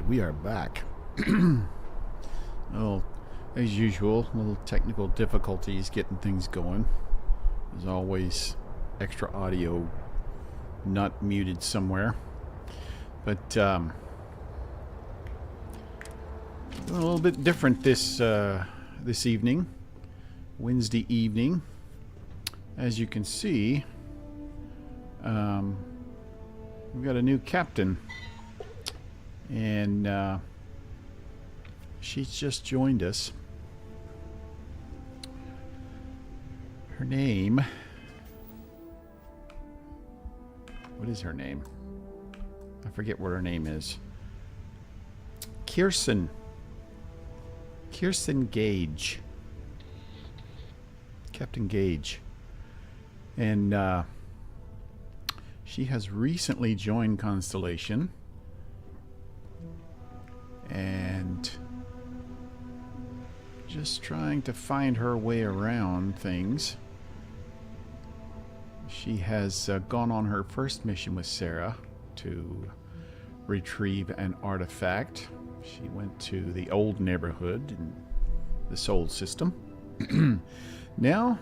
we are back. Well, as usual, little technical difficulties getting things going. There's always extra audio not muted somewhere. But doing a little bit different this evening, Wednesday evening. As you can see, we've got a new captain, and she's just joined us. Her name... What is her name? I forget what her name is. Kirsten Gage. Captain Gage. And she has recently joined Constellation. And just trying to find her way around things. She has gone on her first mission with Sarah to retrieve an artifact. She went to the old neighborhood in the Soul System. Now,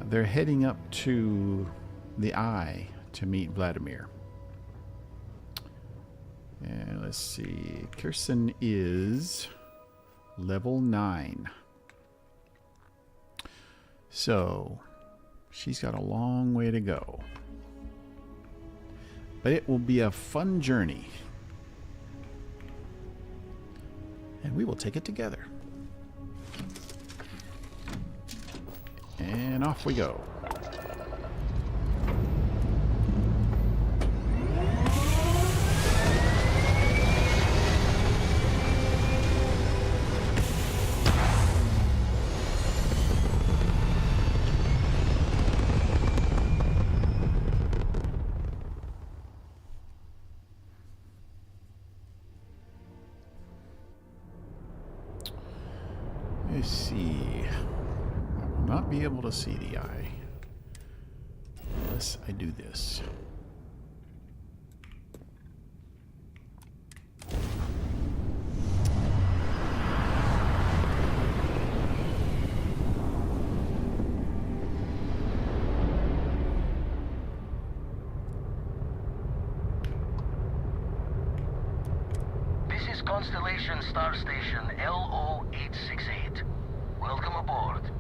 they're heading up to the Eye to meet Vladimir. And let's see. Kirsten is level 9. So, she's got a long way to go. But it will be a fun journey. And we will take it together. And off we go. Let's see. I will not be able to see the Eye unless I do this. This is Constellation Star Station LO-868. Welcome aboard.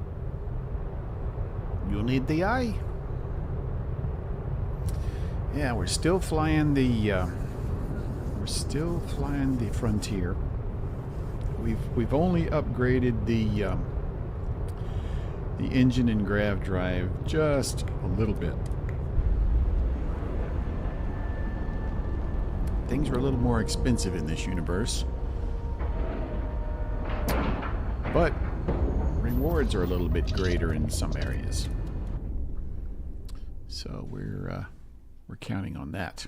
You need the Eye? Yeah, we're still flying the Frontier. We've only upgraded the engine and grav drive just a little bit. Things are a little more expensive in this universe, but rewards are a little bit greater in some areas. So we're counting on that.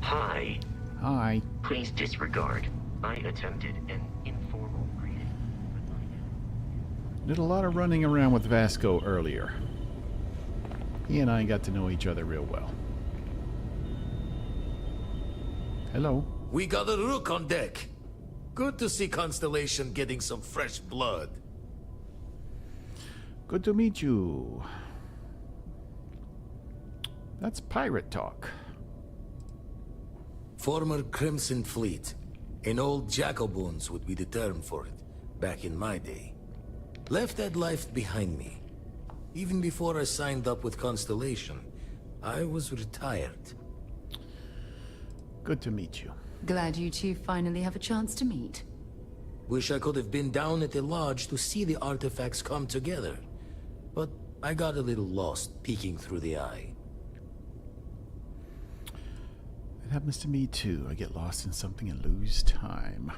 Hi. Hi. Please disregard. I attempted an informal greeting. Did a lot of running around with Vasco earlier. He and I got to know each other real well. Hello. We got a rook on deck. Good to see Constellation getting some fresh blood. Good to meet you. That's pirate talk. Former Crimson Fleet. An old Jacoboons would be the term for it, back in my day. Left that life behind me. Even before I signed up with Constellation, I was retired. Good to meet you. Glad you two finally have a chance to meet. Wish I could have been down at the lodge to see the artifacts come together. But I got a little lost peeking through the Eye. It happens to me too. I get lost in something and lose time.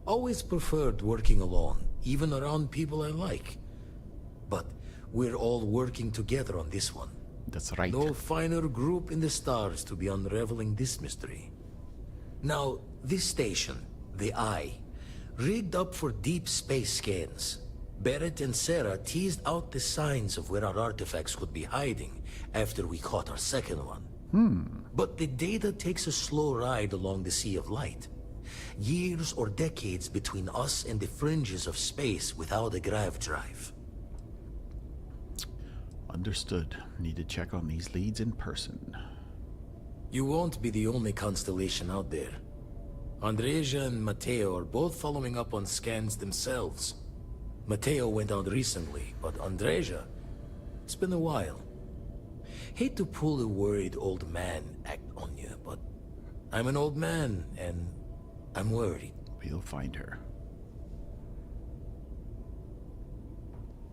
Always preferred working alone, even around people I like. But we're all working together on this one. That's right. No finer group in the stars to be unraveling this mystery. Now, this station, the Eye, rigged up for deep space scans. Barrett and Sarah teased out the signs of where our artifacts could be hiding after we caught our second one. But the data takes a slow ride along the Sea of Light. Years or decades between us and the fringes of space without a grav drive. Understood. Need to check on these leads in person. You won't be the only constellation out there. Andreja and Mateo are both following up on scans themselves. Mateo went out recently, but Andreja, it's been a while. Hate to pull a worried old man act on you, but I'm an old man, and I'm worried. We'll find her.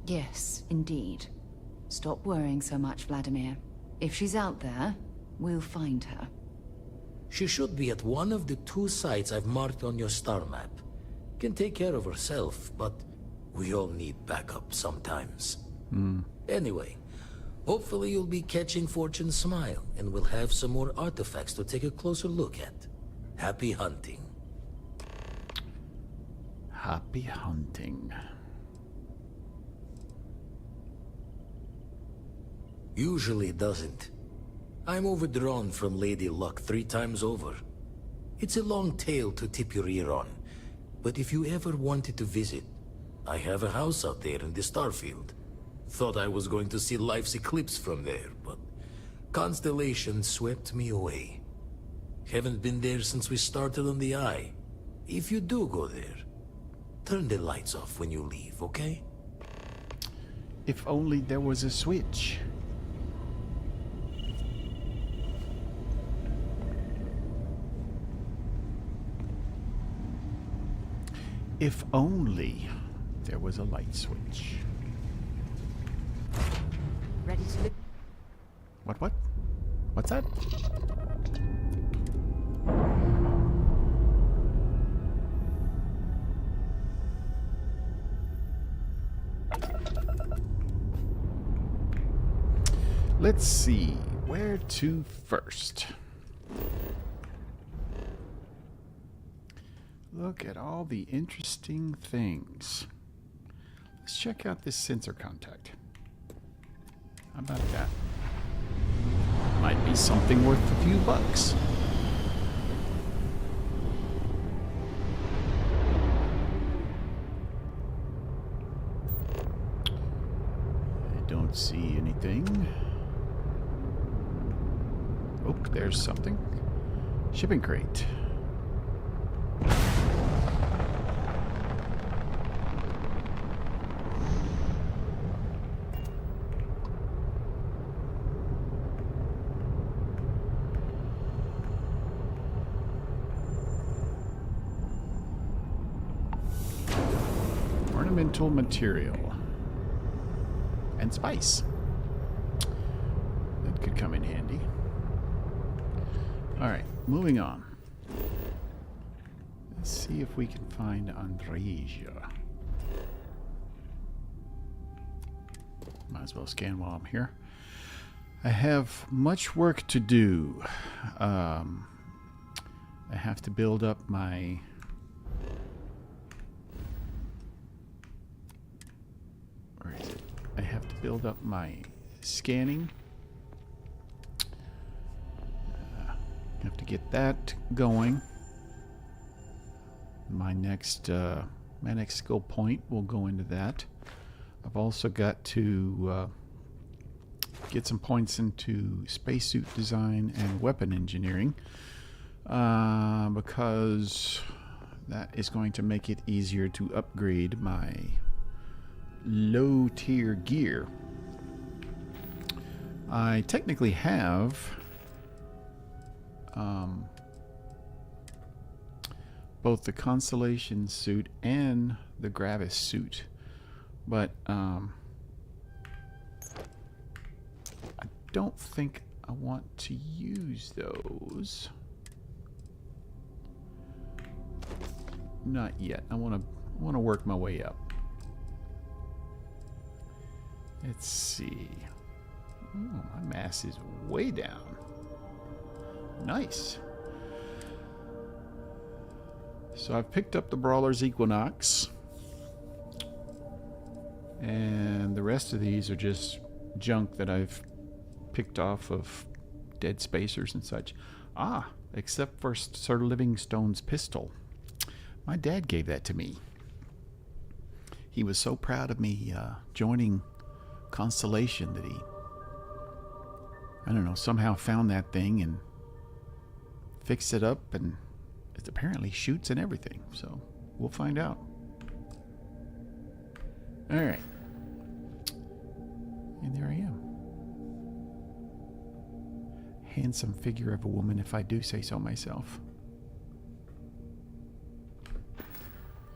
Yes, indeed. Stop worrying so much, Vladimir. If she's out there, we'll find her. She should be at one of the 2 sites I've marked on your star map. Can take care of herself, but we all need backup sometimes. Anyway, hopefully you'll be catching Fortune's smile, and we'll have some more artifacts to take a closer look at. Happy hunting. Happy hunting. Usually it doesn't. I'm overdrawn from Lady Luck 3 times over. It's a long tale to tip your ear on, but if you ever wanted to visit, I have a house out there in the Starfield. Thought I was going to see life's eclipse from there, but Constellation swept me away. Haven't been there since we started on the Eye. If you do go there, turn the lights off when you leave, okay? If only there was a switch. If only there was a light switch. Ready to... What? What's that? Let's see, where to first? Look at all the interesting things. Let's check out this sensor contact. How about that? Might be something worth a few bucks. I don't see anything. Oh, there's something. Shipping crate. Ornamental material. And spice. That could come in handy. Alright, moving on. Let's see if we can find Andreja. Might as well scan while I'm here. I have much work to do. I have to build up my... Where is it? I have to build up my scanning. Have to get that going. My next skill point will go into that. I've also got to get some points into spacesuit design and weapon engineering because that is going to make it easier to upgrade my low tier gear. I technically have both the Constellation suit and the Gravis suit, but I don't think I want to use those. Not yet. I want to work my way up. Let's see. Ooh, my mass is way down. Nice. So I've picked up the Brawler's Equinox. And the rest of these are just junk that I've picked off of dead spacers and such. Ah, except for Sir Livingstone's pistol. My dad gave that to me. He was so proud of me joining Constellation that he, I don't know, somehow found that thing and fixed it up, and it apparently shoots and everything. So we'll find out. All right. And there I am. Handsome figure of a woman, if I do say so myself.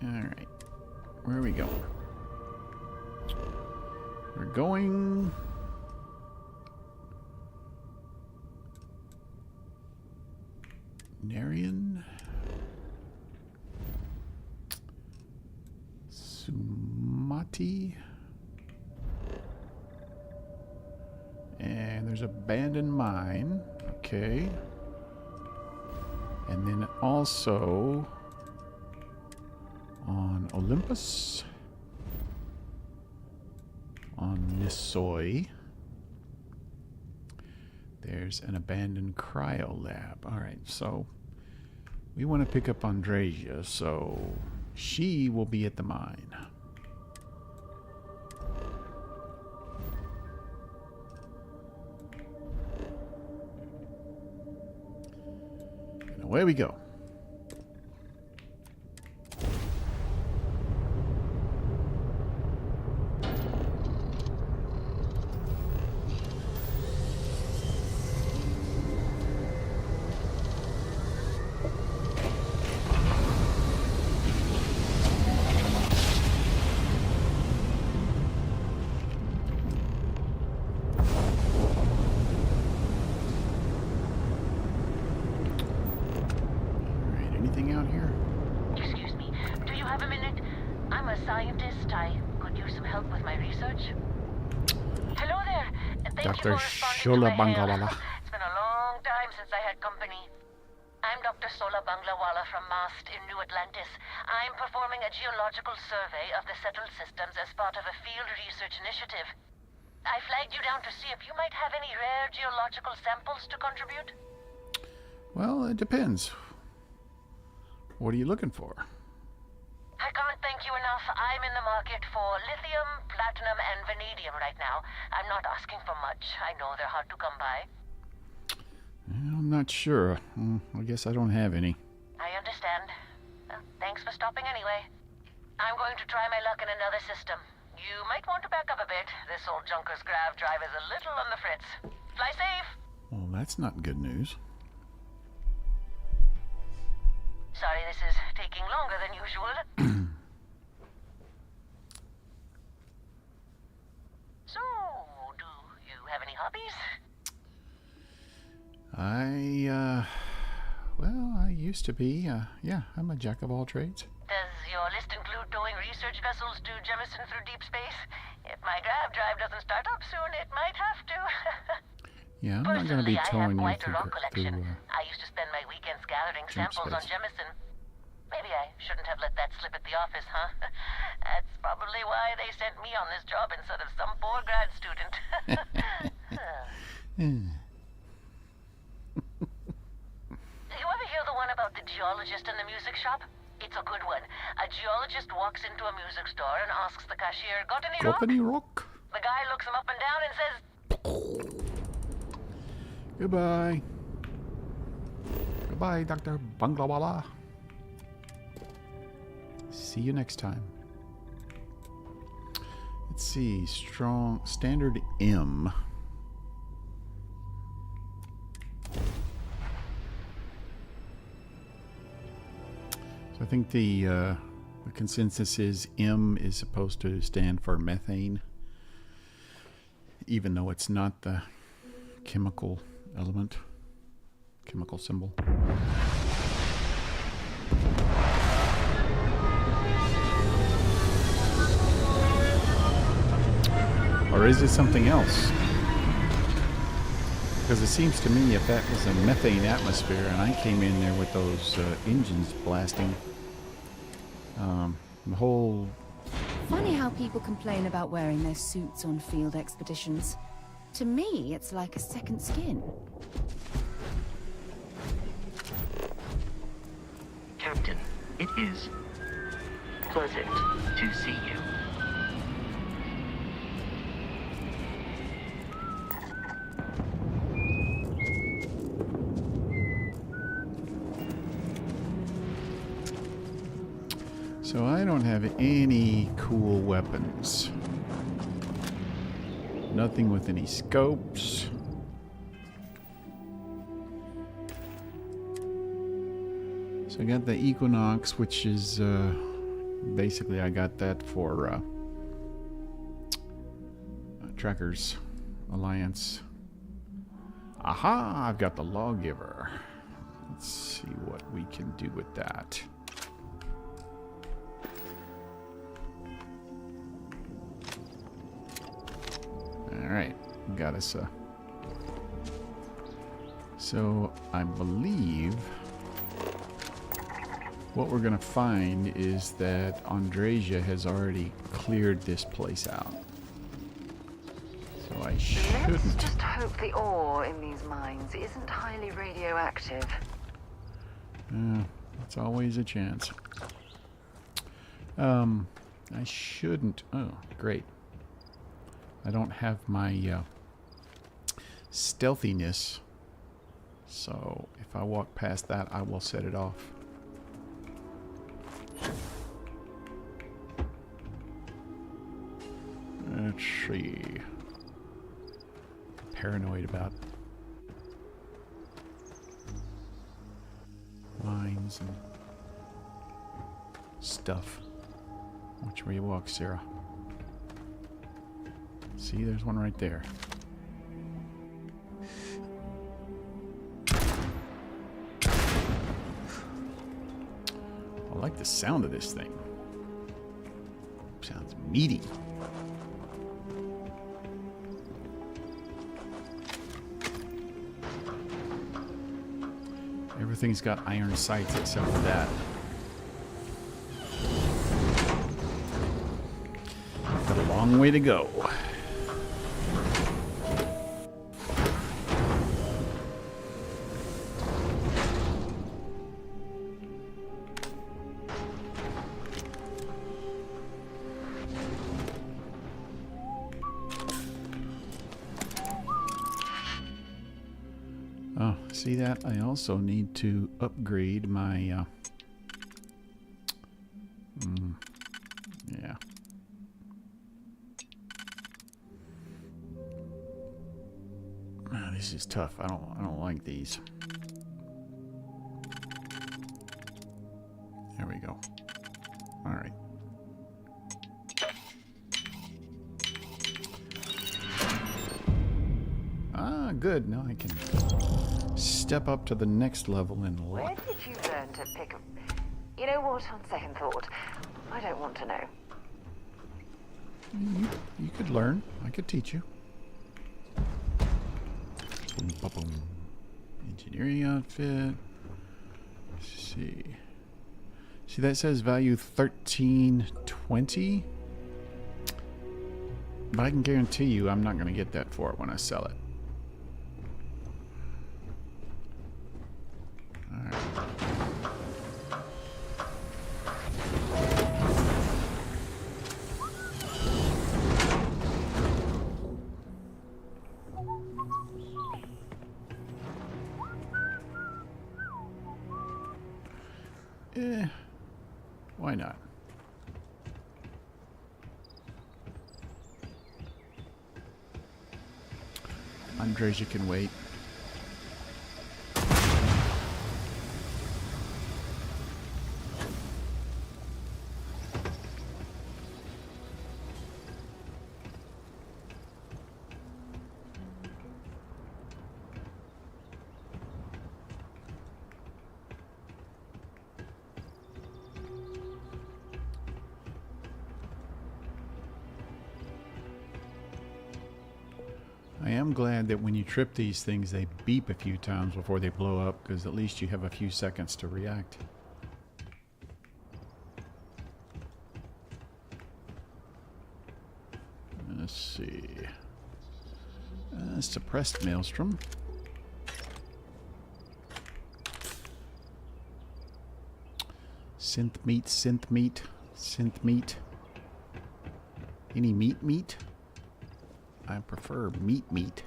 All right. Where are we going? We're going... Narian. Sumati. And there's abandoned mine. Okay. And then also on Olympus, on Nisoi, there's an abandoned cryo lab. All right, so we want to pick up Andresia, so she will be at the mine. And away we go. Anything out here? Excuse me, do you have a minute? I'm a scientist. I could use some help with my research. Hello there. Thank Dr. you for responding Shola to my hail. Banglawala. It's been a long time since I had company. I'm Dr. Sola Banglawala from MAST in New Atlantis. I'm performing a geological survey of the settled systems as part of a field research initiative. I flagged you down to see if you might have any rare geological samples to contribute. Well, it depends. What are you looking for? I can't thank you enough. I'm in the market for lithium, platinum, and vanadium right now. I'm not asking for much. I know they're hard to come by. I'm not sure. I guess I don't have any. I understand. Well, thanks for stopping anyway. I'm going to try my luck in another system. You might want to back up a bit. This old junker's grav drive is a little on the fritz. Fly safe! Well, that's not good news. Sorry this is taking longer than usual. So, do you have any hobbies? Well, I used to be, yeah, I'm a jack of all trades. Does your list include towing research vessels to Jemison through deep space? If my grav drive doesn't start up soon, it might have to. Yeah, I'm not going to be towing you I have quite a rock through, collection. I used to spend my weekends gathering jump samples on space. Jemison. Maybe I shouldn't have let that slip at the office, huh? That's probably why they sent me on this job instead of some poor grad student. You ever hear the one about the geologist in the music shop? It's a good one. A geologist walks into a music store and asks the cashier, "Got any rock?" Got any rock? The guy looks him up and down and says, Goodbye. Goodbye, Dr. Banglawala. See you next time. Let's see. Strong. Standard M. So I think the consensus is M is supposed to stand for methane, even though it's not the chemical element, chemical symbol. Or is it something else? Because it seems to me if that was a methane atmosphere and I came in there with those engines blasting, the whole Funny how people complain about wearing their suits on field expeditions. To me, it's like a second skin. Captain, it is pleasant to see you. So I don't have any cool weapons. Nothing with any scopes. So I got the Equinox, which is basically I got that for Trackers Alliance. Aha! I've got the Lawgiver. Let's see what we can do with that. Alright, got us so I believe what we're gonna find is that Andresia has already cleared this place out. So I Let's shouldn't. just hope the ore in these mines isn't highly radioactive. It's always a chance. I shouldn't. Oh, great. I don't have my stealthiness, so if I walk past that, I will set it off. Let's see. Paranoid about mines and stuff. Watch where you walk, Sarah. See, there's one right there. I like the sound of this thing. Sounds meaty. Everything's got iron sights except for that. Got a long way to go. Oh, see that? I also need to upgrade my, yeah. Ah, this is tough. I don't like these. There we go. All right. Ah, good. Now I can step up to the next level in Where luck. did you learn to pick up? You know what, on second thought, I don't want to know. You could learn. I could teach you. Boom, ba, boom. Engineering outfit. Let's see. See, that says value 1320. But I can guarantee you I'm not going to get that for it when I sell it. Alright. Why not? Andresia can wait. I am glad that when you trip these things, they beep a few times before they blow up, because at least you have a few seconds to react. Let's see. Suppressed Maelstrom. Synth meat, synth meat, synth meat. Any meat? I prefer meat.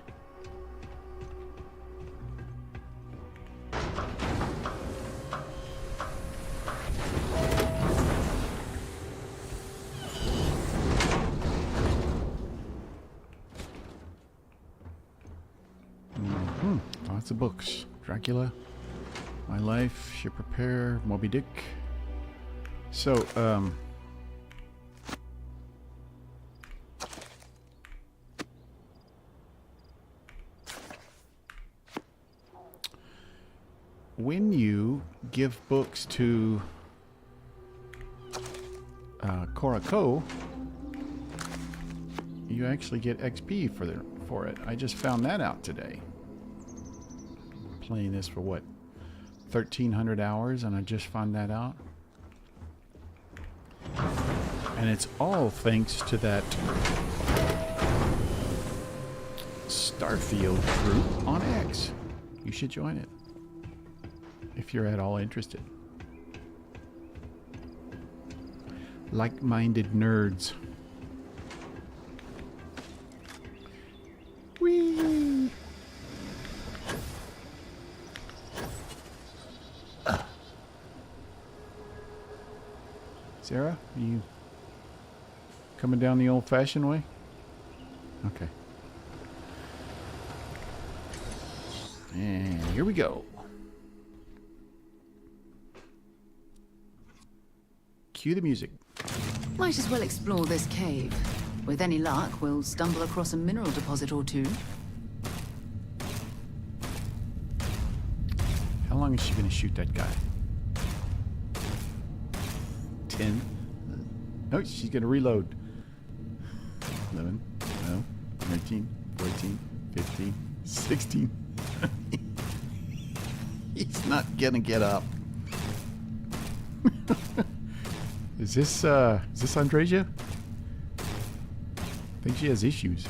Lots of books. Dracula, My Life, Ship Repair, Moby Dick. So, when you give books to Korako, you actually get XP for it. I just found that out today. Playing this for what, 1,300 hours, and I just found that out. And it's all thanks to that Starfield group on X. You should join it if you're at all interested. Like-minded nerds. Whee! Sarah, are you coming down the old-fashioned way? Okay. And here we go. Cue the music. Might as well explore this cave. With any luck, we'll stumble across a mineral deposit or two. How long is she going to shoot that guy? 10. No, she's going to reload. 11, 12, 13, 14, 15, 16. He's not going to get up. Is this Andreja? I think she has issues.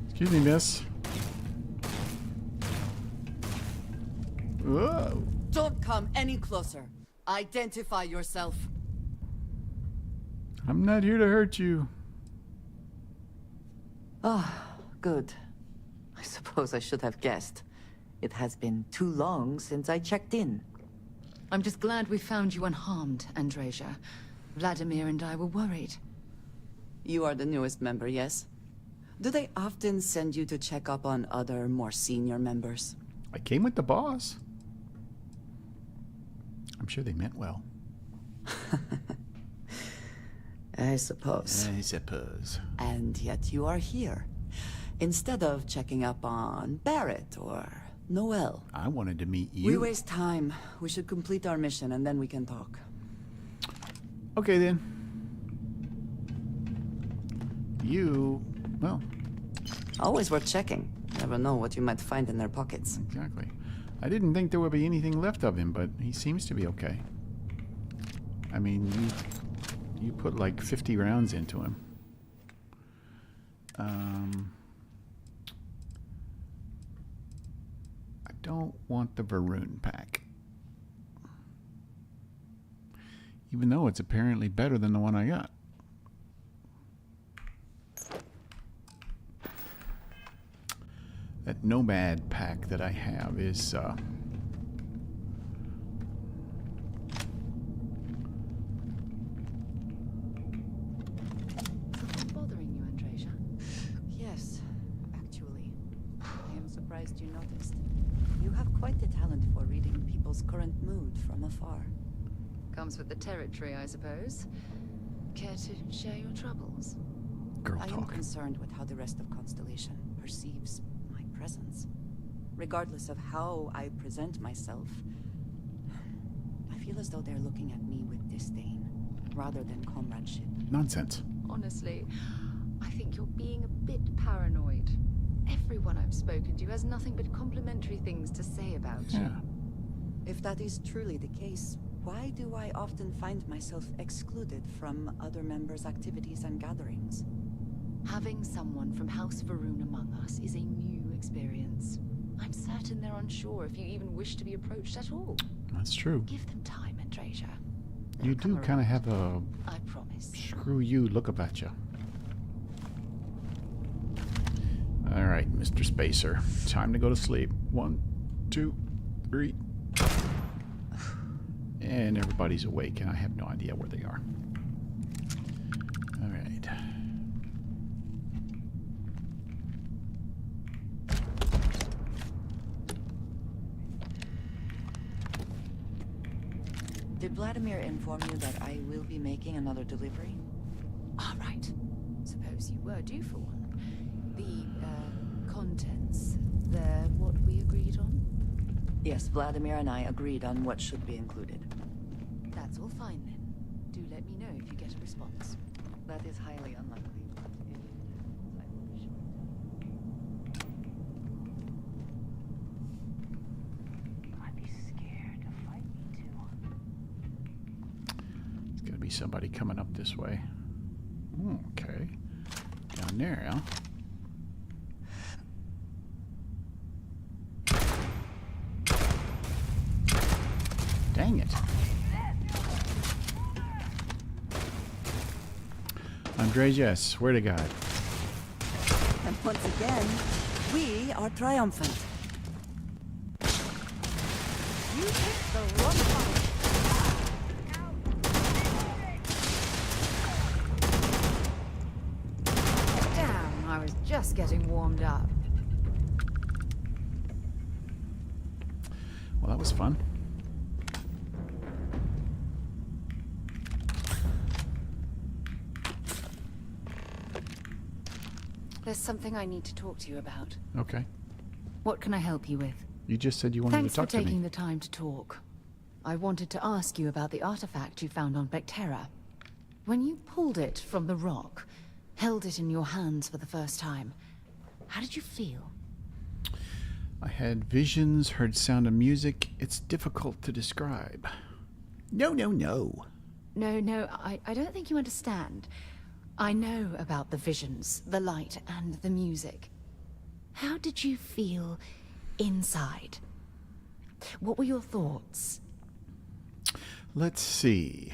Excuse me, miss. Whoa. Don't come any closer. Identify yourself. I'm not here to hurt you. Ah, good. I suppose I should have guessed. It has been too long since I checked in. I'm just glad we found you unharmed, Andreja. Vladimir and I were worried. You are the newest member, yes? Do they often send you to check up on other, more senior members? I came with the boss. I'm sure they meant well. I suppose. I suppose. And yet you are here. Instead of checking up on Barrett or Noel. I wanted to meet you. We waste time. We should complete our mission and then we can talk. Okay then. You, well. Always worth checking. Never know what you might find in their pockets. Exactly. I didn't think there would be anything left of him, but he seems to be okay. I mean, you put like 50 rounds into him. I don't want the Varun pack. Even though it's apparently better than the one I got. That Nomad pack that I have is Bothering you, Andreja? Yes, actually. I am surprised you noticed. You have quite the talent for reading people's current mood from afar. Comes with the territory, I suppose. Care to share your troubles? girl I am talk. concerned with how the rest of Constellation perceives my presence. Regardless of how I present myself, I feel as though they're looking at me with disdain, rather than comradeship. Nonsense. Honestly, I think you're being a bit paranoid. Everyone I've spoken to has nothing but complimentary things to say about you. Yeah. If that is truly the case, Why do I often find myself excluded from other members' activities and gatherings? Having someone from House Varun among us is a new experience. I'm certain they're unsure if you even wish to be approached at all. That's true. Give them time, Andrasia. You do kind of have a I promise. screw you look about you. All right, Mr. Spacer. Time to go to sleep. 1, 2, 3. And everybody's awake, and I have no idea where they are. All right. Did Vladimir inform you that I will be making another delivery? All right. Suppose you were due for one. The, contents, they're what we agreed on? Yes, Vladimir and I agreed on what should be included. That's all fine then. Do let me know if you get a response. That is highly unlikely, but if it happens, I will be sure. I'd be scared to fight me too. There's got to be somebody coming up this way. Okay. Down there, huh? Dang it. Andreas, swear to God. And once again, we are triumphant. You picked the wrong fight. Damn, I was just getting warmed up. Well, that was fun. There's something I need to talk to you about. Okay. What can I help you with? You just said you wanted Thanks to for talk to me. taking the time to talk. I wanted to ask you about the artifact you found on Vectera. When you pulled it from the rock, held it in your hands for the first time, how did you feel? I had visions, heard sound of music. It's difficult to describe. No, no, no. No, I don't think you understand. I know about the visions, the light, and the music. How did you feel inside? What were your thoughts? Let's see.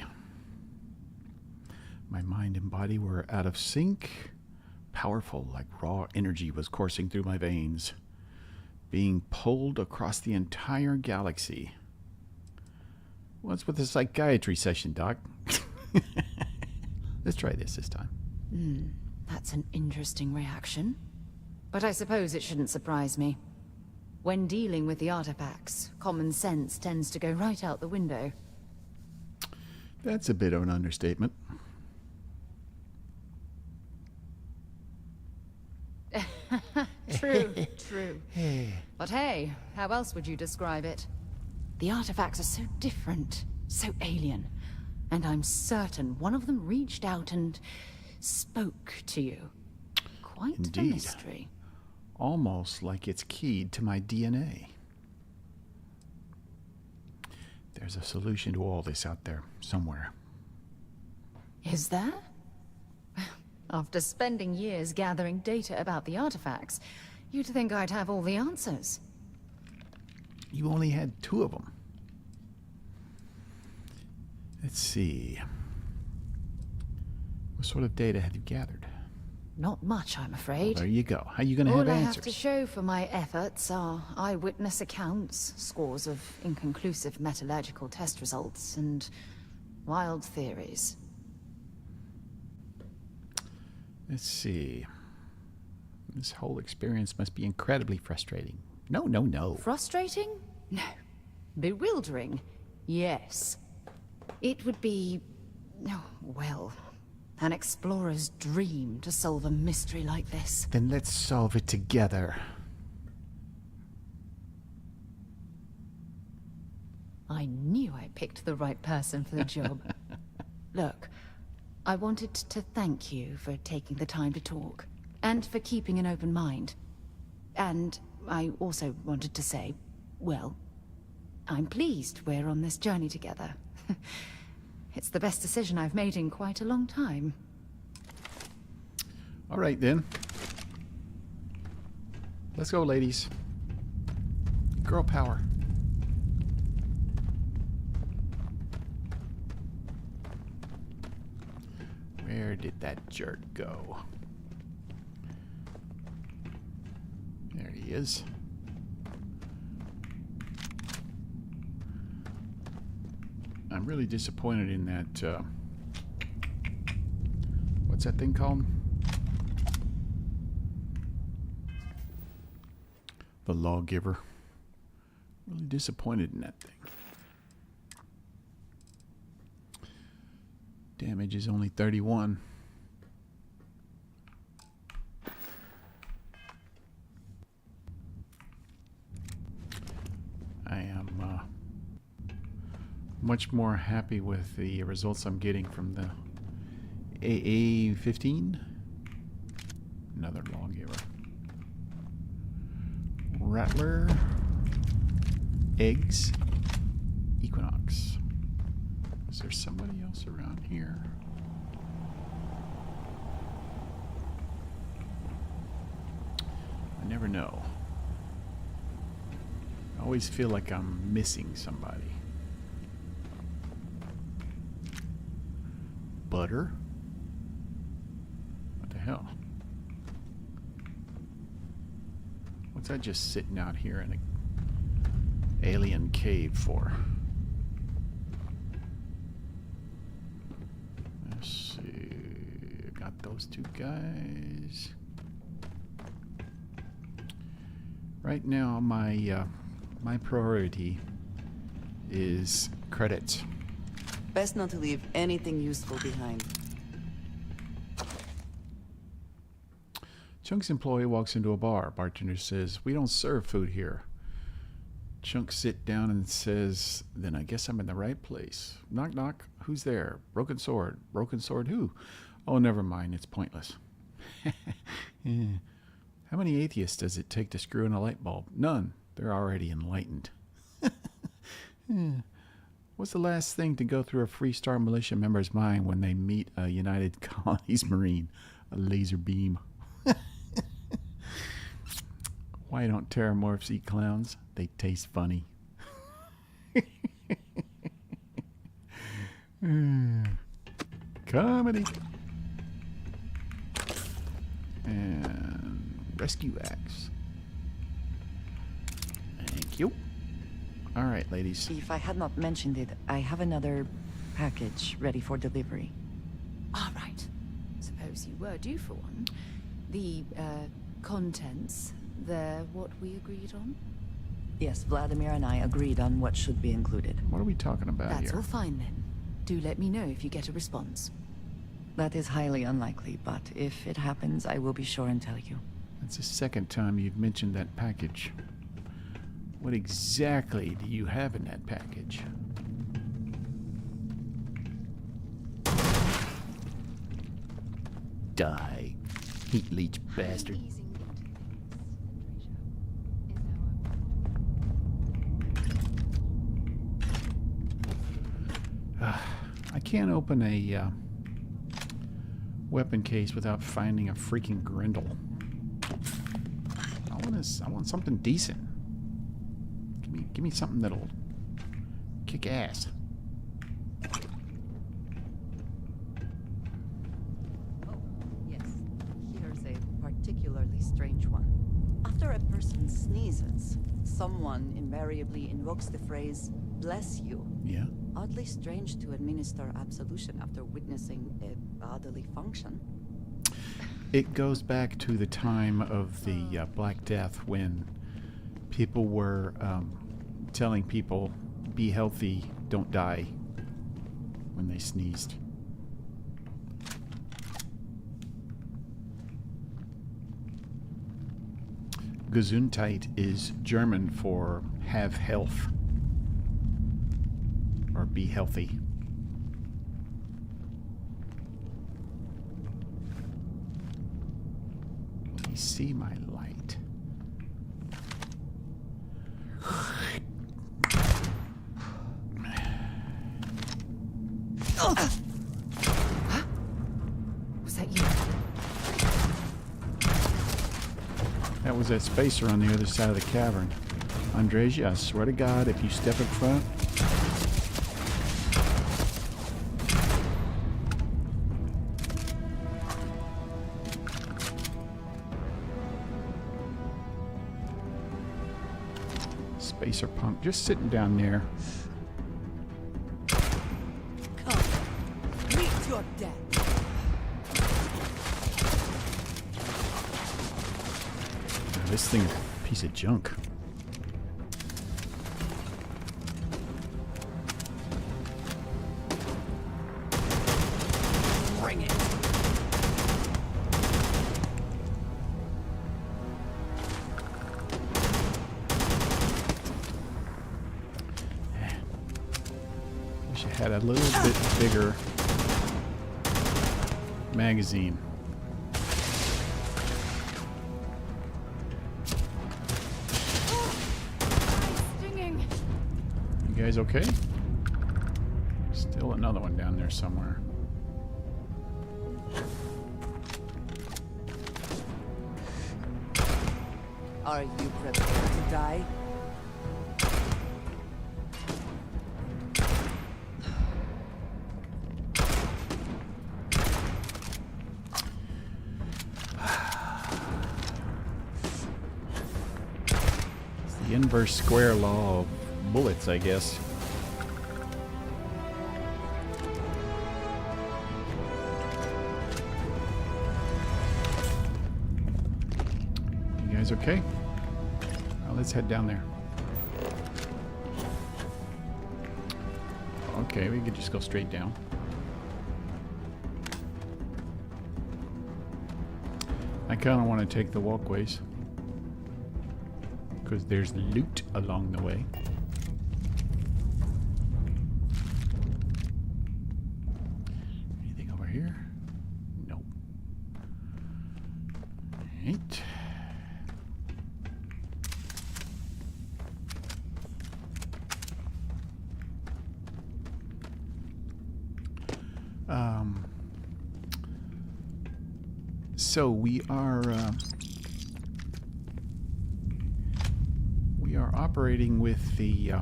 My mind and body were out of sync. Powerful, like raw energy was coursing through my veins. Being pulled across the entire galaxy. What's with the psychiatry session, Doc? Let's try this time. That's an interesting reaction. But I suppose it shouldn't surprise me. When dealing with the artifacts, common sense tends to go right out the window. That's a bit of an understatement. True, true. But hey, how else would you describe it? The artifacts are so different, so alien. And I'm certain one of them reached out and spoke to you. Quite the Indeed. mystery. Almost like it's keyed to my DNA. There's a solution to all this out there, somewhere. Is there? After spending years gathering data about the artifacts, you'd think I'd have all the answers. You only had 2 of them. Let's see. What sort of data have you gathered? Not much, I'm Well, afraid. there you go. How are you going to All have I answers? have to show for my efforts are eyewitness accounts, scores of inconclusive metallurgical test results, and wild theories. Let's see. This whole experience must be incredibly frustrating. No. Frustrating? No. Bewildering? Yes. It would be... oh, well, an explorer's dream to solve a mystery like this. Then let's solve it together. I knew I picked the right person for the job. Look, I wanted to thank you for taking the time to talk, and for keeping an open mind. And I also wanted to say, well, I'm pleased we're on this journey together. It's the best decision I've made in quite a long time. All right, then. Let's go, ladies. Girl power. Where did that jerk go? There he is. I'm really disappointed in that, what's that thing called? The lawgiver. Really disappointed in that thing. Damage is only 31. I am much more happy with the results I'm getting from the AA-15. Another lawgiver. Rattler. Eggs. Equinox. Is there somebody else around here? I never know. I always feel like I'm missing somebody. Butter? What the hell? What's that just sitting out here in an alien cave for? Let's see. I got those two guys. Right now, my priority is credits. Best not to leave anything useful behind. Chunk's employee walks into a bar. Bartender says, "We don't serve food here." Chunk sits down and says, "Then I guess I'm in the right place." Knock, knock. Who's there? Broken sword. Broken sword who? Oh, never mind. It's pointless. Yeah. How many atheists does it take to screw in a light bulb? None. They're already enlightened. Yeah. What's the last thing to go through a Free Star Militia member's mind when they meet a United Colonies Marine? A laser beam. Why don't terramorphs eat clowns? They taste funny. Comedy. And rescue axe. Thank you. All right, ladies. If I had not mentioned it, I have another package ready for delivery. All right. Suppose you were due for one. The, contents, they're what we agreed on? Yes, Vladimir and I agreed on what should be included. What are we talking about That's here? all fine then. Do let me know if you get a response. That is highly unlikely, but if it happens, I will be sure and tell you. That's the second time you've mentioned that package. What exactly do you have in that package? Die, heat leech bastard. I can't open a weapon case without finding a freaking grindle. I want something decent. Give me something that'll kick ass. Oh, yes. Here's a particularly strange one. After a person sneezes, someone invariably invokes the phrase, "bless you." Yeah? Oddly strange to administer absolution after witnessing a bodily function. It goes back to the time of the Black Death when people were telling people, be healthy, don't die, when they sneezed. Gesundheit is German for have health, or be healthy. Let me see my light. Was that you? That was that spacer on the other side of the cavern. Andresia, I swear to God, if you step in front... Spacer punk, just sitting down there. Come, meet your death. This thing is a piece of junk. Bring it. Wish I had a little bit bigger magazine. Stinging. You guys okay? Still another one down there somewhere. Are you prepared to die? It's the inverse square law of bullets, I guess. You guys okay? Well, let's head down there. Okay, we could just go straight down. I kind of want to take the walkways because there's loot along the way. Anything over here? Nope. Right. So we are operating with the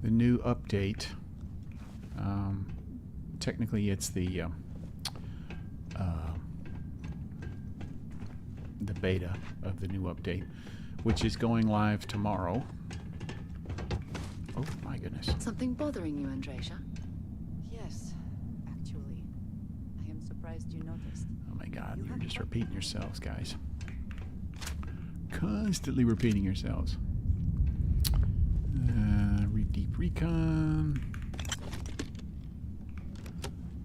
new update. Technically, it's the beta of the new update, which is going live tomorrow. Oh my goodness! Something bothering you, Andresia? Yes, actually. I am surprised you noticed. Oh my God! You're just repeating yourselves, guys. Constantly repeating yourselves. Deep recon.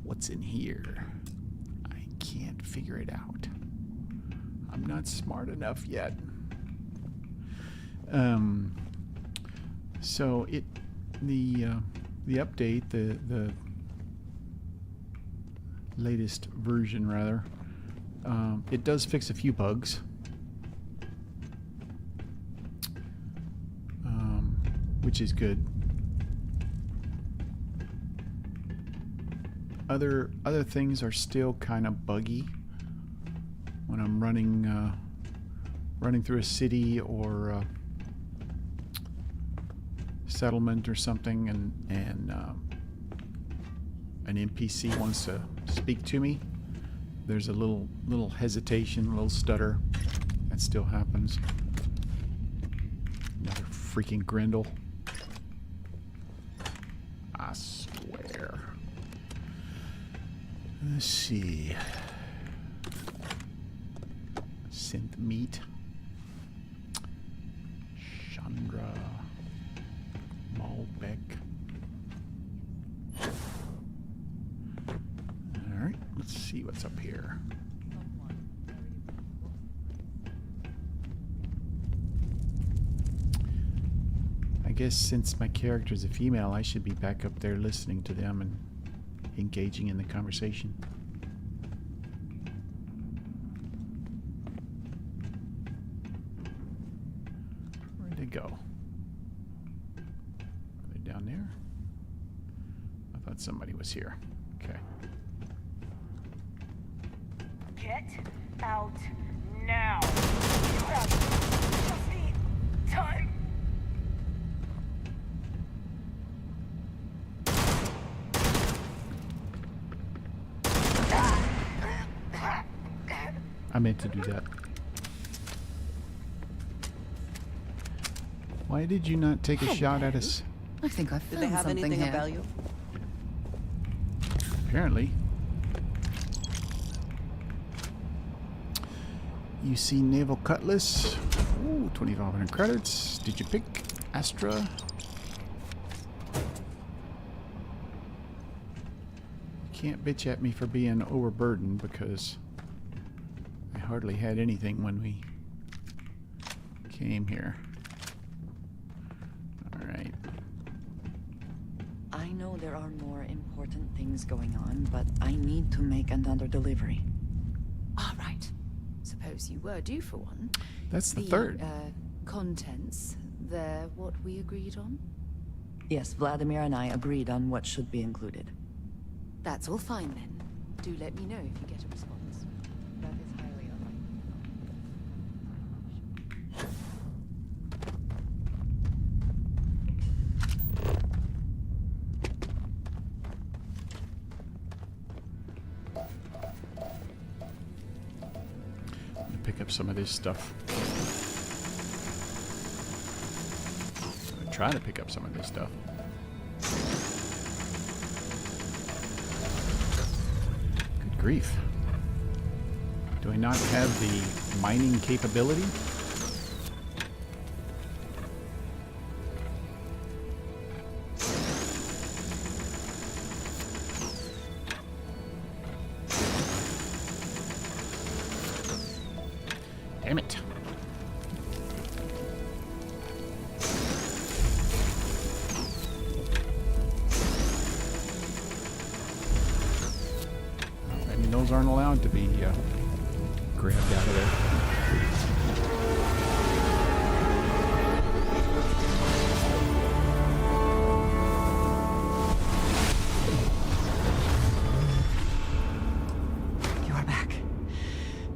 What's in here? I can't figure it out. I'm not smart enough yet. So the update, the latest version rather, it does fix a few bugs. Which is good. Other things are still kind of buggy when I'm running through a city or settlement or something, and an NPC wants to speak to me. There's a little hesitation, a little stutter. That still happens. Another freaking Grendel. I swear. Let's see. Synth meat. Chandra. Malbec. Alright, let's see what's up here. I guess since my character is a female, I should be back up there listening to them and engaging in the conversation. Where'd they go? Are they down there? Thought somebody was here. Okay. Get out now. You have just the time. I meant to do that. Why did you not take a shot at us? I think I Did found they have something anything here. of value? Apparently. You see Naval Cutlass. Ooh, 2,500 credits. Did you pick Astra? Can't bitch at me for being overburdened because I hardly had anything when we came here. Alright. I know there are more important things going on, but I need to make another delivery. All right. Suppose you were due for one. That's the third. Contents, they're what we agreed on? Yes, Vladimir and I agreed on what should be included. That's all fine then. Do let me know if you get a response. That is highly unlikely. I'm gonna pick up some of this stuff. I'm gonna try to pick up some of this stuff. Good grief. Do I not have the mining capability? Damn it. I mean, those aren't allowed to be grabbed out of there. You are back.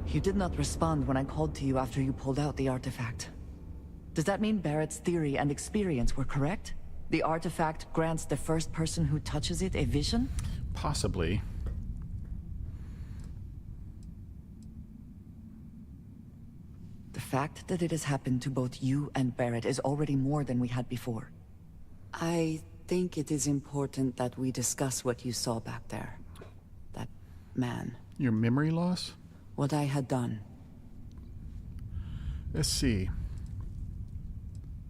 You did not respond when I called to you after you pulled out the artifact. Does that mean Barrett's theory and experience were correct? The artifact grants the first person who touches it a vision? Possibly. The fact that it has happened to both you and Barrett is already more than we had before. I think it is important that we discuss what you saw back there. That man. Your memory loss? What I had done. Let's see.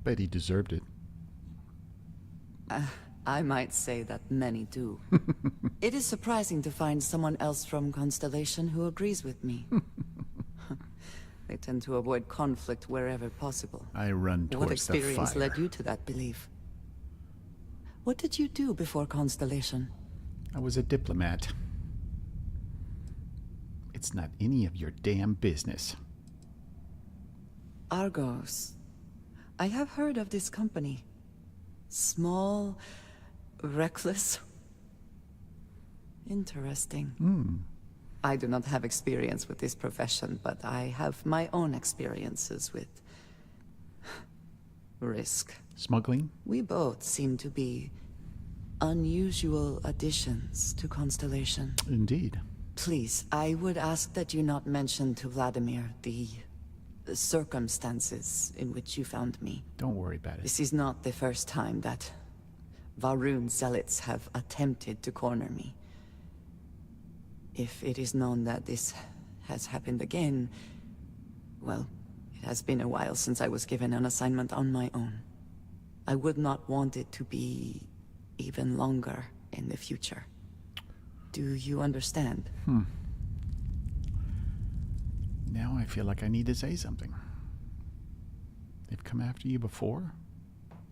Bet he deserved it. I might say that many do. It is surprising to find someone else from Constellation who agrees with me. They tend to avoid conflict wherever possible. I run What towards the experience fire. led you to that belief? What did you do before Constellation? I was a diplomat. It's not any of your damn business. Argos. I have heard of this company. Small, reckless. Interesting. I do not have experience with this profession, but I have my own experiences with risk. Smuggling? We both seem to be unusual additions to Constellation. Indeed. Please, I would ask that you not mention to Vladimir the circumstances in which you found me. Don't worry about it. This is not the first time that Varun zealots have attempted to corner me. If it is known that this has happened again, well, it has been a while since I was given an assignment on my own. I would not want it to be even longer in the future. Do you understand? Now I feel like I need to say something. They've come after you before?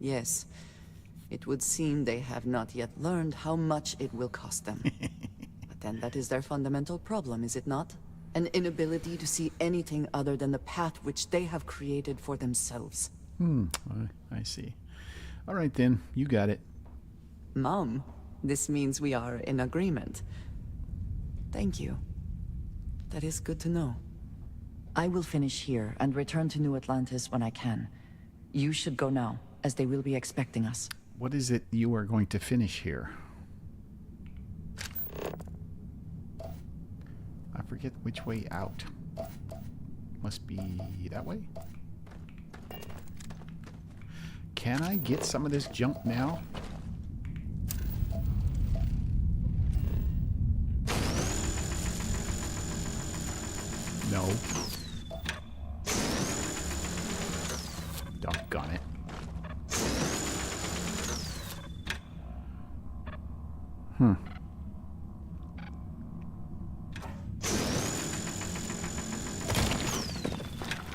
Yes. It would seem they have not yet learned how much it will cost them. But then that is their fundamental problem, is it not? An inability to see anything other than the path which they have created for themselves. I see. All right then, you got it. Mom, This means we are in agreement. Thank you. That is good to know. I will finish here and return to New Atlantis when I can. You should go now, as they will be expecting us. What is it you are going to finish here? I forget which way out. Must be that way? Can I get some of this junk now? No. Doggone it.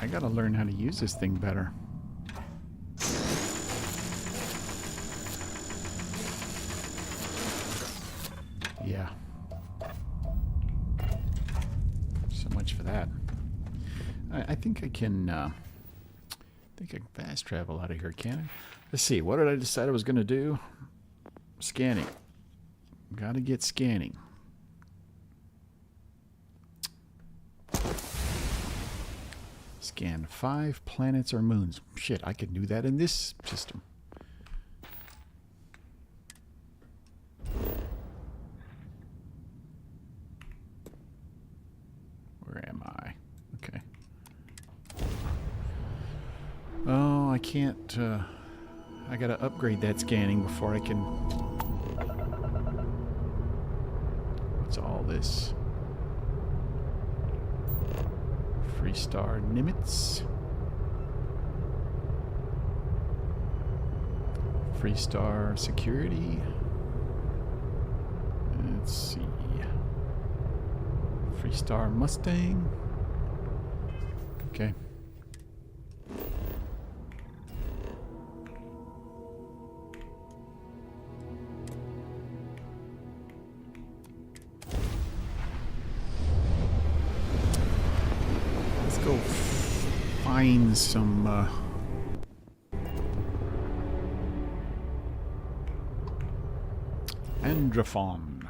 I gotta learn how to use this thing better. Yeah. So much for that. I think I can fast travel out of here, can I? Let's see, what did I decide I was gonna do? Scanning. Gotta get scanning. Scan 5 planets or moons. Shit, I can do that in this system. Where am I? Okay. Oh, I can't, I gotta upgrade that scanning before I can... What's all this? Freestar Nimitz. Freestar Security. Let's see. Freestar Mustang. Okay. Let's go find some Androphon.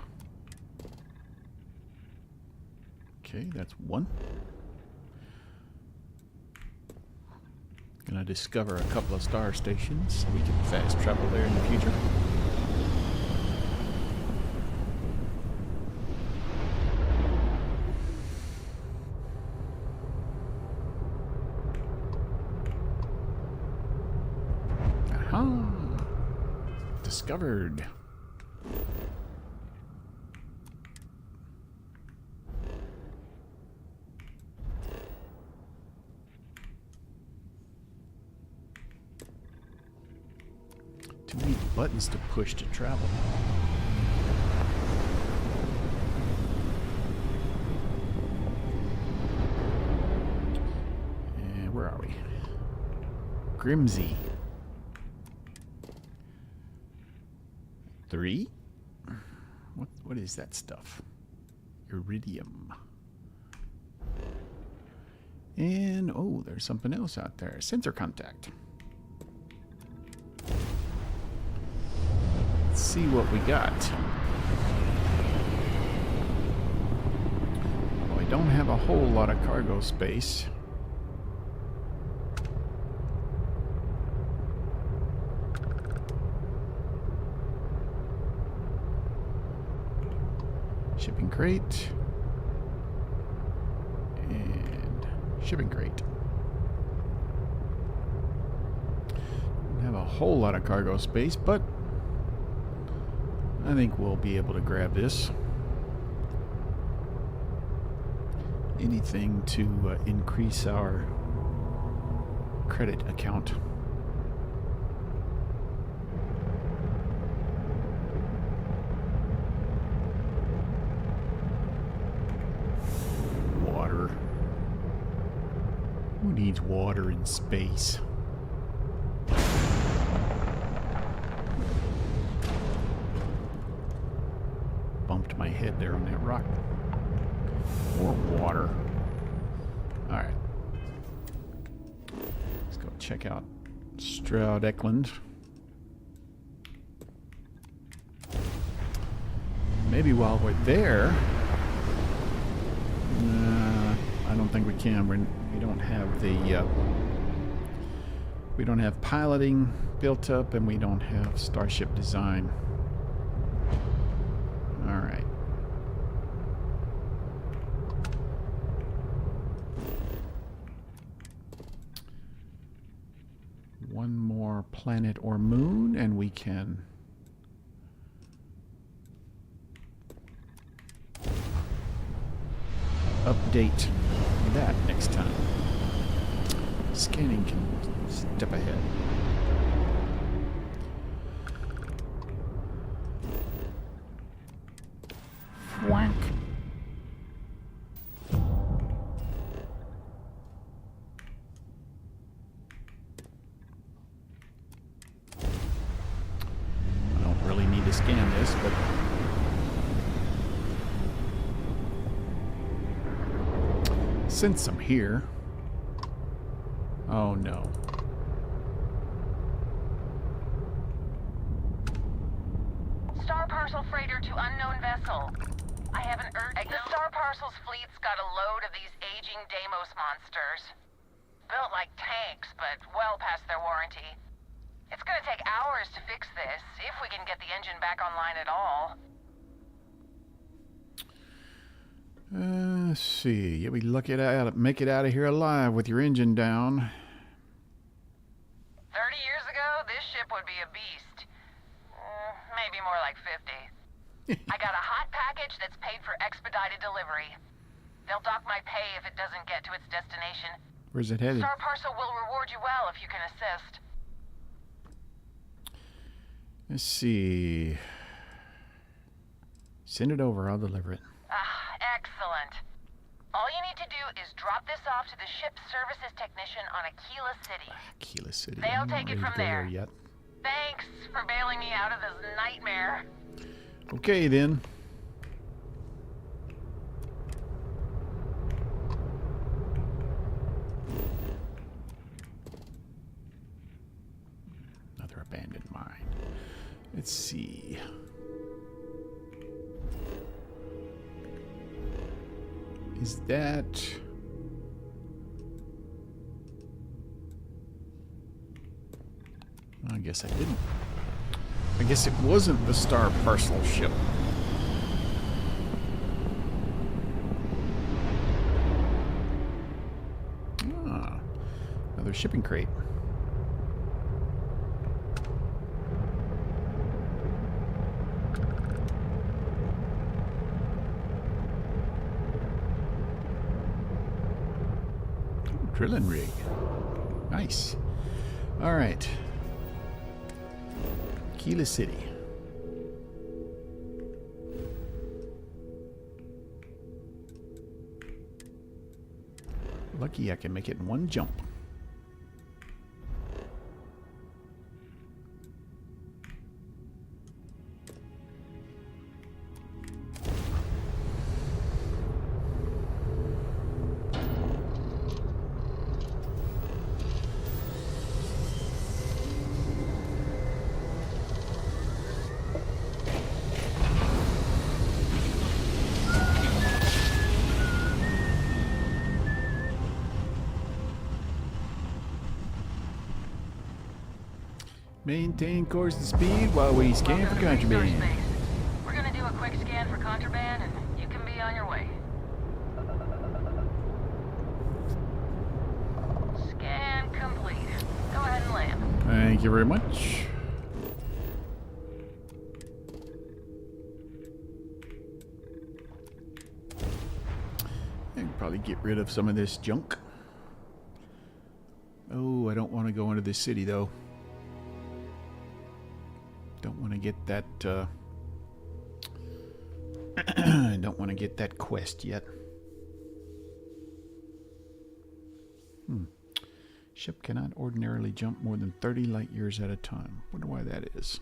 Okay, that's one. Gonna discover a couple of star stations so we can fast travel there in the future. Aha! Discovered. Too many buttons to push to travel. And where are we? Grimsey. 3? What is that stuff? Iridium. And oh, there's something else out there. Sensor contact. Let's see what we got. Well, I don't have a whole lot of cargo space. Shipping crate. And shipping crate. Don't have a whole lot of cargo space, but I think we'll be able to grab this. Anything to increase our credit account. Water. Who needs water in space? Bumped my head there on that rock. Or water. Alright. Let's go check out Stroud Eklund. Maybe while we're there... I don't think we can. We don't have the... we don't have piloting built up, and we don't have starship design. Alright. One more planet or moon, and we can... update that next time. Scanning can step ahead. Wank. I don't really need to scan this, but since I'm here... Oh no. Star Parcel freighter to unknown vessel. I have an urgent... The Star Parcel's fleet's got a load of these aging Deimos monsters. Built like tanks, but well past their warranty. It's gonna take hours to fix this, if we can get the engine back online at all. Let's see. You'll be lucky to make it out of here alive with your engine down. 30 years ago, this ship would be a beast. Maybe more like 50. I got a hot package that's paid for expedited delivery. They'll dock my pay if it doesn't get to its destination. Where's it headed? Star Parcel will reward you well if you can assist. Let's see. Send it over. I'll deliver it. Excellent. All you need to do is drop this off to the ship's services technician on Aquila City. Aquila City. They'll I'm not take it ready from to go there. yet. Thanks for bailing me out of this nightmare. Okay, then. Another abandoned mine. Let's see. Is that... I guess I didn't. I guess it wasn't the Star Parcel ship. Ah, another shipping crate. Drilling rig. Nice. All right. Aquila City. Lucky I can make it in one jump. Maintain course and speed while we scan for contraband. We're gonna do a quick scan for contraband, and you can be on your way. Scan complete. Go ahead and land. Thank you very much. I can probably get rid of some of this junk. Oh, I don't want to go into this city though. Don't want to get that, I don't want to get that quest yet. Ship cannot ordinarily jump more than 30 light years at a time. Wonder why that is.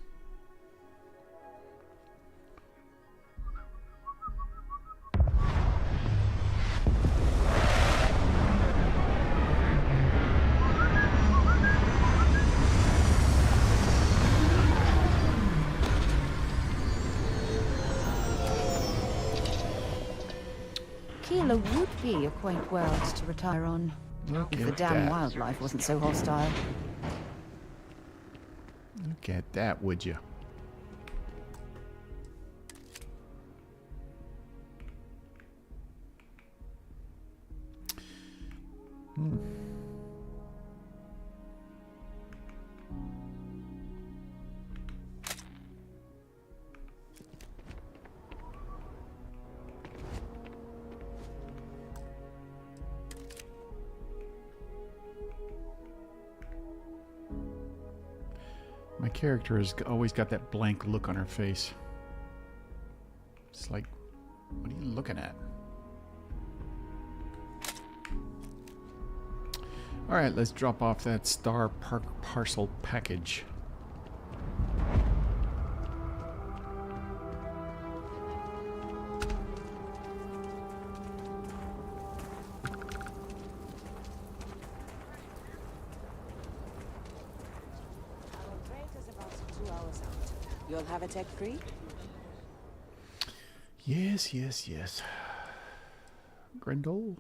Tequila would be a quaint world to retire on. Look If the at damn that. wildlife wasn't so hostile. Look at that, would you? My character has always got that blank look on her face. It's like, what are you looking at? Alright, let's drop off that Star Parcel package. You'll have a tech free? Yes, yes, yes. Grendel.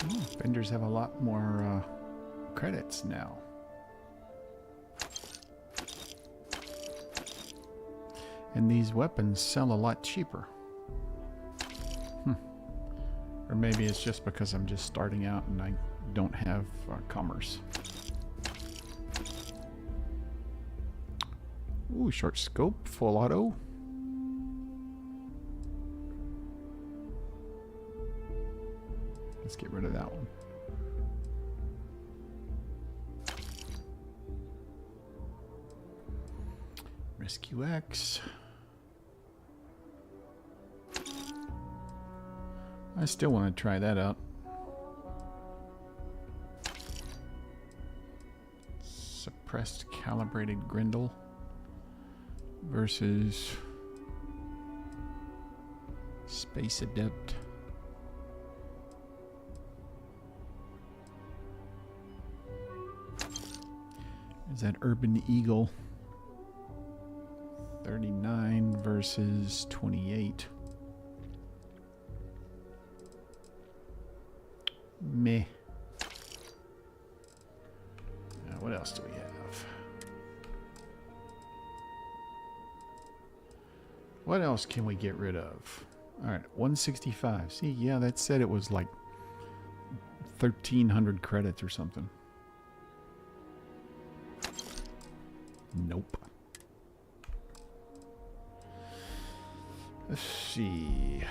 Oh, vendors have a lot more credits now. And these weapons sell a lot cheaper. Or maybe it's just because I'm just starting out and I don't have commerce. Ooh, short scope, full auto. Let's get rid of that one. Rescue X. I still want to try that out. Suppressed calibrated Grendel versus Space Adept. Is that Urban Eagle? 39 versus 28. Meh. What else do we have? What else can we get rid of? Alright, 165. See, yeah, that said it was like 1,300 credits or something. Nope. Let's see.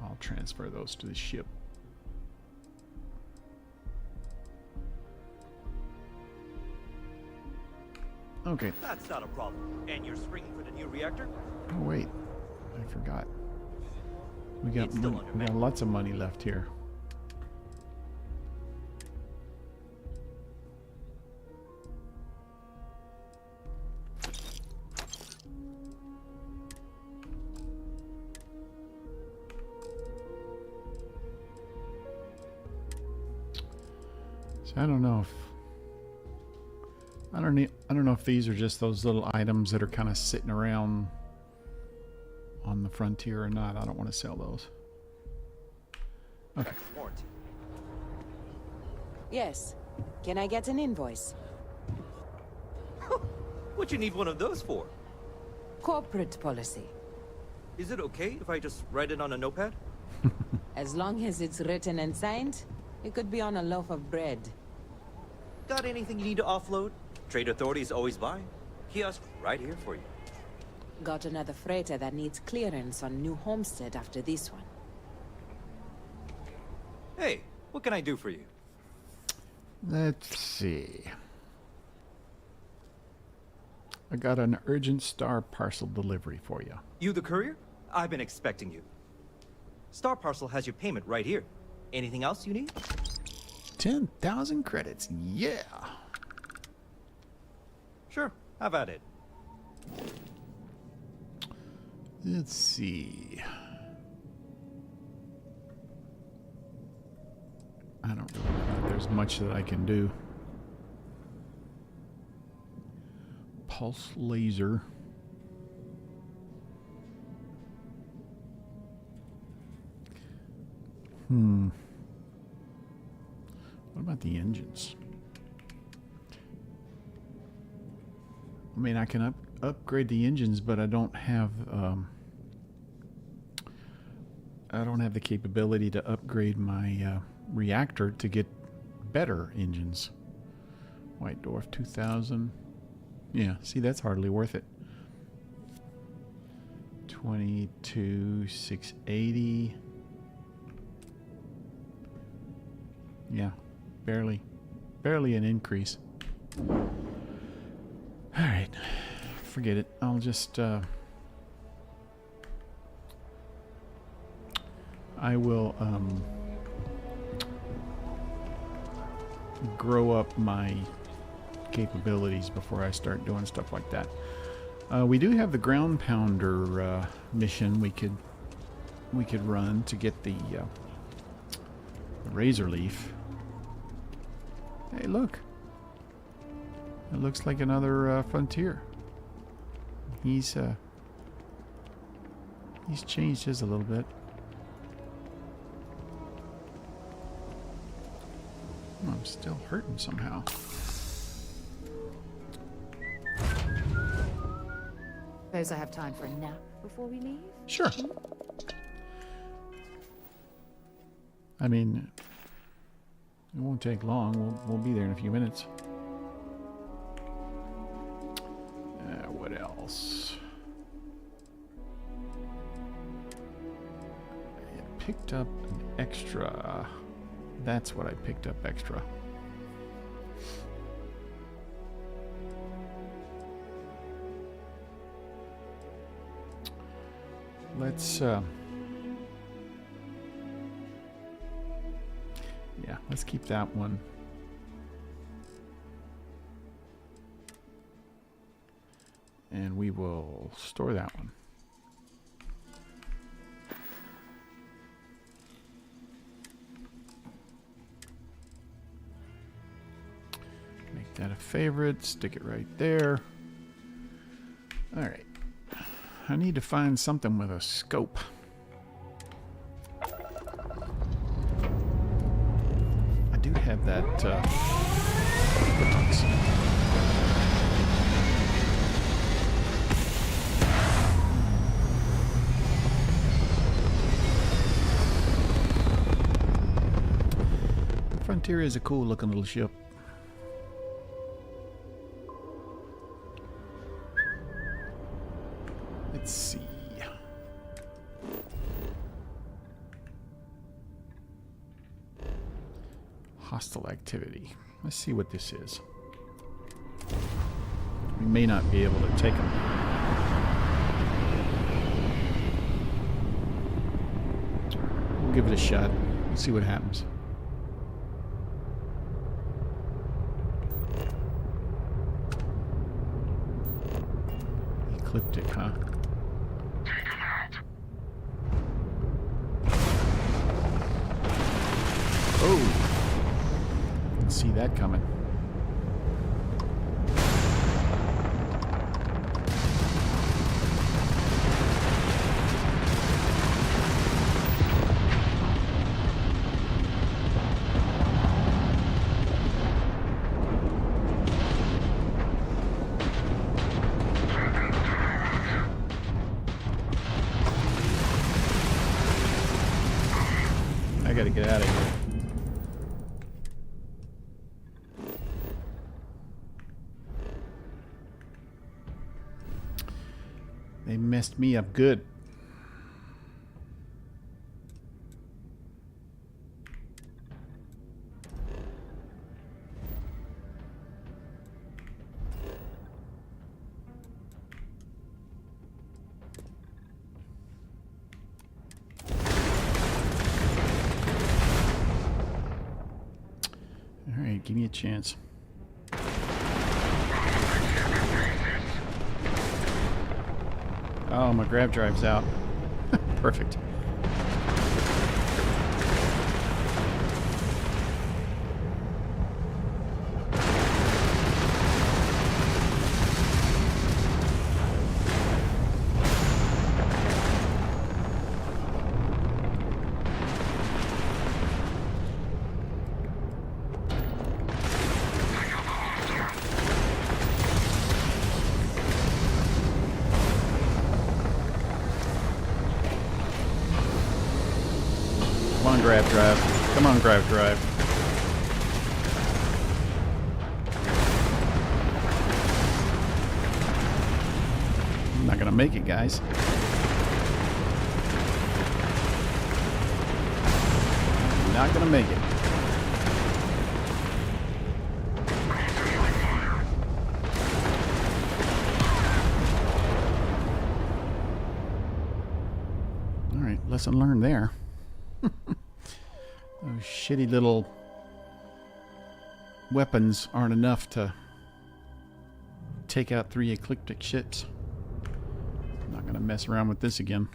I'll transfer those to the ship. Okay. That's not a problem. And you're springing for the new reactor? Oh wait, I forgot. We got It's still under we got man. lots of money left here. So I don't know if I don't know if these are just those little items that are kind of sitting around on the frontier or not. I don't want to sell those. Okay. Warranty. Yes. Can I get an invoice? What you need one of those for? Corporate policy. Is it okay if I just write it on a notepad? As long as it's written and signed, it could be on a loaf of bread. Got anything you need to offload? Trade authorities always buy. Kiosk right here for you. Got another freighter that needs clearance on New Homestead after this one. Hey, what can I do for you? Let's see. I got an urgent Star Parcel delivery for you. You the courier? I've been expecting you. Star Parcel has your payment right here. Anything else you need? 10,000 credits. Yeah. Sure, have at it. Let's see. I don't really know if there's much that I can do. pulse laser. What about the engines? I mean, I can upgrade the engines, but I don't have the capability to upgrade my reactor to get better engines. White Dwarf 2000. Yeah, see, that's hardly worth it. 22,680. Yeah, barely an increase. Alright, forget it. I'll just, I will, grow up my capabilities before I start doing stuff like that. We do have the ground pounder, mission we could run to get the razor leaf. Hey, look. It looks like another frontier. He's changed his a little bit. I'm still hurting somehow. Suppose I have time for a nap before we leave? Sure. I mean, it won't take long. We'll be there in a few minutes. What else? I picked up an extra. That's what I picked up extra. Let's let's keep that one. And we will store that one. Make that a favorite, stick it right there. All right. I need to find something with a scope. I do have that Frontier is a cool looking little ship. Let's see. Hostile activity. Let's see what this is. We may not be able to take them. We'll give it a shot. We'll see what happens. Ecliptic, huh? Oh! Didn't see that coming. I gotta get out of here. They messed me up good. All right, give me a chance. Oh, my grab drive's out. Perfect. grab drive. Come on, grab drive. I'm not gonna make it, guys. Not gonna make it. Alright, lesson learned there. Those shitty little weapons aren't enough to take out 3 ecliptic ships. I'm not gonna mess around with this again.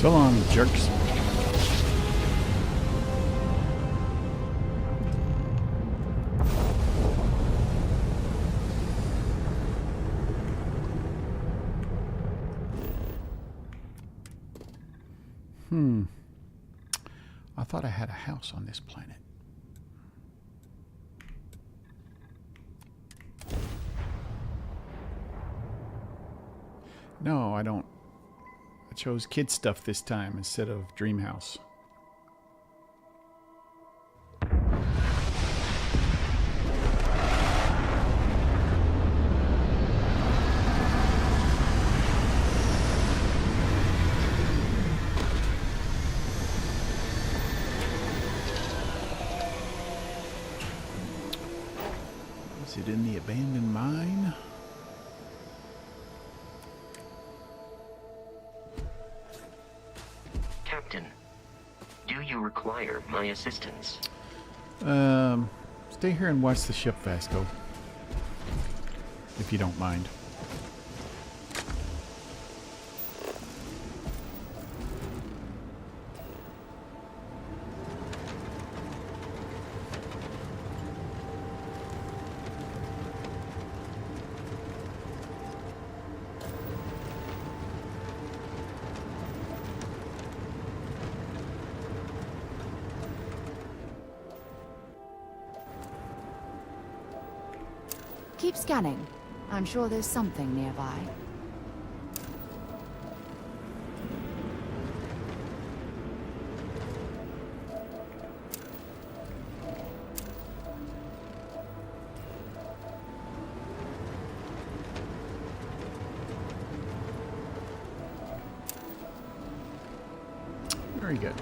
So long, jerks. I thought I had a house on this planet. No, I don't. I chose kid stuff this time instead of Dream House. Is it in the abandoned mine? Captain, do you require my assistance? Stay here and watch the ship, Vasco. If you don't mind. Keep scanning. I'm sure there's something nearby. Very good.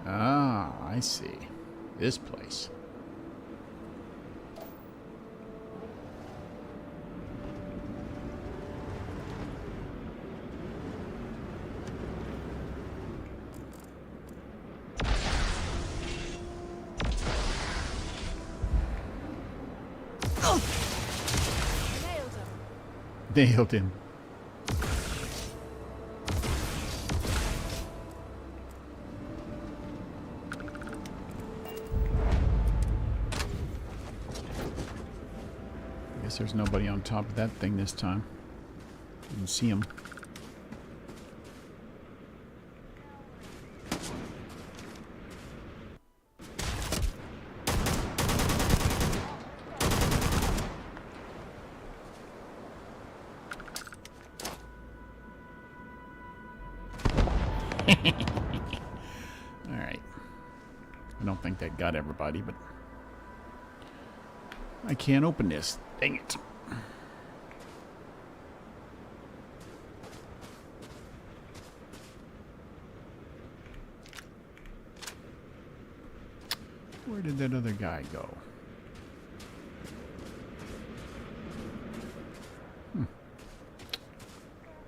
Ah, I see. This place. Nailed him. Guess there's nobody on top of that thing this time. Didn't see him. Alright. I don't think that got everybody, but I can't open this. Dang it. Where did that other guy go?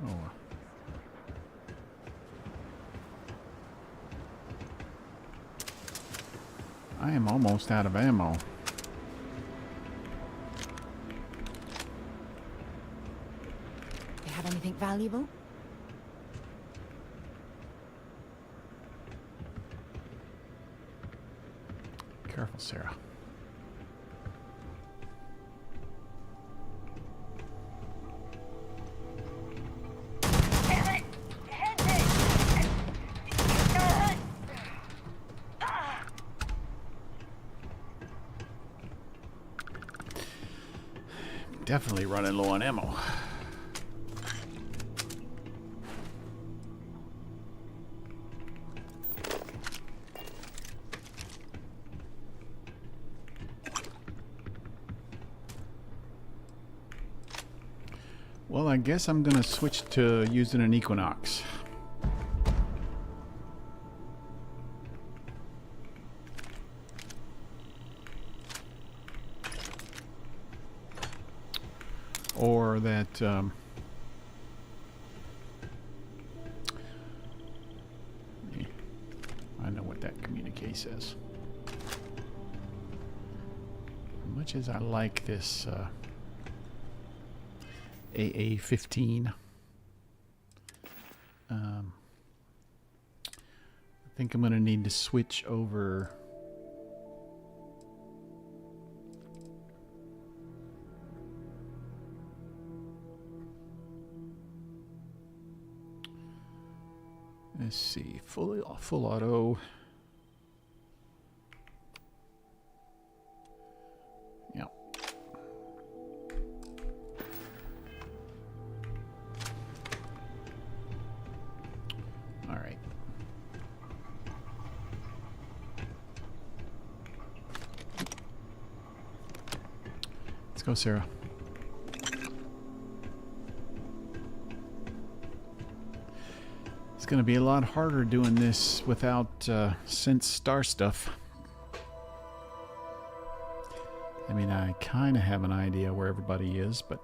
Oh. I am almost out of ammo. You have anything valuable? Careful, Sarah. Damn it! Head Definitely running low on ammo. Well, I guess I'm gonna switch to using an Equinox. Or that, I know what that communique says. As much as I like this, AA-15. I think I'm going to need to switch over. Let's see, full auto. Yep. All right. Let's go, Sarah. It's going to be a lot harder doing this without sense star stuff. I mean, I kind of have an idea where everybody is, but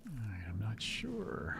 I'm not sure.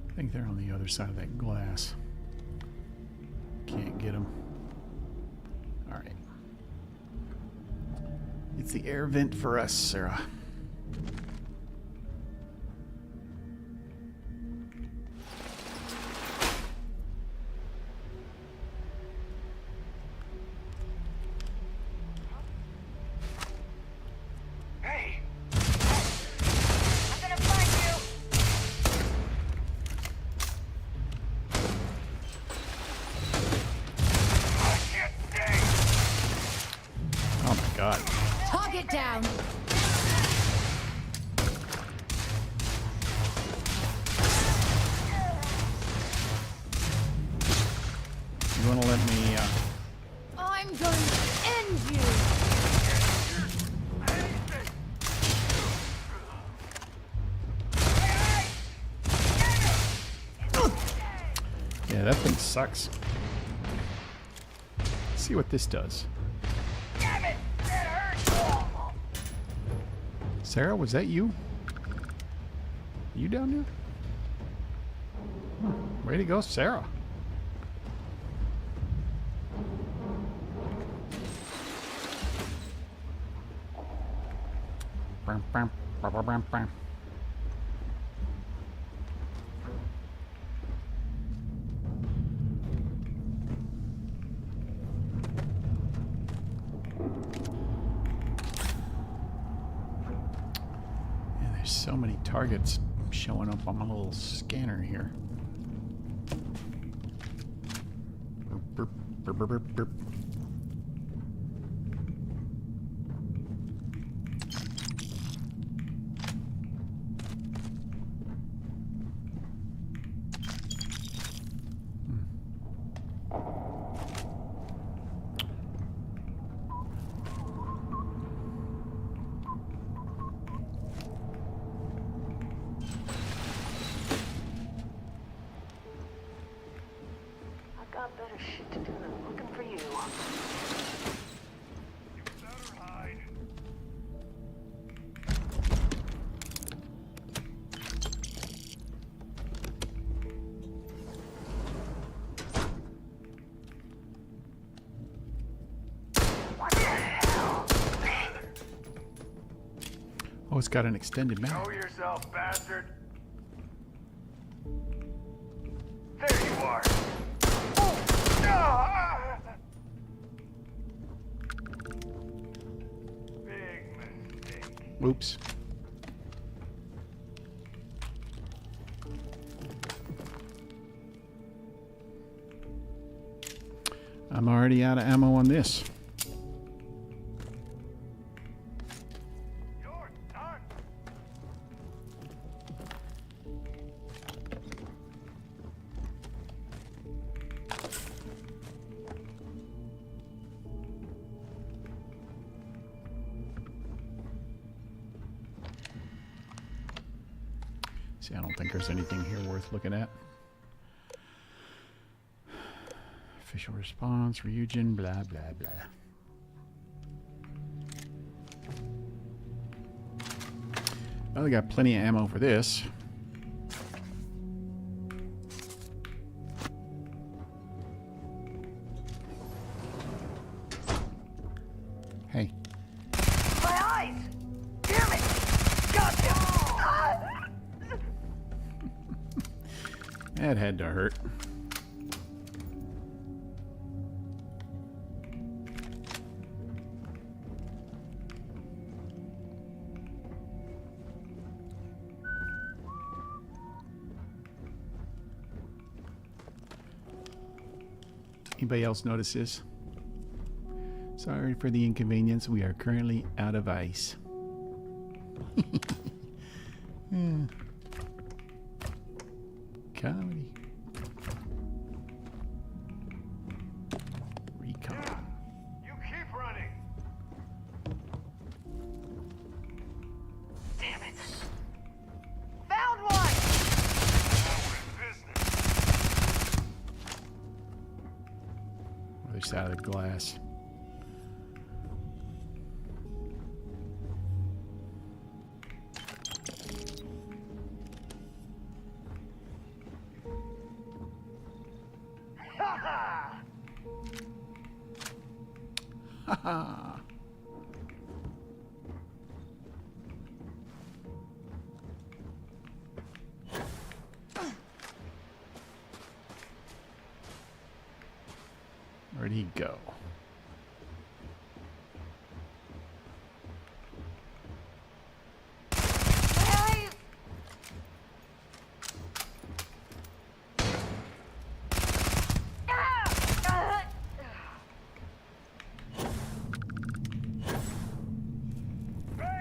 I think they're on the other side of that glass. Can't get them. All right. It's the air vent for us, Sarah. Hey! I'm gonna find you! Oh my God. Target down! You want to let me? I'm going to end you! Yeah, that thing sucks. Let's see what this does. Damn it! That hurts! Sarah, was that you? You down there? Way to go, Sarah. Bam, bam, bam, bam, bam, bam. Yeah, there's so many targets showing up on my little scanner here. Burp, burp, burp, burp, burp. Oh, it's got an extended mag. Show yourself, bastard. There you are. Oh, ah! Big mistake. Oops. I'm already out of ammo on this. You're done. See, I don't think there's anything here worth looking at. Official response, Ryujin, blah, blah, blah. Well, we got plenty of ammo for this. Hey. My eyes! Damn it! Gotcha! Ah! That had to hurt. Anybody else notice this? Sorry for the inconvenience. We are currently out of ice. Yeah. Comedy. Recon. You keep running. Damn it! Found one. Now we're in business. Other side of the glass. Haha. Where'd he go?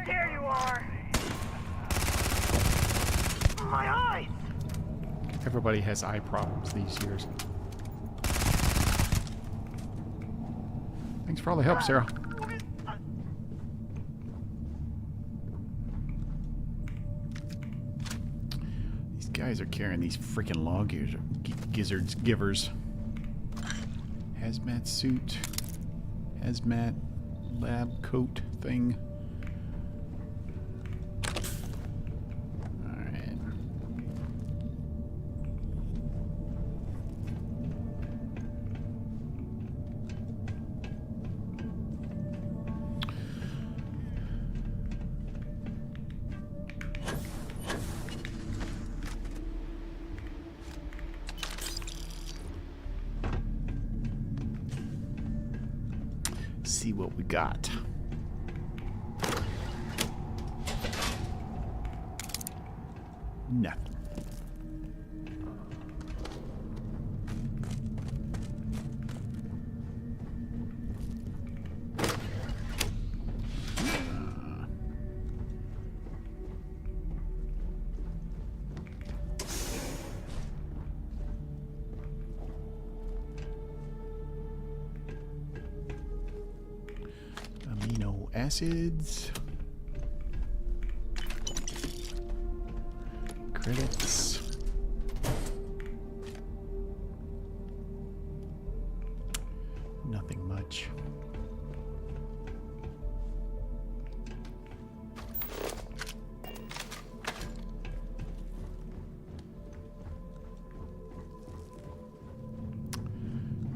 There you are. My eyes. Everybody has eye problems these years. Thanks for all the help, Sarah. These guys are carrying these freaking log gizzards givers. Hazmat suit. Hazmat lab coat thing. Alright. See what we got. Nothing. Amino acids. Credits. Nothing much.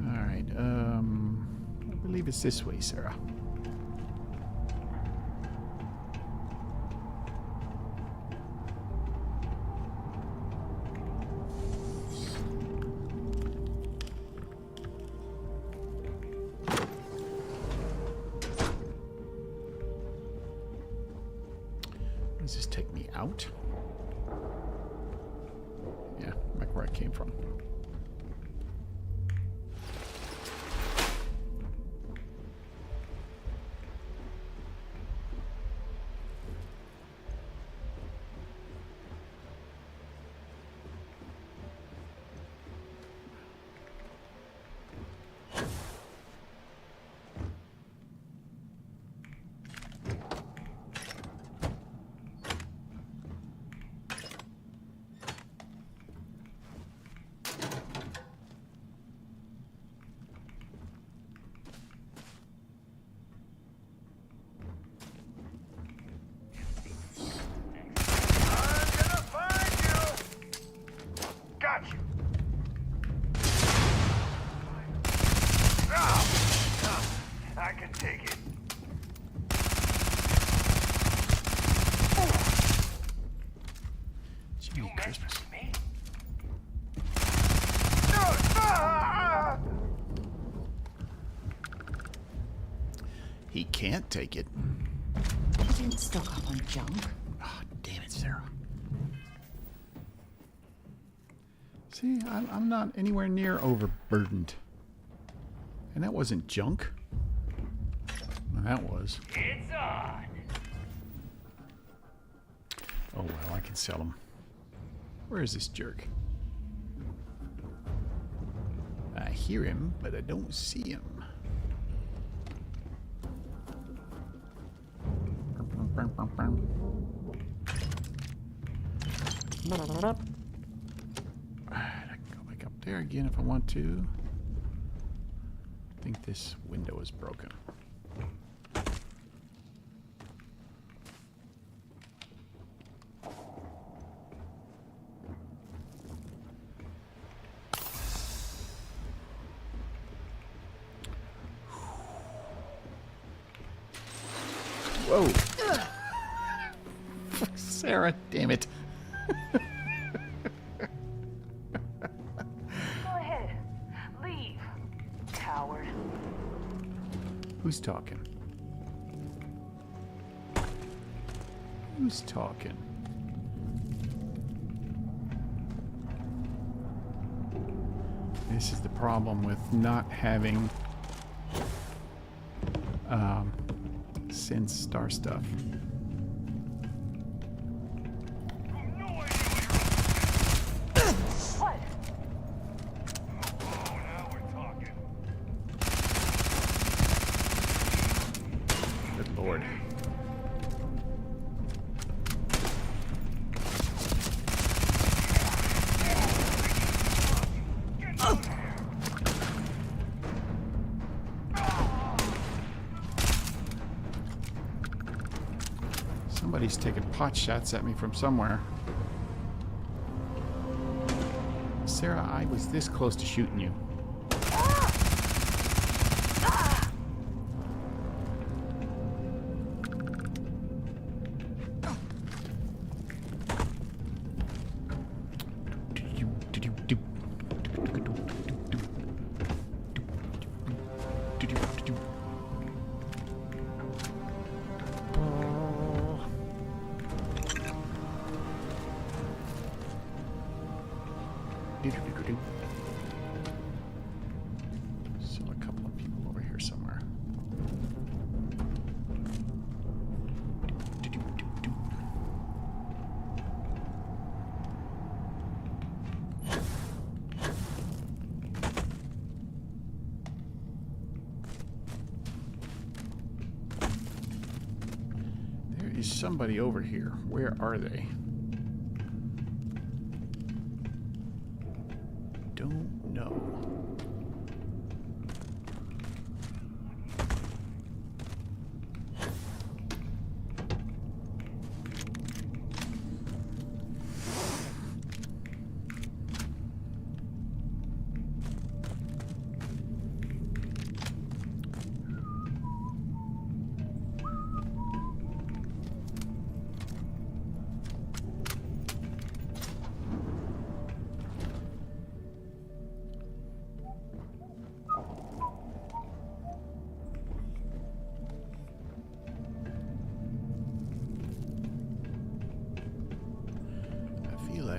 All right. I believe it's this way, Sarah. Does this take me out? Yeah, back where I came from. I can take it. Jiminy Christmas. Me? He can't take it. I didn't stock up on junk. Oh, damn it, Sarah. See, I'm not anywhere near overburdened. And that wasn't junk. Well, that was. It's on. Oh, well, I can sell them. Where is this jerk? I hear him, but I don't see him. I can go back up there again if I want to. I think this window is broken. Whoa. Sarah, damn it. Go ahead. Leave. Coward. Who's talking? Who's talking? This is the problem with not having Sin Star stuff. What? Oh, now we're talking. Good Lord. Somebody's taking pot shots at me from somewhere. Sarah, I was this close to shooting you. Still a couple of people over here somewhere. There is somebody over here. Where are they? Don't know.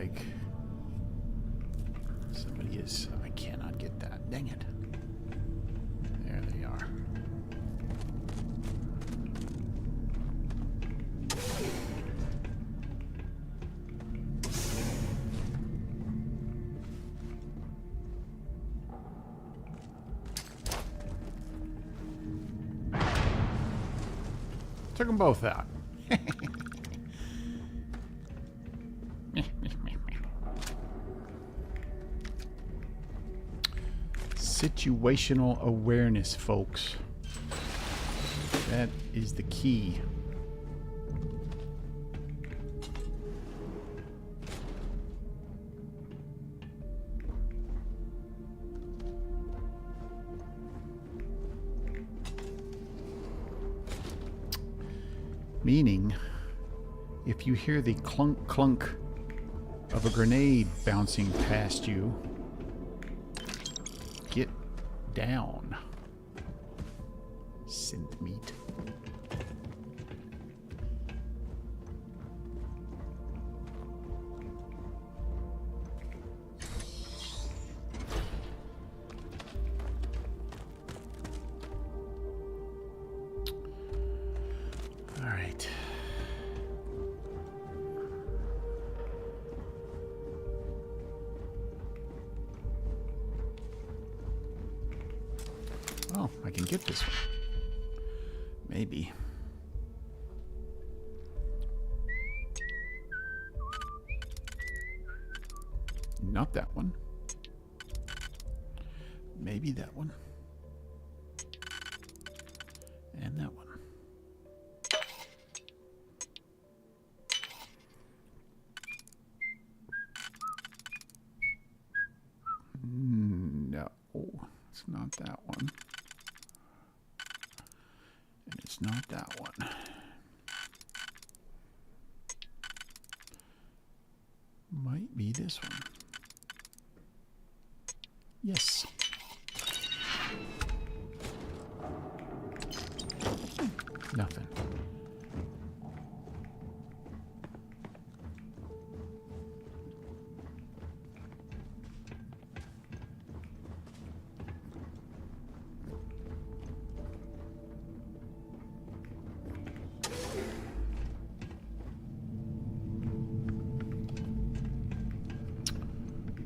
like somebody is. I cannot get that. Dang it. There they are. Took them both out. Situational awareness, folks. That is the key. Meaning, if you hear the clunk clunk of a grenade bouncing past you, get down. Synth meat. All right. Oh, I can get this one. Maybe. Not that one. Maybe that one. And that one. No, it's not that one. And it's not that one. Might be this one. Yes. Nothing.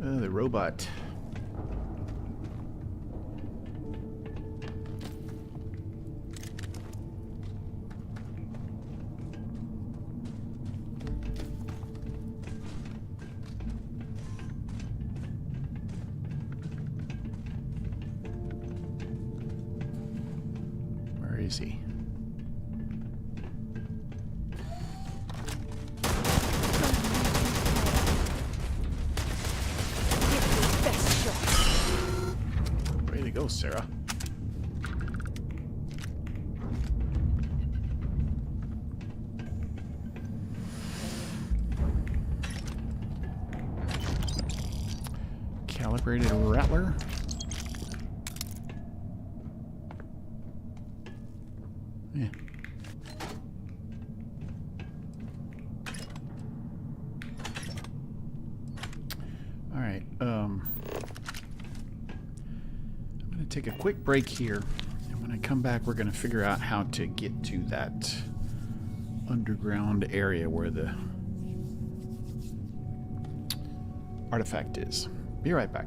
The robot. Where is he? Way to go, Sarah. Calibrated rattler. Yeah. All right. I'm going to take a quick break here, and when I come back, we're going to figure out how to get to that underground area where the artifact is. Be right back.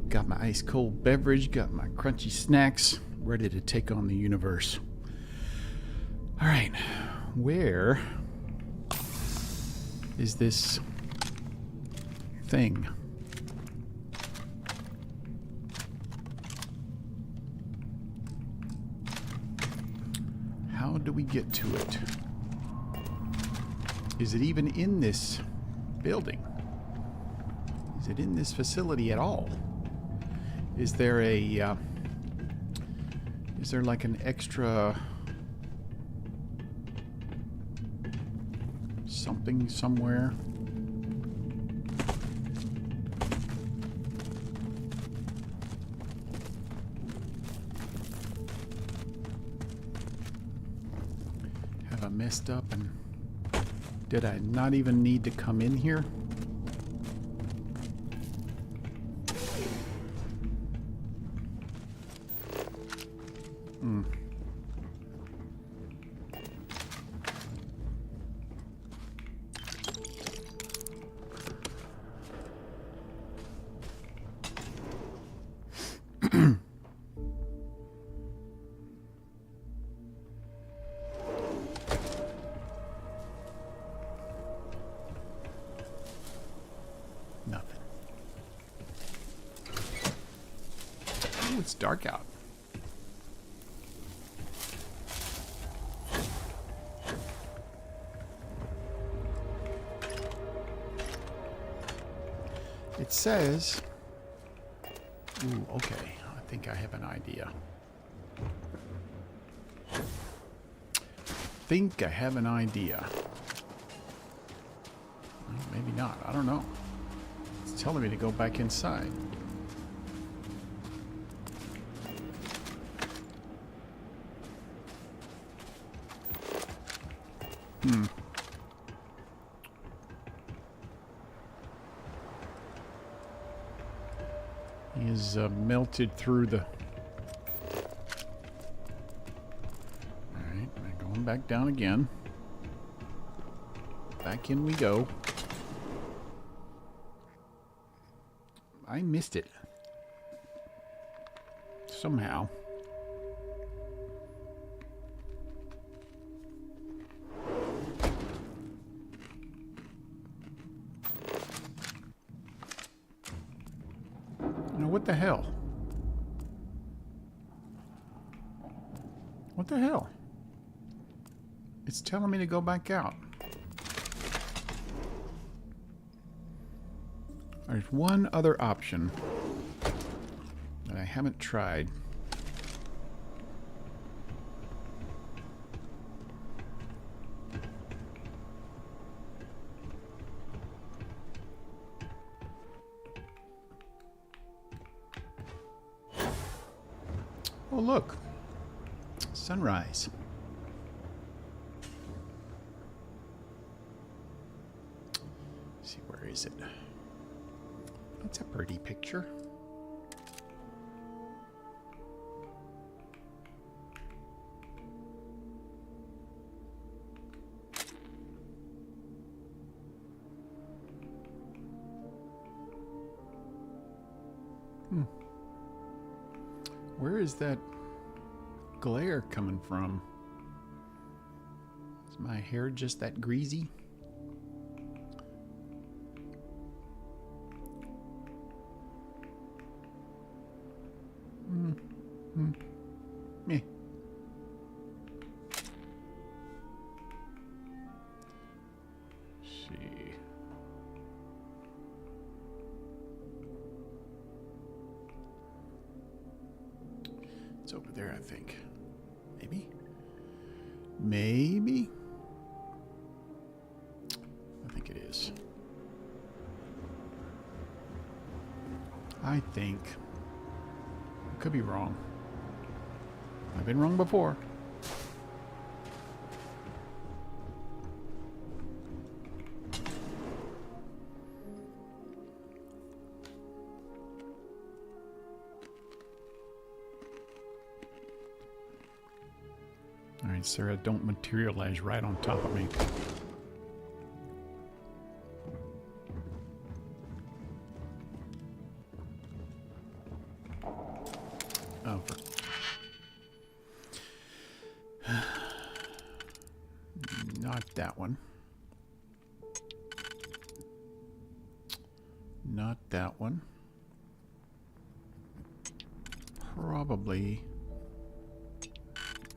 Got my ice cold beverage, got my crunchy snacks, ready to take on the universe. All right, where is this thing? How do we get to it? Is it even in this building? Is it in this facility at all? Is there a, is there like an extra something somewhere? Have I messed up and did I not even need to come in here? Nothing. Oh, it's dark out. It says... Ooh, okay. I think I have an idea. Well, maybe not. I don't know. It's telling me to go back inside. He is melted through the... Alright, we're going back down again. Back in we go. I missed it. Somehow. What the hell? What the hell? It's telling me to go back out. There's one other option that I haven't tried. Oh, look. Sunrise. Let's see, where is it? That's a pretty picture. Where is that glare coming from? Is my hair just that greasy? Meh. See. It's over there, I think. Maybe? Maybe? I think it is. I think. I could be wrong. I've been wrong before. All right, Sarah, don't materialize right on top of me. one. Not that one. Probably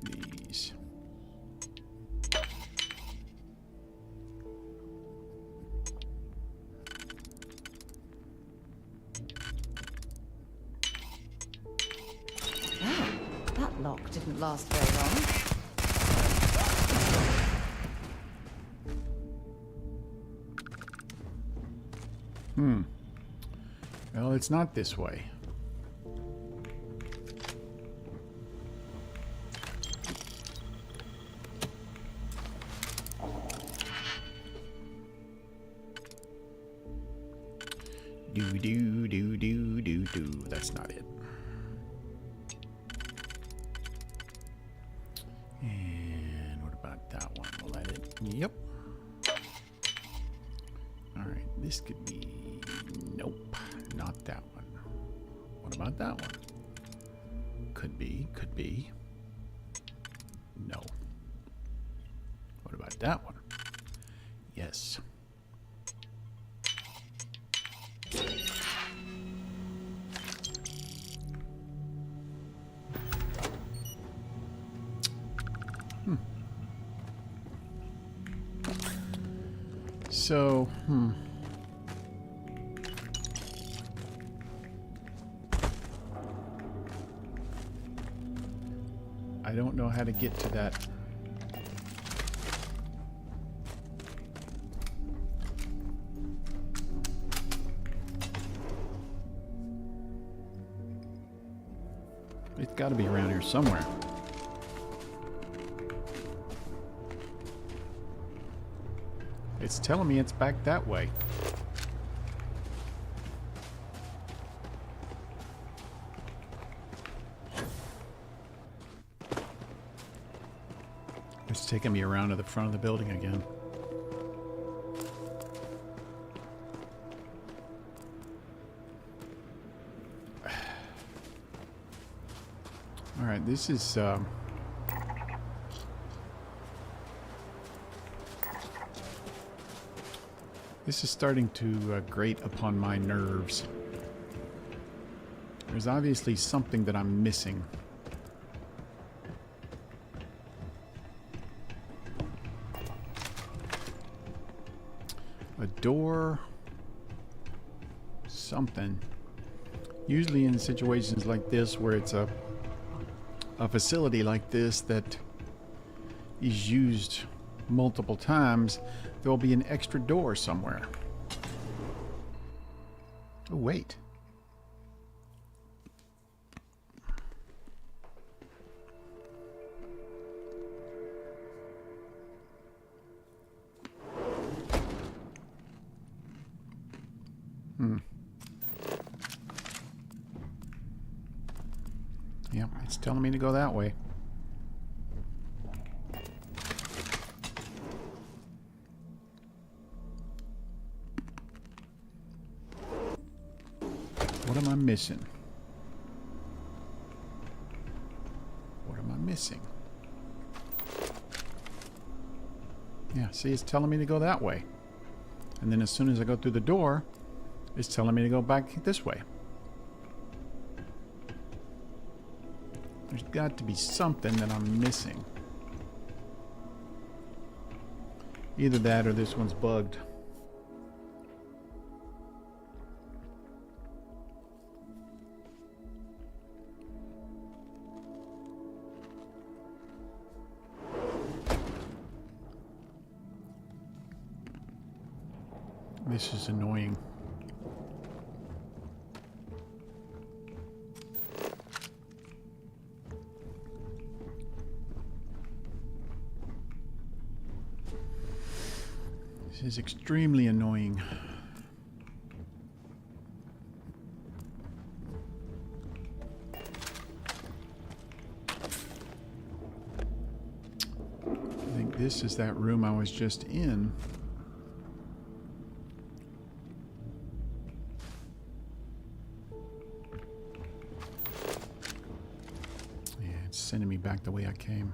these. Oh, that lock didn't last very long. Well, it's not this way. Do. That's not it. And what about that one? Will that it? Yep. Alright, this could be... Nope, not that one. What about that one? Could be, could be. No. What about that one? Yes. So, I don't know how to get to that. It's got to be around here somewhere. It's telling me it's back that way. It's taking me around to the front of the building again. All right, this is starting to grate upon my nerves. There's obviously something that I'm missing. A door, something. Usually in situations like this where it's a facility like this that is used multiple times, there'll be an extra door somewhere. Oh, wait. Yep, it's telling me to go that way. What am I missing? What am I missing? Yeah, see, it's telling me to go that way. And then as soon as I go through the door, it's telling me to go back this way. There's got to be something that I'm missing. Either that or this one's bugged. This is annoying. This is extremely annoying. I think this is that room I was just in. Sending me back the way I came.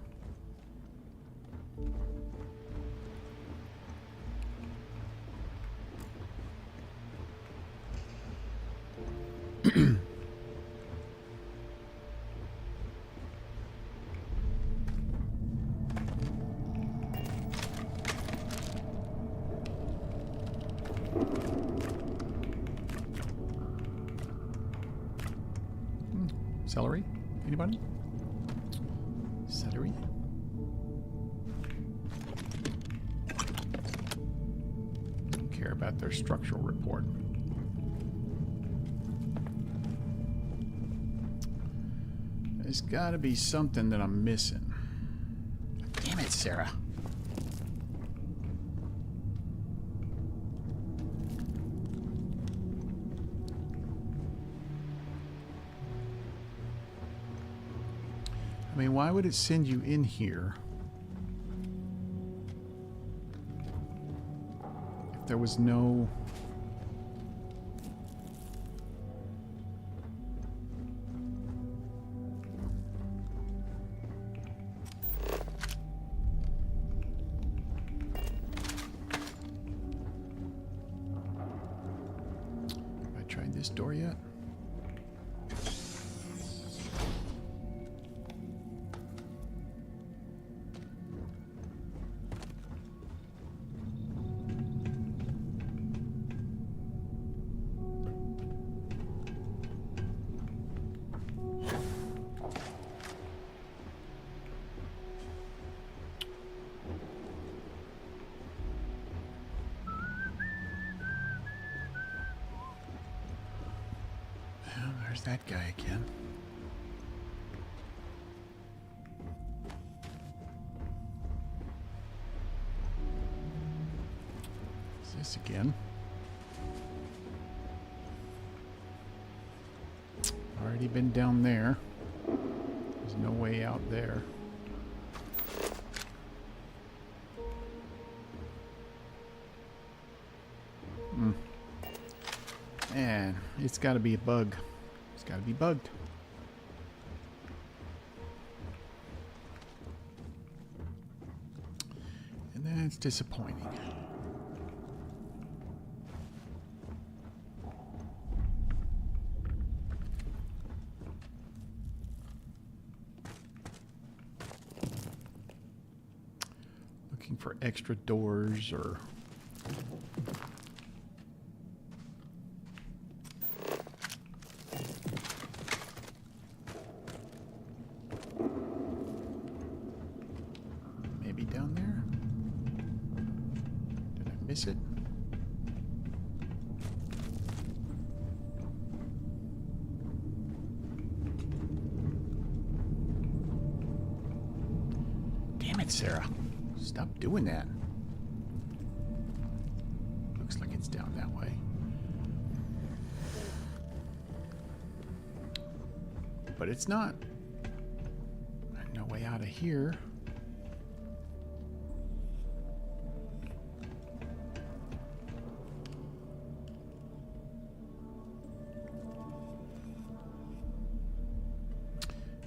Celery? Anybody? Celery? Don't care about their structural report. There's gotta be something that I'm missing. Damn it, Sarah. I mean, why would it send you in here if there was no... Have I tried this door yet? There's that guy again. Is this again? Already been down there. There's no way out there. Man, it's got to be a bug. It's got to be bugged. And that's disappointing. Looking for extra doors or... down there? Did I miss it? Damn it, Sarah. Stop doing that. Looks like it's down that way. But it's not. No way out of here.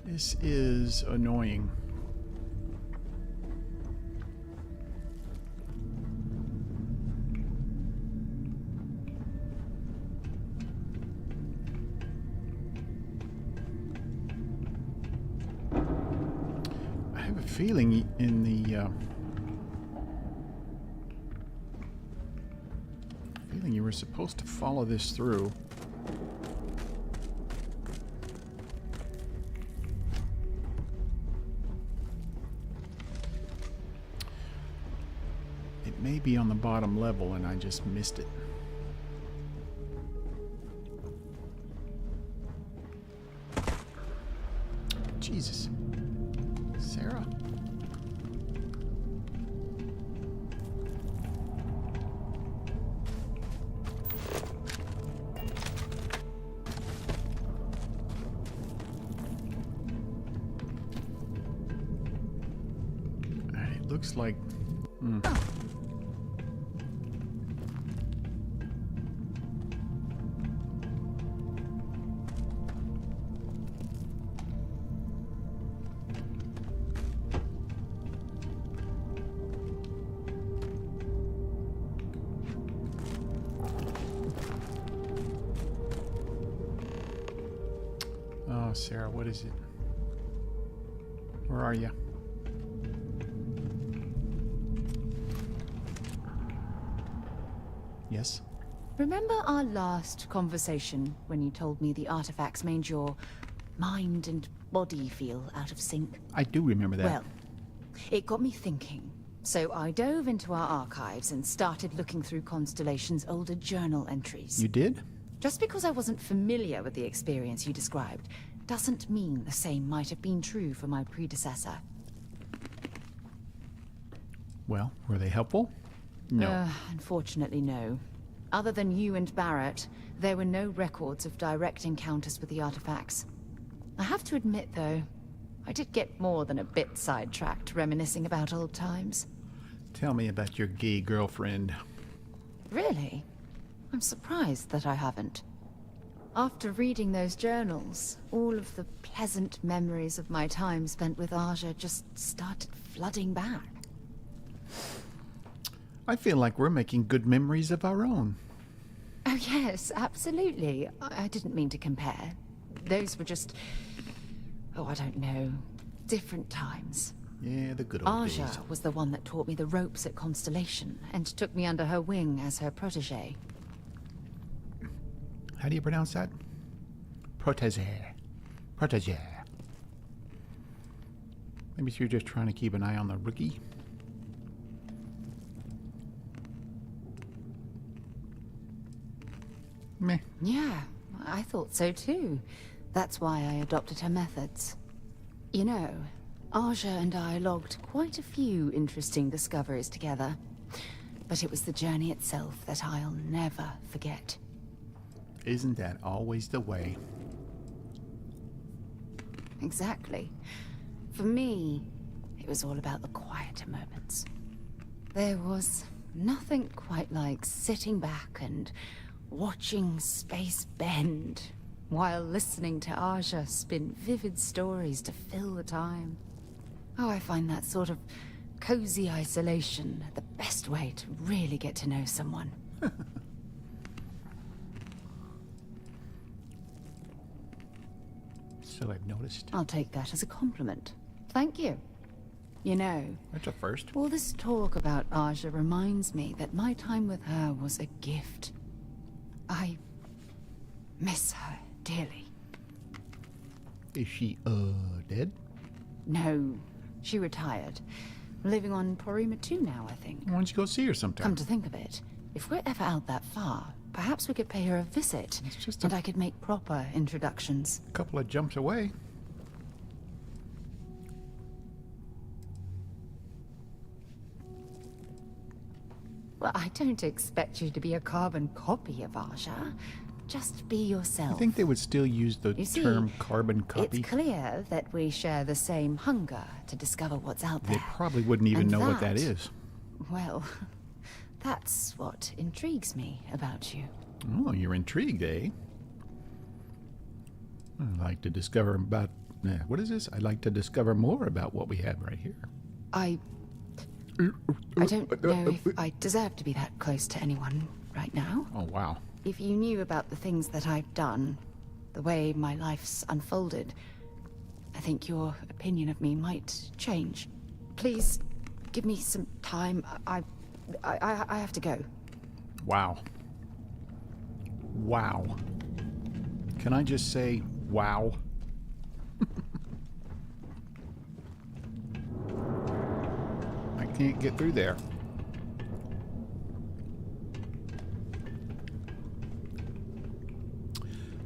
This is annoying. I have a feeling in the feeling you were supposed to follow this through. May be on the bottom level and I just missed it. Jesus. Sarah. It looks like... Oh, Sarah, what is it? Where are you? Yes? Remember our last conversation when you told me the artifacts made your mind and body feel out of sync? I do remember that. Well, it got me thinking. So I dove into our archives and started looking through Constellation's older journal entries. You did? Just because I wasn't familiar with the experience you described doesn't mean the same might have been true for my predecessor. Well, were they helpful? No. Unfortunately, no. Other than you and Barrett, there were no records of direct encounters with the artifacts. I have to admit, though, I did get more than a bit sidetracked reminiscing about old times. Tell me about your gay girlfriend. Really? I'm surprised that I haven't. After reading those journals, all of the pleasant memories of my time spent with Aja just started flooding back. I feel like we're making good memories of our own. Oh yes, absolutely. I didn't mean to compare. Those were just... oh, I don't know. Different times. Yeah, the good old Aja days. was the one that taught me the ropes at Constellation and took me under her wing as her protege. How do you pronounce that? Protege. Protege. Maybe you're just trying to keep an eye on the rookie. Meh. Yeah, I thought so too. That's why I adopted her methods. You know, Aja and I logged quite a few interesting discoveries together. But it was the journey itself that I'll never forget. Isn't that always the way? Exactly. For me, it was all about the quieter moments. There was nothing quite like sitting back and watching space bend while listening to Aja spin vivid stories to fill the time. Oh, I find that sort of cozy isolation the best way to really get to know someone. So I've noticed. I'll take that as a compliment. Thank you. You know, That's a first. all this talk about Aja reminds me that my time with her was a gift. I miss her dearly. Is she, dead? No, she retired. Living on Porima 2 now, I think. Why don't you go see her sometime? Come to think of it, if we're ever out that far, perhaps we could pay her a visit. It's just and a I could make proper introductions. couple of jumps away. Well, I don't expect you to be a carbon copy of Aja. Just be yourself. I think they would still use the You see, term carbon copy. It's clear that we share the same hunger to discover what's out They there. probably wouldn't even And know what that- that is. Well, that's what intrigues me about you. Oh, you're intrigued, eh? I'd like to discover about... what is this? I'd like to discover more about what we have right here. I don't know if I deserve to be that close to anyone right now. Oh, wow. If you knew about the things that I've done, the way my life's unfolded, I think your opinion of me might change. Please, give me some time. I have to go. Wow. Wow. Can I just say, wow? I can't get through there.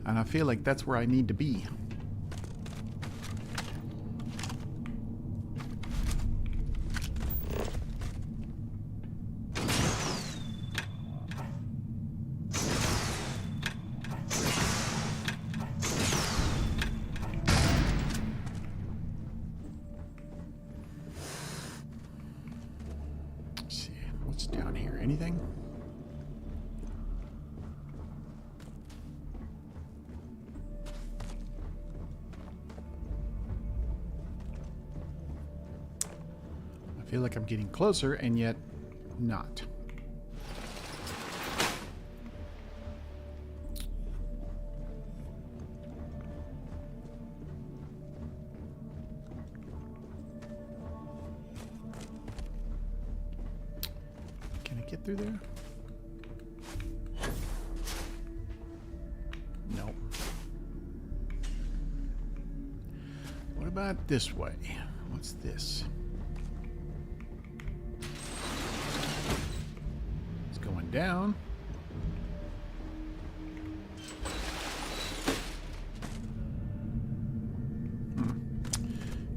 And I feel like that's where I need to be. Let's see, what's down here? Anything? I feel like I'm getting closer, and yet not. through there? No. What about this way? What's this? It's going down.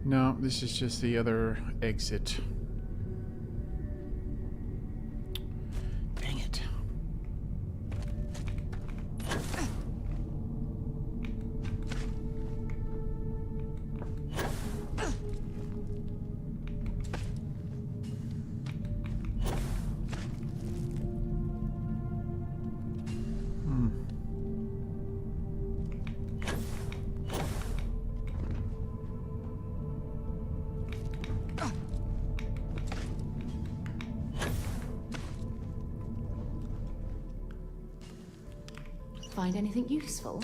No, this is just the other exit. Dang it. Find anything useful?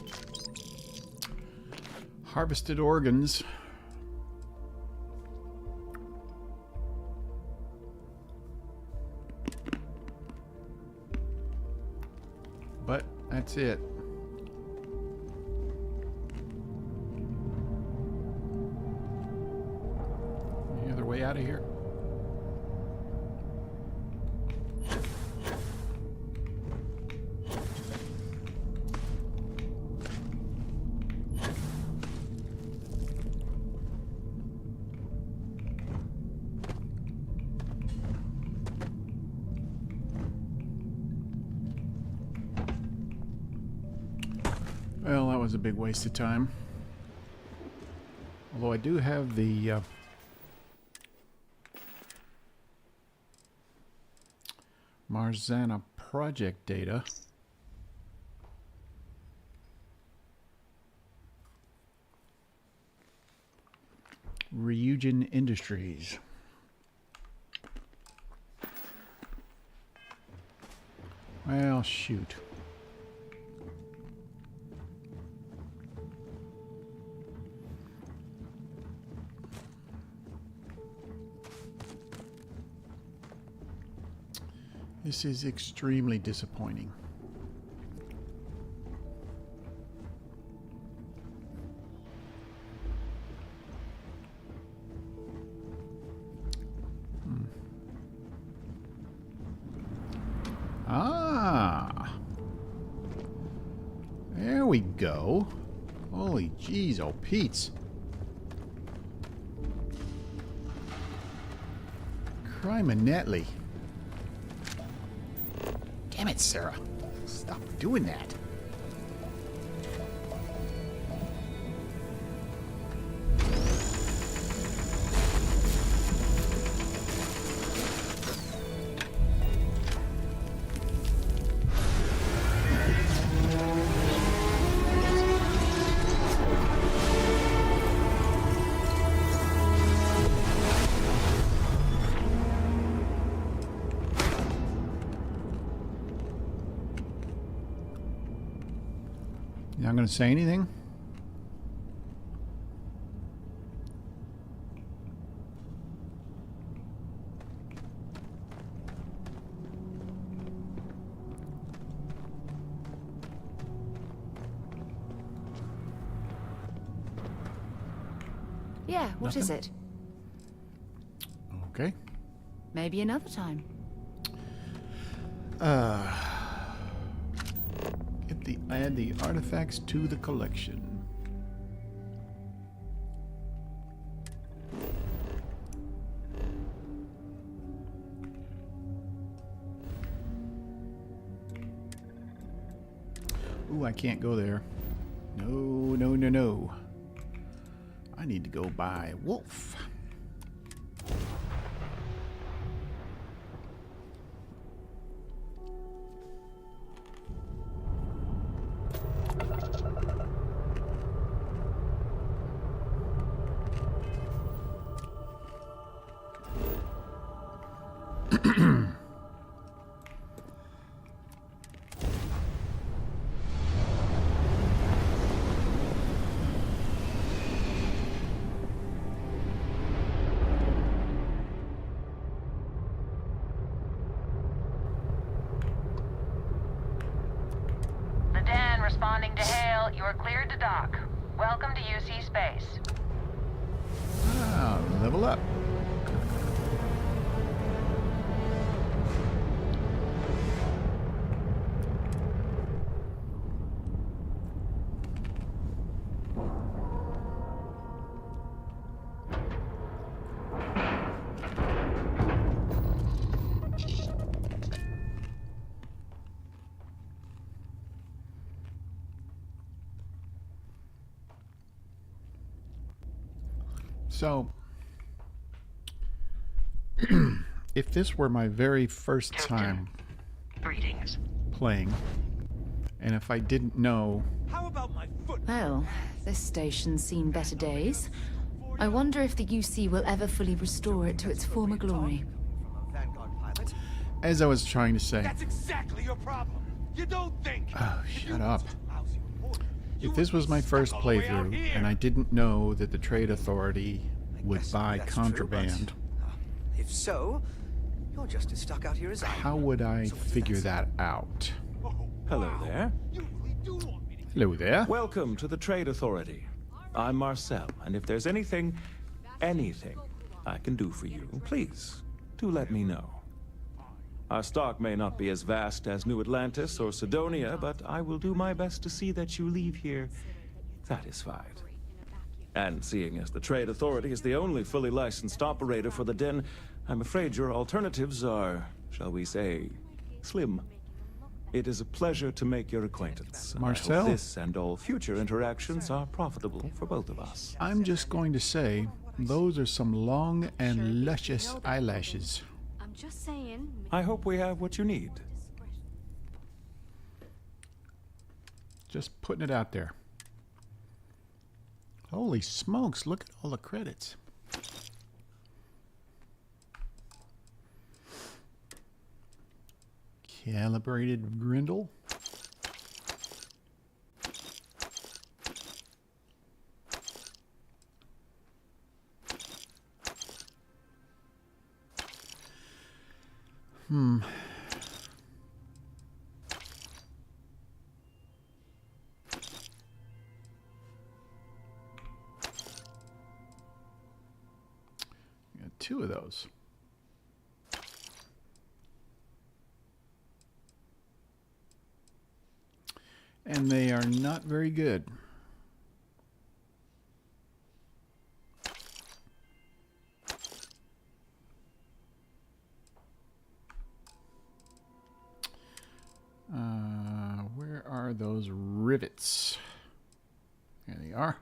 Harvested organs. But that's it. Any other way out of here? Well, that was a big waste of time. Although I do have the Marzana project data. Ryujin Industries. Well, shoot. This is extremely disappointing. Ah, there we go. Holy jeez, oh Pete's. Criminetly. Damn it, Sarah. Stop doing that. You're not going to say anything? Yeah, what is Nothing? it? Okay. Maybe another time. Add the artifacts to the collection. Ooh, I can't go there. No, no, no, no. I need to go buy Wolf. Responding to hail, you are cleared to dock. Welcome to UC Space. Ah, level up. So, if this were my very first time Greetings. playing, and if I didn't know, How about my foot? Well, this station's seen better days. I wonder if the UC will ever fully restore it to its former glory. From a Vanguard pilot? as I was trying to say, That's exactly your problem. You don't think. oh, If you shut up. wasn't a lousy reporter, you If this would was be my stuck first all the way out playthrough here. and I didn't know that the Trade Authority would Guess buy that's true, contraband, but, if so, you're just as stuck out here as I am. how would I So what's figure next? that out? Oh, Hello wow. there. You really do want me to Hello there. Welcome to the Trade Authority. I'm Marcel, and if there's anything I can do for you, please, do let me know. Our stock may not be as vast as New Atlantis or Sidonia, but I will do my best to see that you leave here satisfied. And seeing as the Trade Authority is the only fully licensed operator for the Den, I'm afraid your alternatives are, shall we say, slim. It is a pleasure to make your acquaintance. and I hope Marcel? this and all future interactions are profitable for both of us. I'm just going to say, those are some long and luscious eyelashes. I'm just saying. I hope we have what you need. Just putting it out there. Holy smokes, look at all the credits. Calibrated Grindle. Got two of those. And they are not very good. Where are those rivets? There they are.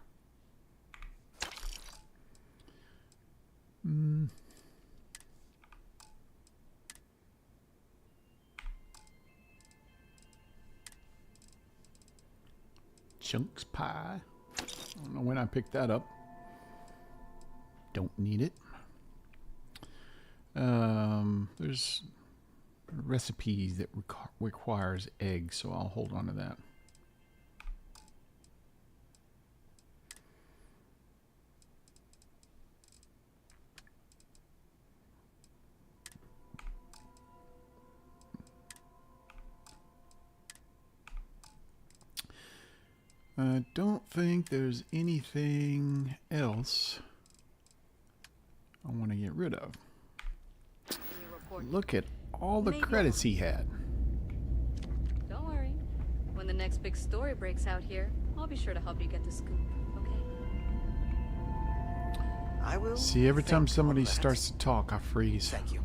Chunks pie. I don't know when I picked that up. Don't need it. There's recipes that requires eggs, so I'll hold on to that. I don't think there's anything else I want to get rid of. Look at all the credits he had. Don't worry. When the next big story breaks out here, I'll be sure to help you get the scoop, okay? I will. See, every time think somebody on that. starts to talk, I freeze. Thank you.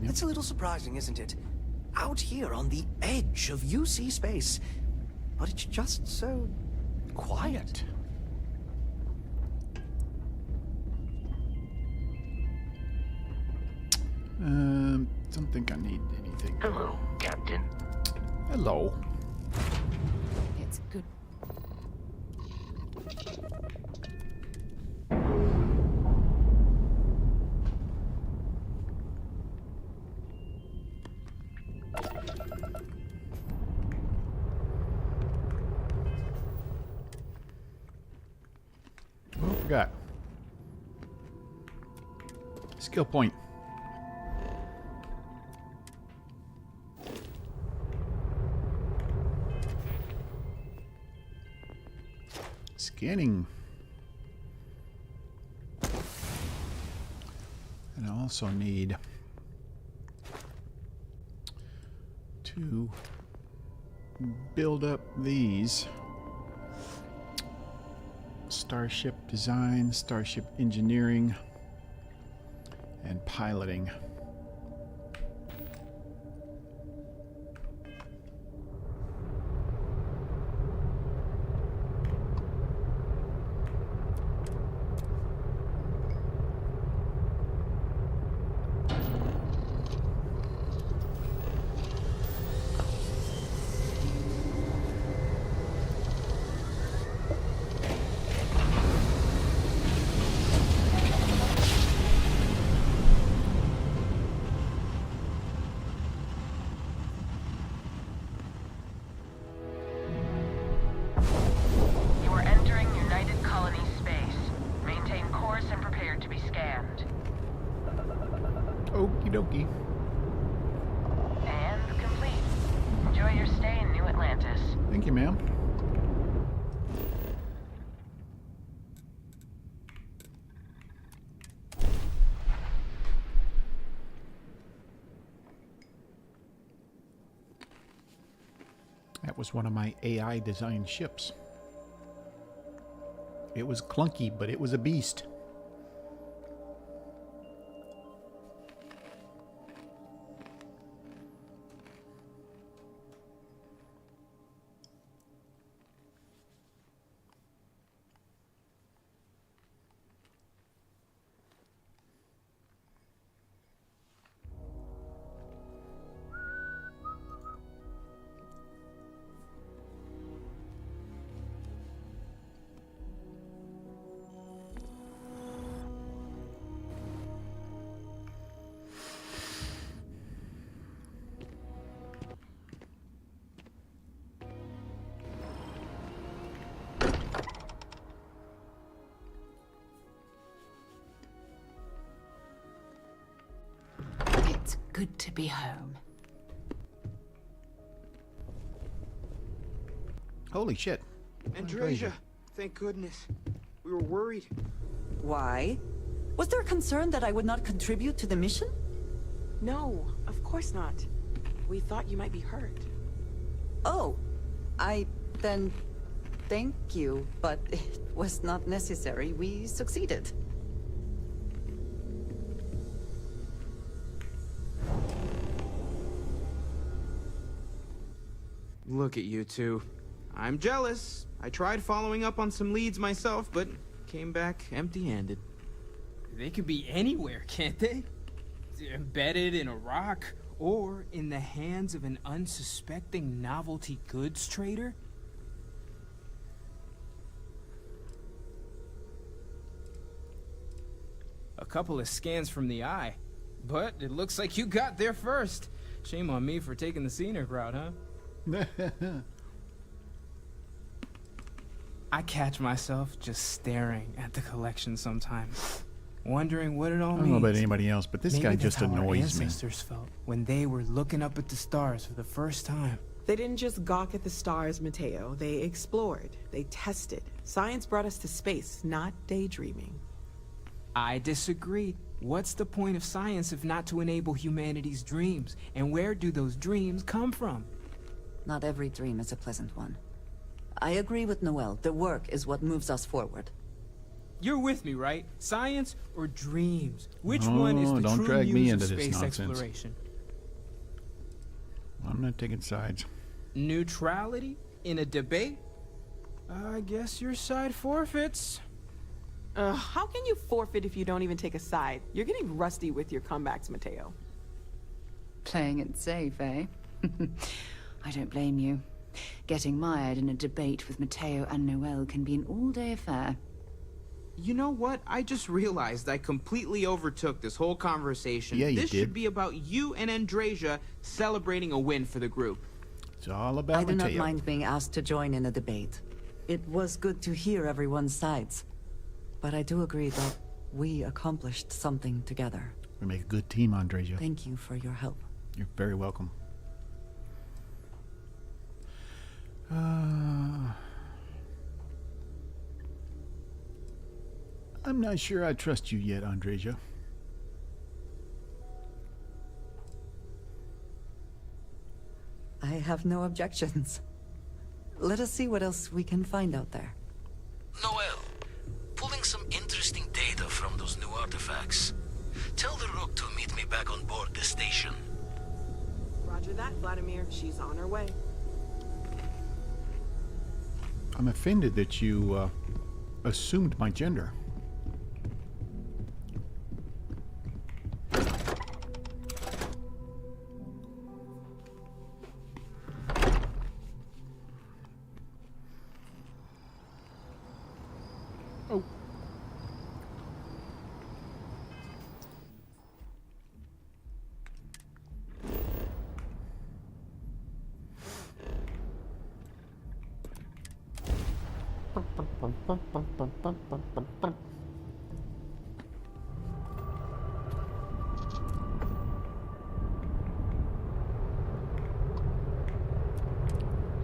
Yep. It's a little surprising, isn't it? Out here on the edge of UC space, but it's just so quiet. Don't think I need anything. Hello, Captain. Hello. It's good. Oh, forgot. Skill point. Scanning. And I also need to build up these. Starship design, starship engineering, and piloting. You are entering United Colony space. Maintain course and prepare to be scanned. Okie dokie. And complete. Enjoy your stay in New Atlantis. Thank you, ma'am. That was one of my AI designed ships. It was clunky, but it was a beast. It's good to be home. Holy shit. Andreja, thank goodness. We were worried. Why? Was there a concern that I would not contribute to the mission? No, of course not. We thought you might be hurt. Oh, then thank you, but it was not necessary. We succeeded. Look at you two. I'm jealous. I tried following up on some leads myself, but came back empty-handed. They could be anywhere, can't they? Embedded in a rock, or in the hands of an unsuspecting novelty goods trader? A couple of scans from the eye, but it looks like you got there first. Shame on me for taking the scenic route, huh? I catch myself just staring at the collection sometimes, wondering what it all means. I don't know about anybody else, but this Maybe guy that's just how our annoys me. ancestors felt when they were looking up at the stars for the first time. They didn't just gawk at the stars, Mateo. They explored. They tested. Science brought us to space, not daydreaming. I disagree. What's the point of science if not to enable humanity's dreams? And where do those dreams come from? Not every dream is a pleasant one. I agree with Noel. The work is what moves us forward. You're with me, right? Science or dreams? Which one is the don't true drag me muse into of this space nonsense. exploration? I'm not taking sides. Neutrality in a debate? I guess your side forfeits. How can you forfeit if you don't even take a side? You're getting rusty with your comebacks, Mateo. Playing it safe, eh? I don't blame you. Getting mired in a debate with Mateo and Noel can be an all-day affair. You know what? I just realized I completely overtook this whole conversation. Yeah, you this did. should be about you and Andreja celebrating a win for the group. It's all about I do not Mateo. mind being asked to join in a debate. It was good to hear everyone's sides. But I do agree that we accomplished something together. We make a good team, Andreja. Thank you for your help. You're very welcome. I'm not sure I trust you yet, Andreja. I have no objections. Let us see what else we can find out there. Noel, pulling some interesting data from those new artifacts. Tell the Rook to meet me back on board the station. Roger that, Vladimir. She's on her way. I'm offended that you assumed my gender. Oh.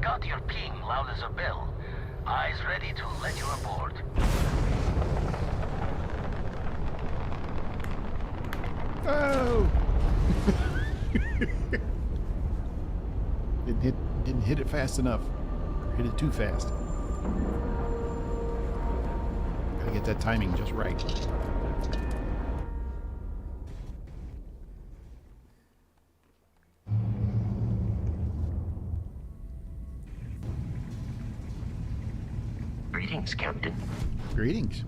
Got your ping loud as a bell. Eyes ready to let you aboard. Oh! didn't hit it fast enough. Hit it too fast. Gotta get that timing just right. Greetings, Captain. Greetings.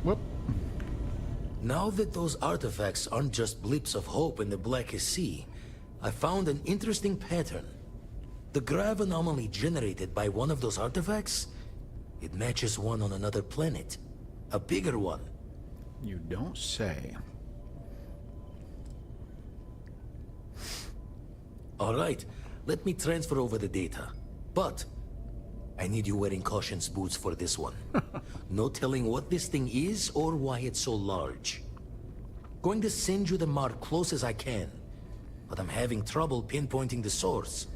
Whoop. Now that those artifacts aren't just blips of hope in the blackest sea, I found an interesting pattern. The grav anomaly generated by one of those artifacts, it matches one on another planet. A bigger one. You don't say. Alright, let me transfer over the data. But I need you wearing caution's boots for this one. No telling what this thing is or why it's so large. Going to send you the mark close as I can, but I'm having trouble pinpointing the source.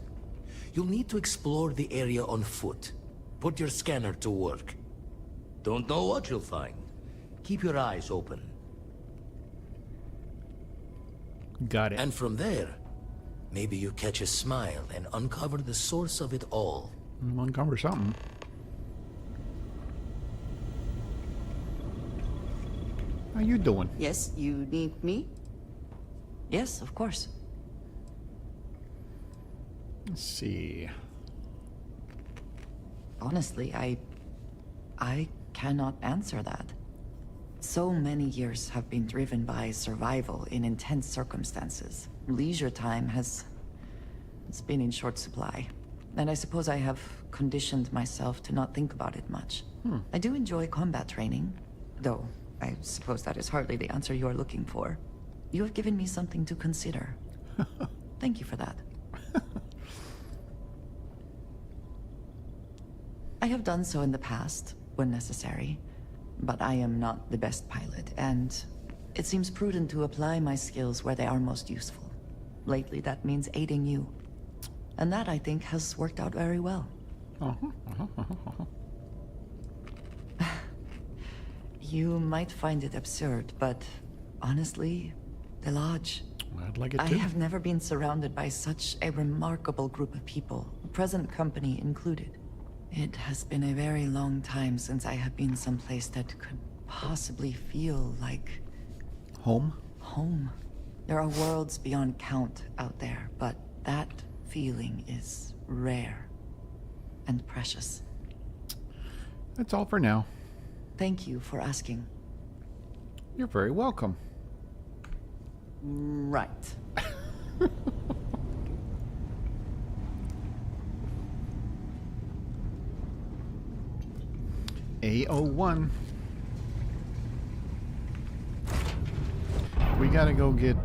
You'll need to explore the area on foot. Put your scanner to work. Don't know what you'll find. Keep your eyes open. Got it. And from there, maybe you catch a smile and uncover the source of it all. Uncover something. How you doing? Yes, you need me? Yes, of course. Let's see. Honestly, I cannot answer that. So many years have been driven by survival in intense circumstances. Leisure time has been in short supply. And I suppose I have conditioned myself to not think about it much. I do enjoy combat training, though I suppose that is hardly the answer you are looking for. You have given me something to consider. Thank you for that. I have done so in the past, when necessary, but I am not the best pilot, and it seems prudent to apply my skills where they are most useful. Lately, that means aiding you. And that, I think, has worked out very well. You might find it absurd, but honestly, the Lodge... I'd like it I too. have never been surrounded by such a remarkable group of people, present company included. It has been a very long time since I have been someplace that could possibly feel like... Home? Home. There are worlds beyond count out there, but that feeling is rare and precious. That's all for now. Thank you for asking. You're very welcome. Right. A01. We gotta go get,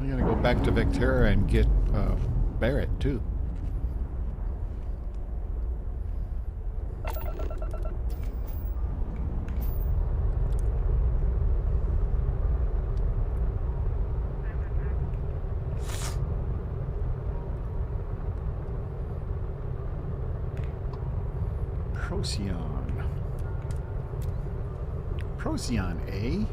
we gotta go back to Vectera and get, Barrett, too. Procyon. Procyon, eh?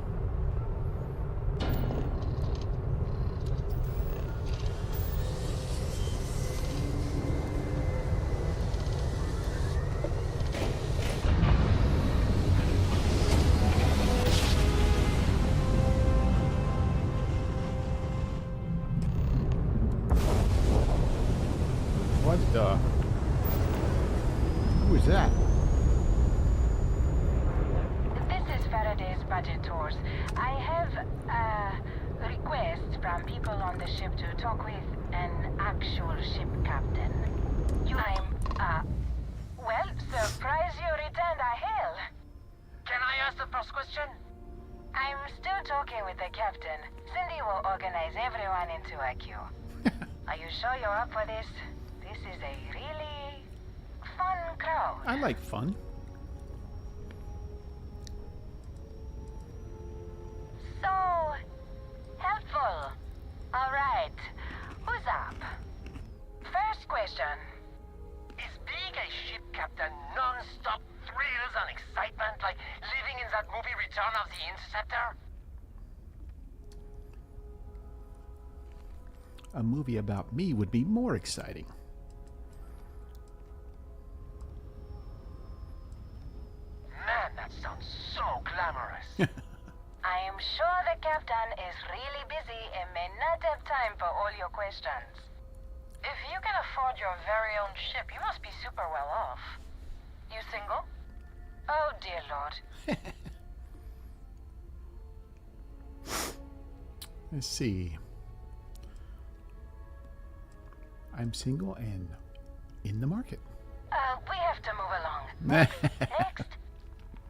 What the? Who is that? This is Faraday's budget tours. I have requests from people on the ship to talk with an actual ship captain. Well, surprise you returned a hail. Can I ask the first question? I'm still talking with the captain. Cindy will organize everyone into a queue. Are you sure you're up for this? This is a really fun crowd. I like fun. So helpful. All right. Who's up? First question. Is being a ship captain non-stop thrills and excitement like living in that movie Return of the Interceptor? A movie about me would be more exciting. Man, that sounds so glamorous. I am sure the captain is really busy and may not have time for all your questions. If you can afford your very own ship, you must be super well off. You single? Oh, dear Lord. Let's see. I'm single and in the market. We have to move along. Next.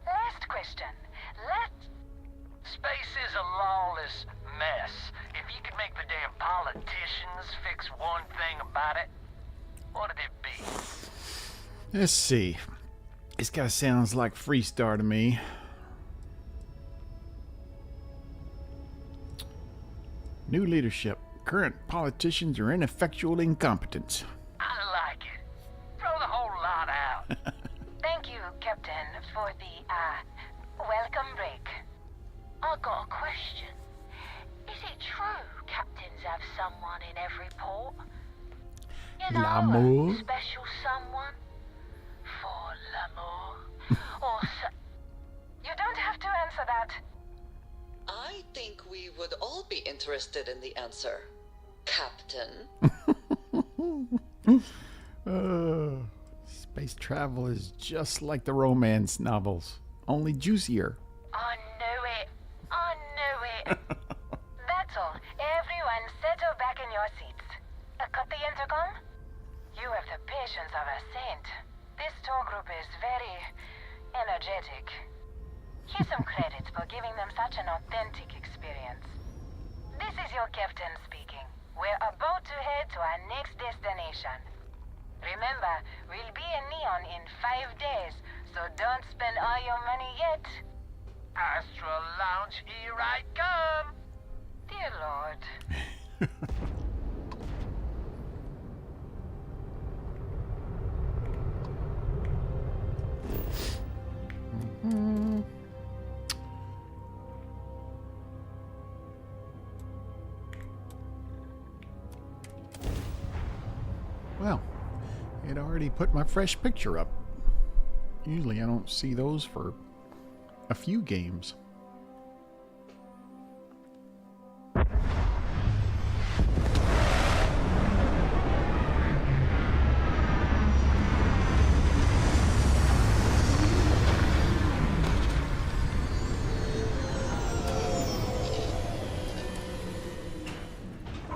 Last question. Space is a lawless mess. If you could make the damn politicians fix one thing about it, what'd it be? Let's see. This guy sounds like Freestar to me. New leadership. Current politicians are ineffectual incompetents. I like it. Throw the whole lot out. Thank you, Captain, for the, welcome break. I got a question. Is it true captains have someone in every port? You know, L'amour? a special someone? For l'amour? Or You don't have to answer that. I think we would all be interested in the answer, Captain. Space travel is just like the romance novels, only juicier. I knew it. I knew it. That's all. Everyone settle back in your seats. Cut the intercom? You have the patience of a saint. This tour group is very energetic. Here's some credits for giving them such an authentic experience. This is your captain speaking. We're about to head to our next destination. Remember, we'll be in Neon in 5 days, so don't spend all your money yet. Astral Lounge, here I come! Dear Lord. Well, it already put my fresh picture up. Usually I don't see those for a few games.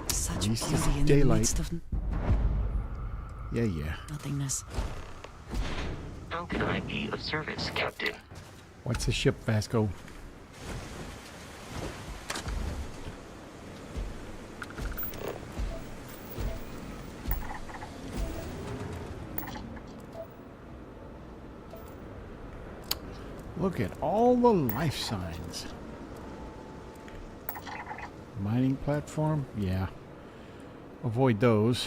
Such At least beauty it's in the daylight. midst of Yeah. nothingness. How can I be of service, Captain? What's the ship, Vasco? Look at all the life signs. Mining platform? Yeah. Avoid those.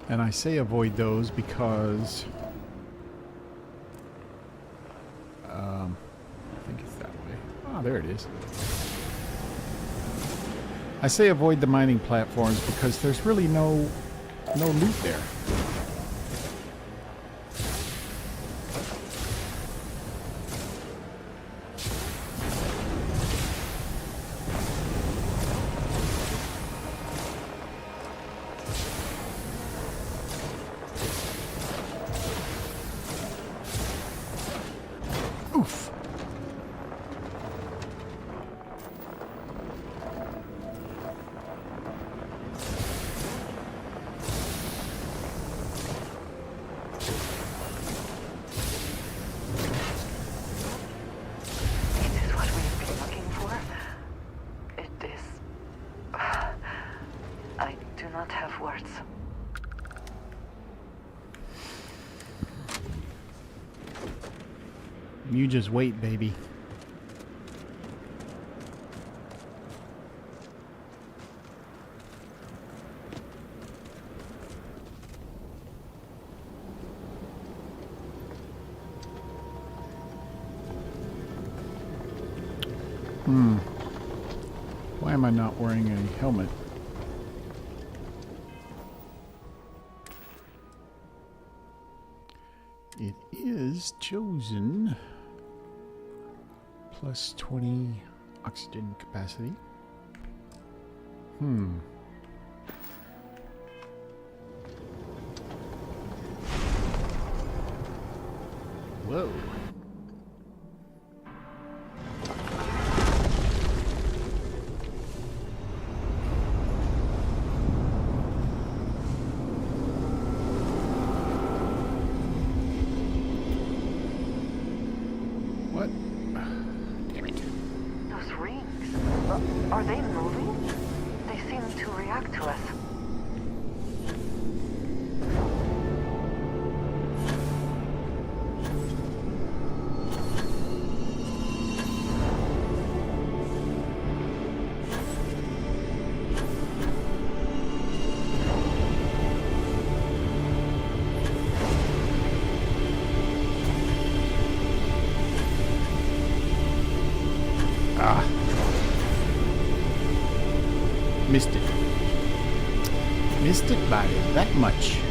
And I say avoid those because I think it's that way. Oh, there it is. I say avoid the mining platforms because there's really no loot there. Oof. You just wait, baby. Why am I not wearing a helmet? It is chosen. Plus 20 oxygen capacity. Whoa. What? Damn it. Those rings, are they moving? They seem to react to us. Missed it. Missed it by that much. You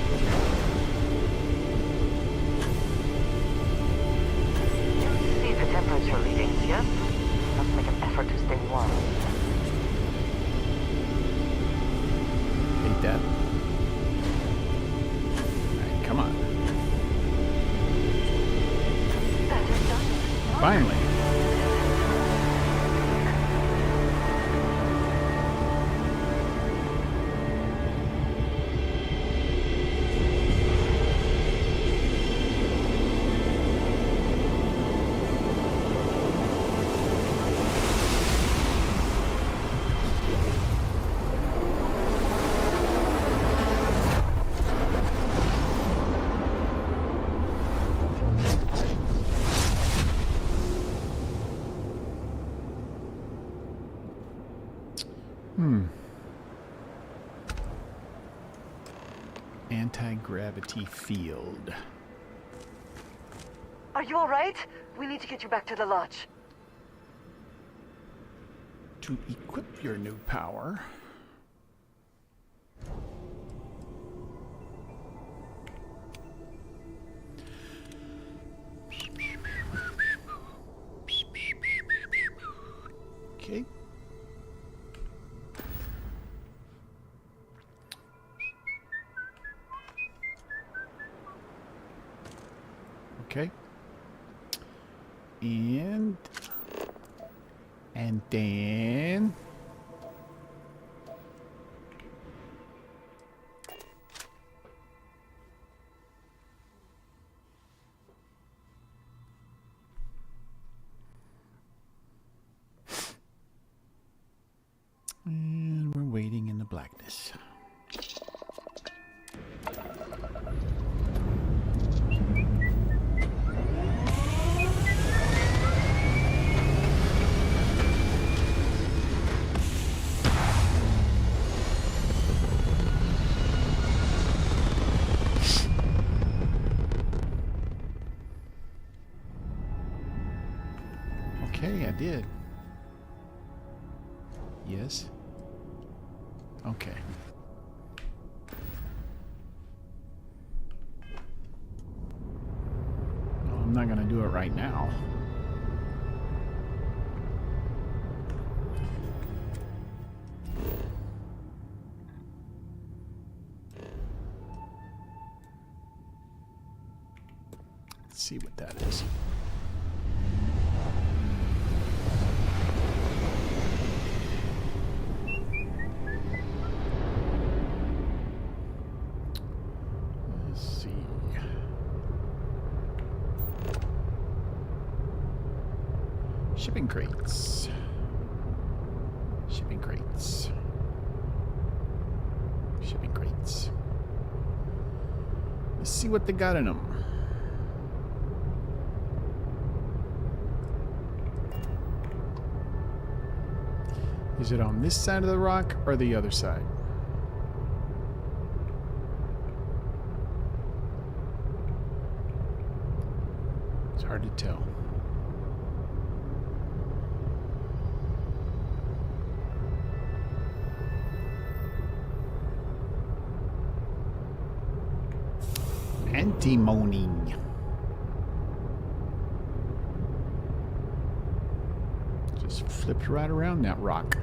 see the temperature readings, yes? Let's make an effort to stay warm. Ain't that? Alright, come on. That is done. Finally. Anti-gravity field. Are you alright? We need to get you back to the lodge. To equip your new power, okay. Okay. And then we're waiting in the blackness. I did. Yes. Okay. Well, I'm not going to do it right now. Let's see what that is. Shipping crates. Shipping crates. Shipping crates. Let's see what they got in them. Is it on this side of the rock or the other side? It's hard to tell. Antimony. Just flipped right around that rock.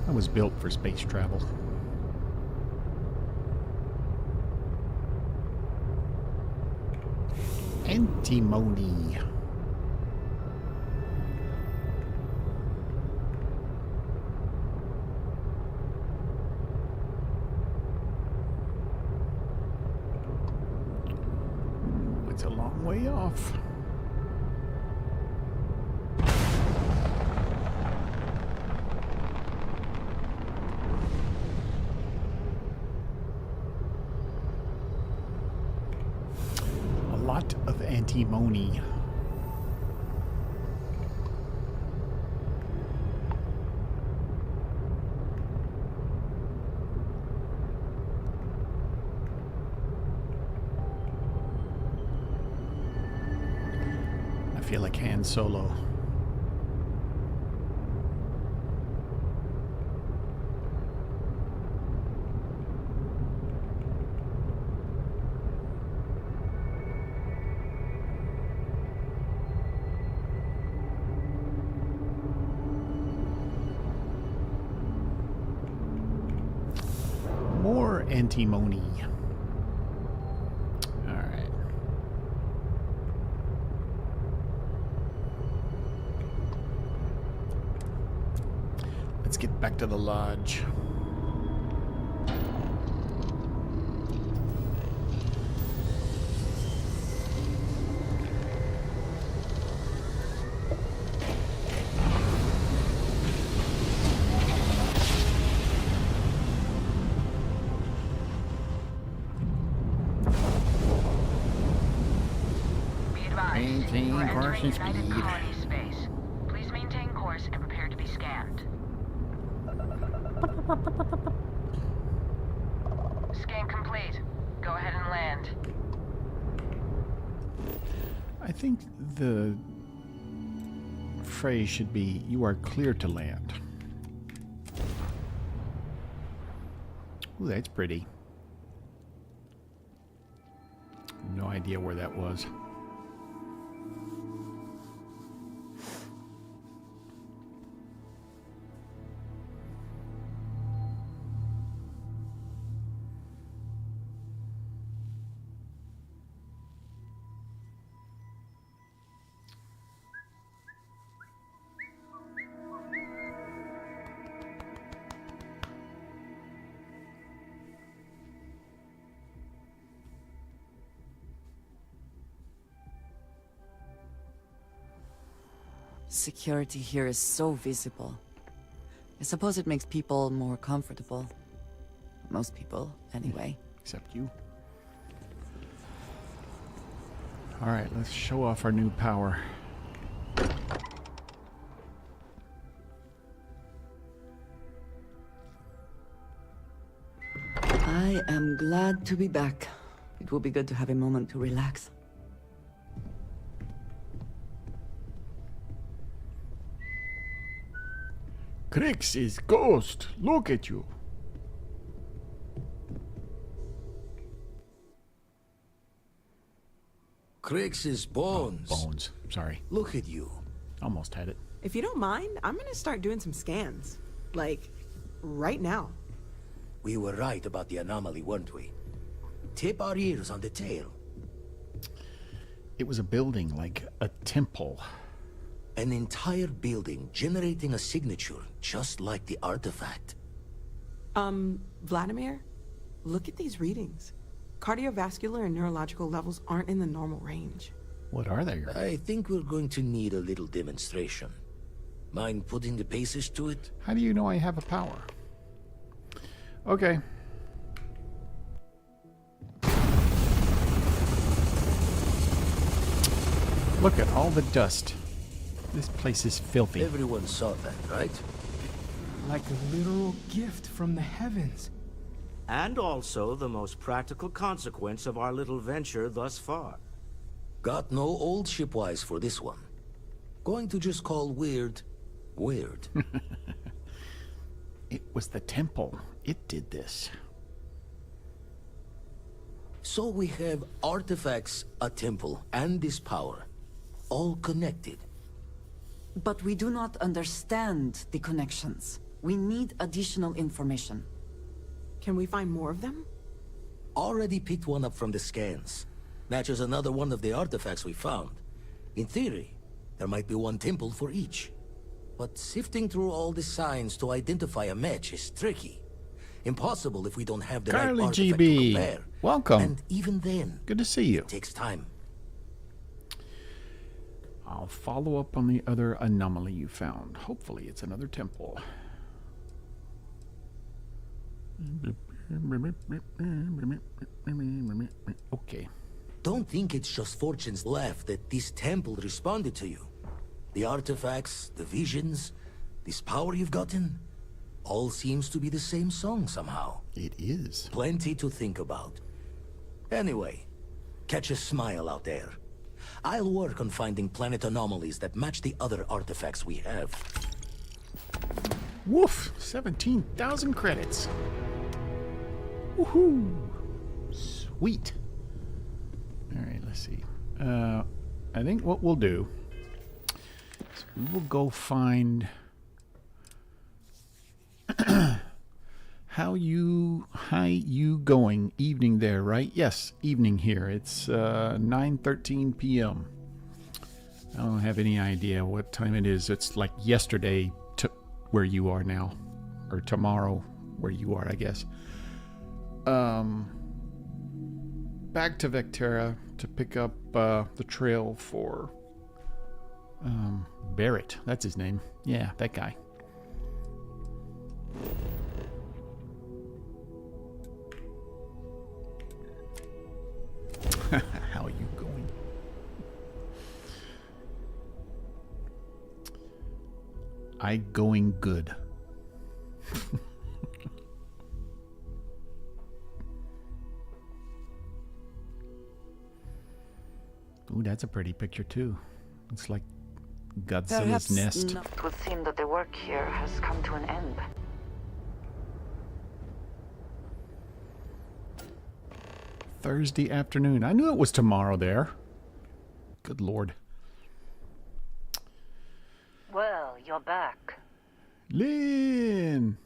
That was built for space travel. Antimony. It's a long way off. Of antimony. I feel like Han Solo. More antimony. All right. Let's get back to the lodge. Maintain course and speed. Space. Please maintain course and prepare to be scanned. Scan complete. Go ahead and land. I think the phrase should be, "You are clear to land." Ooh, that's pretty. No idea where that was. Security here is so visible. I suppose it makes people more comfortable. Most people, anyway. Except you. Alright, let's show off our new power. I am glad to be back. It will be good to have a moment to relax. Crix's ghost, look at you. Crix's bones. Bones, sorry. Look at you. Almost had it. If you don't mind, I'm gonna start doing some scans. Like, right now. We were right about the anomaly, weren't we? Tip our ears on the tale. It was a building, like a temple. An entire building generating a signature, just like the artifact. Vladimir, look at these readings. Cardiovascular and neurological levels aren't in the normal range. What are they? I think we're going to need a little demonstration. Mind putting the paces to it? How do you know I have a power? Okay. Look at all the dust. This place is filthy. Everyone saw that, right? Like a literal gift from the heavens. And also the most practical consequence of our little venture thus far. Got no old shipwise for this one. Going to just call weird, weird. It was the temple. It did this. So we have artifacts, a temple, and this power. All connected. But we do not understand the connections. We need additional information. Can we find more of them? Already picked one up from the scans. Matches another one of the artifacts we found. In theory, there might be one temple for each. But sifting through all the signs to identify a match is tricky. Impossible if we don't have the right Carly artifact GB, to compare. welcome. And even then, good to see you. It takes time. I'll follow up on the other anomaly you found. Hopefully it's another temple. Okay. Don't think it's just Fortune's laugh that this temple responded to you. The artifacts, the visions, this power you've gotten, all seems to be the same song somehow. It is. Plenty to think about. Anyway, catch a smile out there. I'll work on finding planet anomalies that match the other artifacts we have. Woof! 17,000 credits. Woohoo! Sweet. Alright, let's see. I think what we'll do is we will go find how you going? Evening there, right? Yes, evening here. It's 9:13 p.m. I don't have any idea what time it is. It's like yesterday to where you are now, or tomorrow where you are, I guess. Back to Vectera to pick up the trail for Barrett. That's his name. Yeah, that guy. How are you going? I going good. Ooh, that's a pretty picture too. It's like Godzilla's nest. It would seem that the work here has come to an end. Thursday afternoon. I knew it was tomorrow there. Good Lord. Well, you're back. Lynn!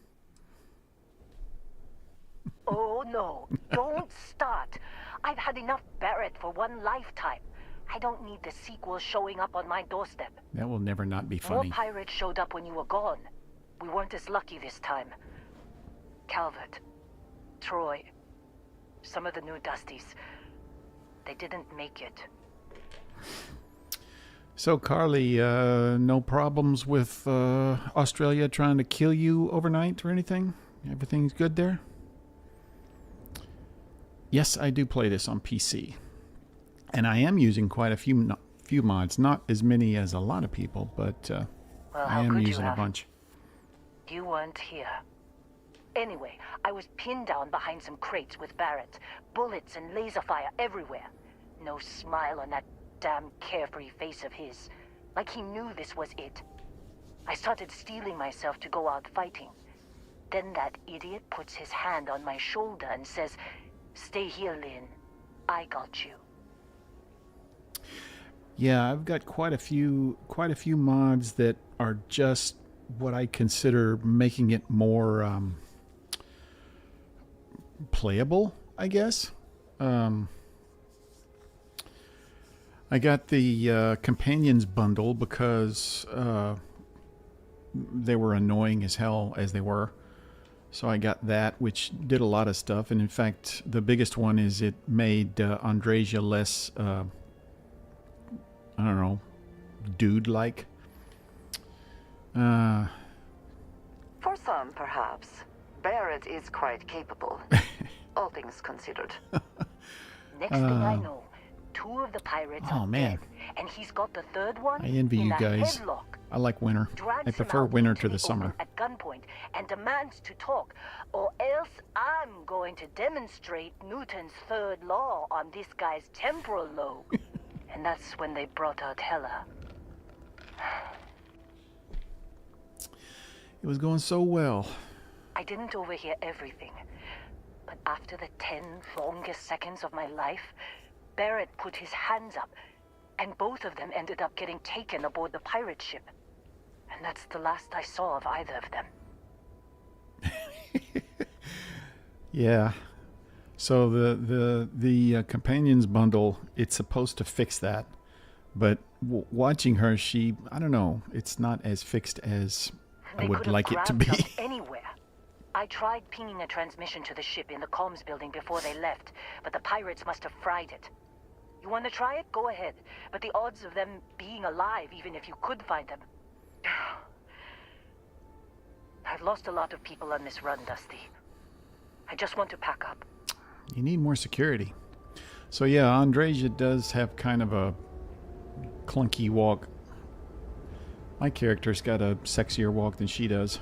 Oh no, don't start. I've had enough Barrett for one lifetime. I don't need the sequel showing up on my doorstep. That will never not be funny. More pirates showed up when you were gone. We weren't as lucky this time. Calvert, Troy, some of the new Dusties. They didn't make it. So, Carly, no problems with Australia trying to kill you overnight or anything? Everything's good there? Yes, I do play this on PC. And I am using quite a few mods, not as many as a lot of people, but Well, I how am could you using a have? bunch. You weren't here. Anyway, I was pinned down behind some crates with Barrett. Bullets and laser fire everywhere. No smile on that damn carefree face of his. Like he knew this was it. I started steeling myself to go out fighting. Then that idiot puts his hand on my shoulder and says, "Stay here, Lynn. I got you." Yeah, I've got quite a few mods that are just what I consider making it more playable, I guess. I got the companions bundle because they were annoying as hell as they were. So I got that, which did a lot of stuff. And in fact, the biggest one is it made Andreja less, I don't know, dude-like. For some, perhaps. Barrett is quite capable, all things considered. Next thing I know, 2 of the pirates are man. dead, and he's got the 3rd one I envy in you a guys. headlock. I like winter. Drags I him prefer out winter into to the open summer. at gunpoint and demands to talk, or else I'm going to demonstrate Newton's 3rd law on this guy's temporal lobe. And that's when they brought out Hela. It was going so well. I didn't overhear everything, but after the 10 longest seconds of my life, Barrett put his hands up, and both of them ended up getting taken aboard the pirate ship. And that's the last I saw of either of them. Yeah. So the companions bundle, it's supposed to fix that, but watching her, I don't know, it's not as fixed as I would like it to be. Them anywhere. I tried pinging a transmission to the ship in the comms building before they left, but the pirates must have fried it. You want to try it? Go ahead. But the odds of them being alive, even if you could find them... I've lost a lot of people on this run, Dusty. I just want to pack up. You need more security. So yeah, Andreja does have kind of a clunky walk. My character's got a sexier walk than she does.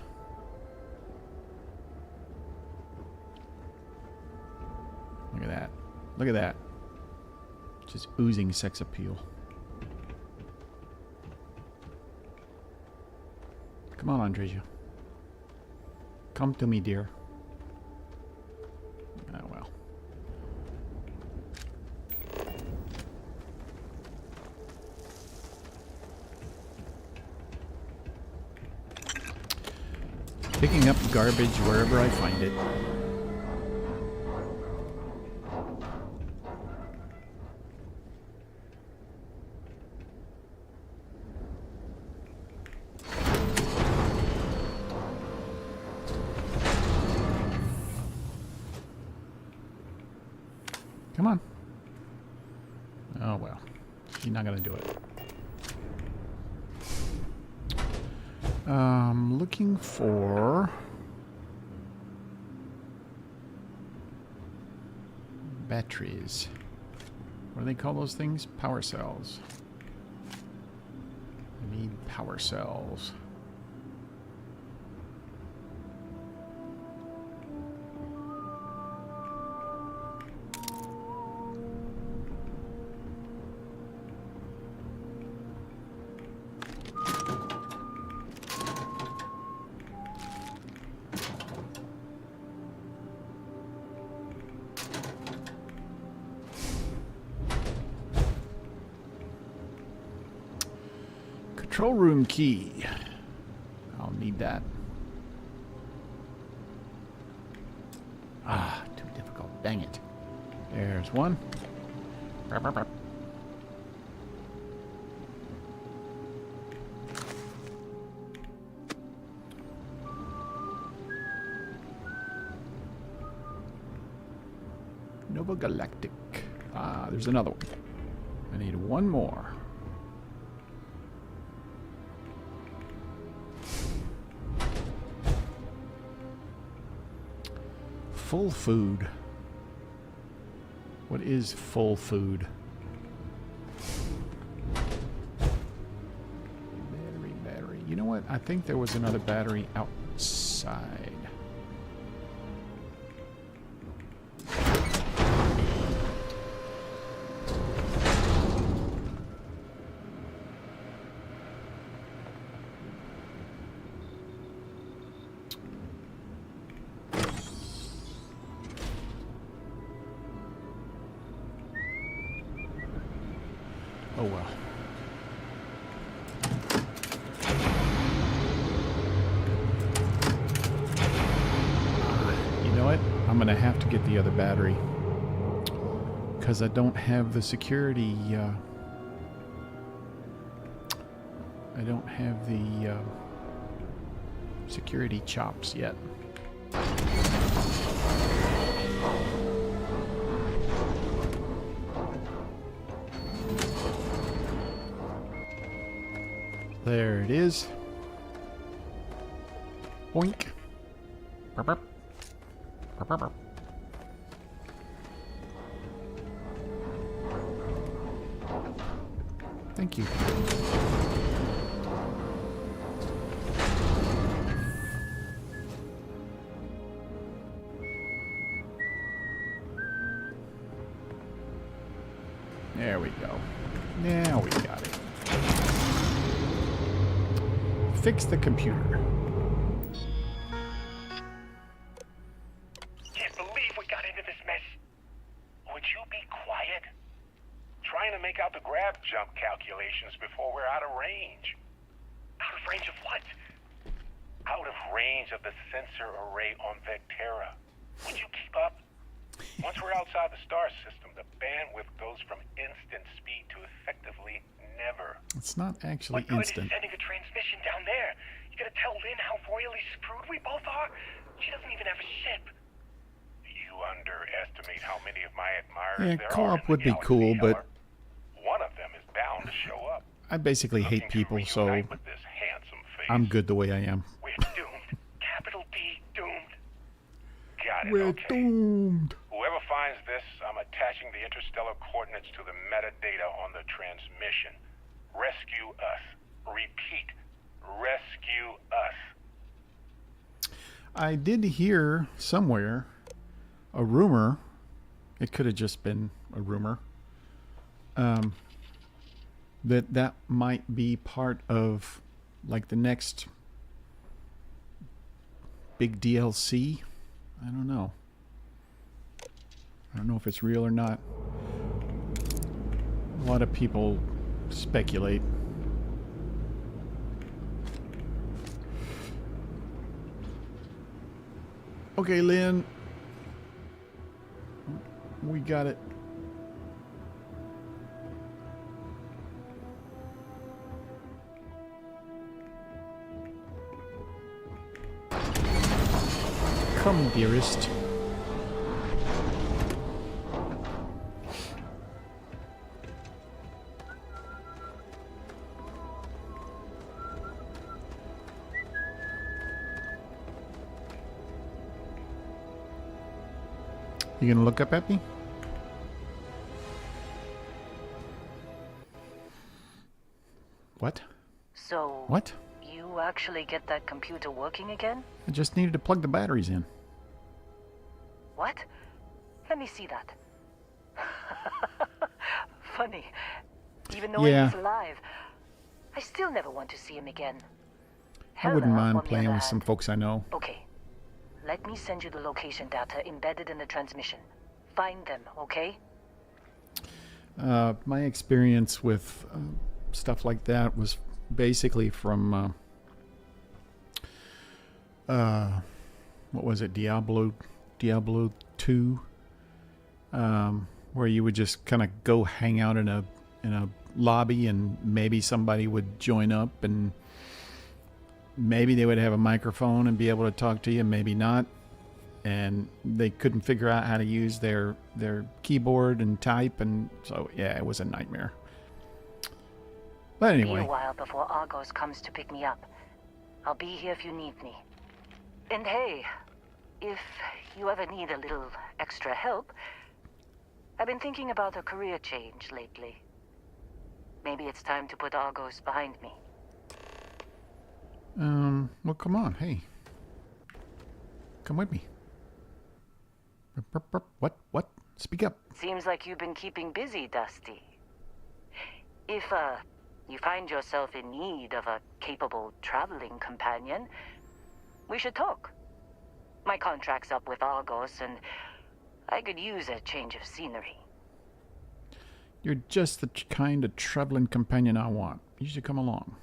Look at that. Look at that. Just oozing sex appeal. Come on, Andreja. Come to me, dear. Oh, well. Picking up garbage wherever I find it. Come on. Oh, well. She's not going to do it. Looking for... batteries. What do they call those things? Power cells. I need power cells. Control room key. I'll need that. Ah, too difficult. Dang it. There's one. Burp, burp, burp. Nova Galactic. Ah, there's another one. I need one more. Full food. What is full food? But I think there was another battery outside. Oh well. You know what? I'm gonna have to get the other battery because I don't have the security. I don't have the security chops yet. There it is. Boink. Burp, burp. Burp, burp, burp. Thank you. There we go. Now we got it. Fix the computer. Can't believe we got into this mess. Would you be quiet? Trying to make out the grab jump calculations before we're out of range. Out of range of what? Out of range of the sensor array on Vectera. Would you keep up? Once we're outside the star system, the bandwidth goes from instant speed to effectively never. It's not actually What good instant. is sending a transmission down there? You gonna tell Lynn how royally screwed we both are? She doesn't even have a ship. You underestimate how many of my admirers Yeah, there are co-op in the would be galaxy, cool, but Heller. One of them is bound to show up. I basically hate people, so With this handsome face. I'm good the way I am. We're doomed. Capital D doomed. Got it, We're okay. doomed. Whoever finds this, I'm attaching the interstellar coordinates to the metadata on the transmission. Rescue us. Repeat. Rescue us. I did hear somewhere a rumor. It could have just been a rumor. That might be part of like the next big DLC. I don't know. I don't know if it's real or not. A lot of people speculate. Okay, Lynn. We got it. Come, dearest. You gonna look up at me? What? So, What? you actually get that computer working again? I just needed to plug the batteries in. What? Let me see that. Funny. Even though Yeah. he's alive, I still never want to see him again. I wouldn't Heller, mind on the playing other with some hand- folks I know. Okay. Let me send you the location data embedded in the transmission. Find them, okay? My experience with stuff like that was basically from what was it, Diablo 2, where you would just kind of go hang out in a lobby and maybe somebody would join up and maybe they would have a microphone and be able to talk to you, maybe not. And they couldn't figure out how to use their keyboard and type, and so yeah, it was a nightmare. But Be anyway, a while before Argos comes to pick me up. I'll be here if you need me. And hey, if you ever need a little extra help, I've been thinking about a career change lately. Maybe it's time to put Argos behind me. Well, come on. Hey. Come with me. What? Speak up. Seems like you've been keeping busy, Dusty. If, you find yourself in need of a capable traveling companion, we should talk. My contract's up with Argos, and I could use a change of scenery. You're just the kind of traveling companion I want. You should come along.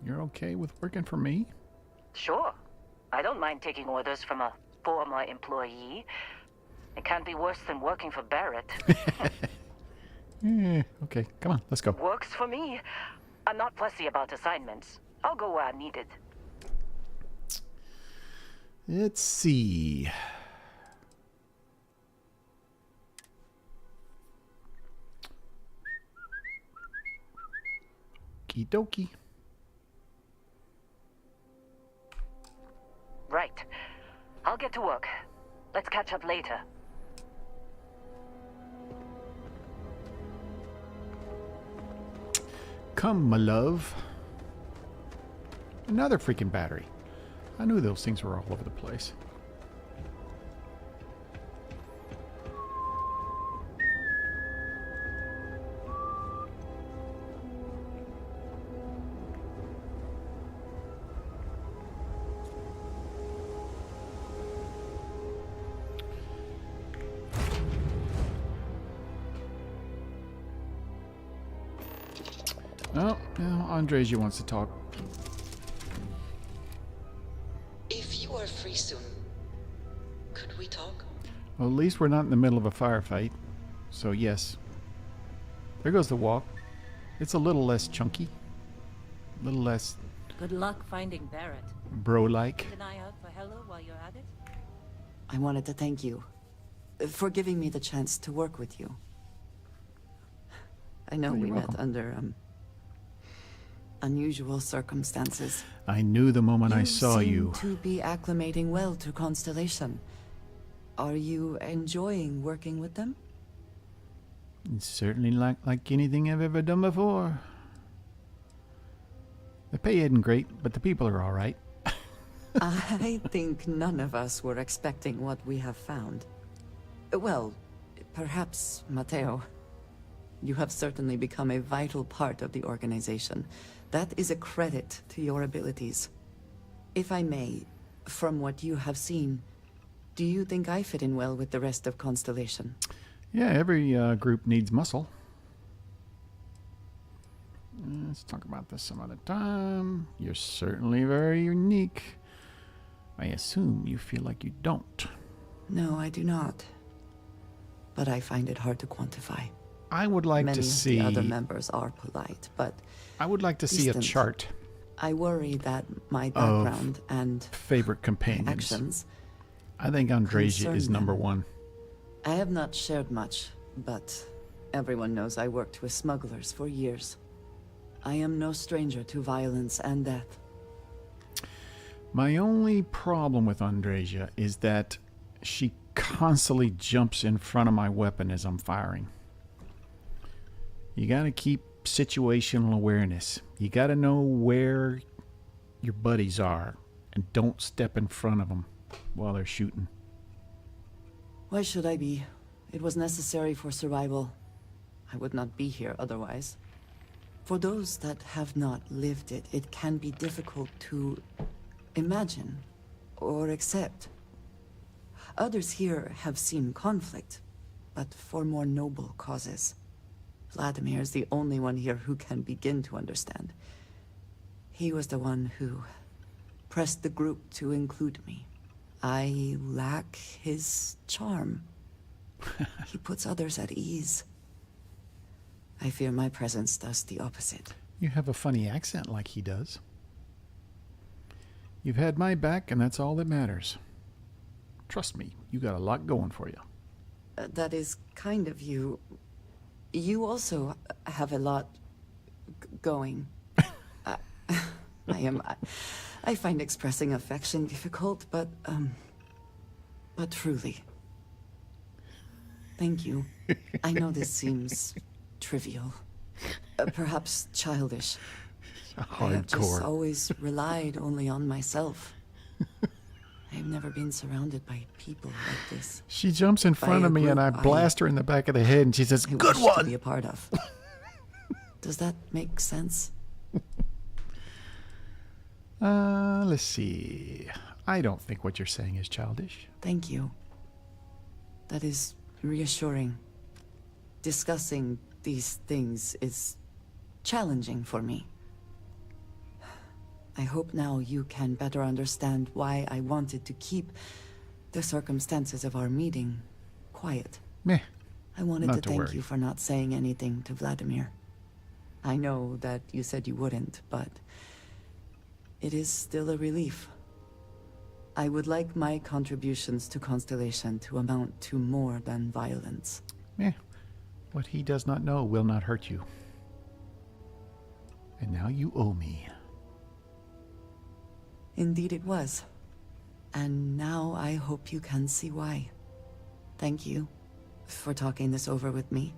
You're okay with working for me? Sure. I don't mind taking orders from a former employee. It can't be worse than working for Barrett. Yeah, okay. Come on, let's go. Works for me. I'm not fussy about assignments. I'll go where I'm needed. Let's see. Okie dokie. Right. I'll get to work. Let's catch up later. Come, my love. Another freaking battery. I knew those things were all over the place. Oh, now Andresia wants to talk. If you are free soon, could we talk? Well, at least we're not in the middle of a firefight. So, yes. There goes the walk. It's a little less chunky. A little less Good luck finding Barrett. bro-like. Keep an eye out for Hello while you're at it. I wanted to thank you for giving me the chance to work with you. I know we met under unusual circumstances. I knew the moment I saw seem you. to be acclimating well to Constellation. Are you enjoying working with them? It's certainly like anything I've ever done before. The pay isn't great, but the people are all right. I think none of us were expecting what we have found. Well, perhaps Mateo. You have certainly become a vital part of the organization. That is a credit to your abilities. If I may, from what you have seen, do you think I fit in well with the rest of Constellation? Yeah, every group needs muscle. Let's talk about this some other time. You're certainly very unique. I assume you feel like you don't. No, I do not. But I find it hard to quantify. I would like Many to see... of the other members are polite, but... I would like to see a distant. chart. I worry that my background and favorite companions. actions I think Andresia concern is number them. one. I have not shared much, but everyone knows I worked with smugglers for years. I am no stranger to violence and death. My only problem with Andresia is that she constantly jumps in front of my weapon as I'm firing. You gotta keep situational awareness. You gotta know where your buddies are and don't step in front of them while they're shooting. Why should I be? It was necessary for survival. I would not be here otherwise. For those that have not lived it, it can be difficult to imagine or accept. Others here have seen conflict, but for more noble causes. Vladimir is the only one here who can begin to understand. He was the one who pressed the group to include me. I lack his charm. He puts others at ease. I fear my presence does the opposite. You have a funny accent like he does. You've had my back, and that's all that matters. Trust me, you got a lot going for you. That is kind of you. You also have a lot going. I find expressing affection difficult, but truly. Thank you. I know this seems trivial. Perhaps childish. I have just Hardcore. always relied only on myself. I've never been surrounded by people like this. She jumps in By front a of me and I group blast her in the back of the head and she says, I "Good wish to one!" be a part of. Does that make sense? Let's see. I don't think what you're saying is childish. Thank you. That is reassuring. Discussing these things is challenging for me. I hope now you can better understand why I wanted to keep the circumstances of our meeting quiet. Meh. I wanted Not to to thank worry. you for not saying anything to Vladimir. I know that you said you wouldn't, but it is still a relief. I would like my contributions to Constellation to amount to more than violence. Meh. What he does not know will not hurt you. And now you owe me. Indeed it was. And now I hope you can see why. Thank you for talking this over with me.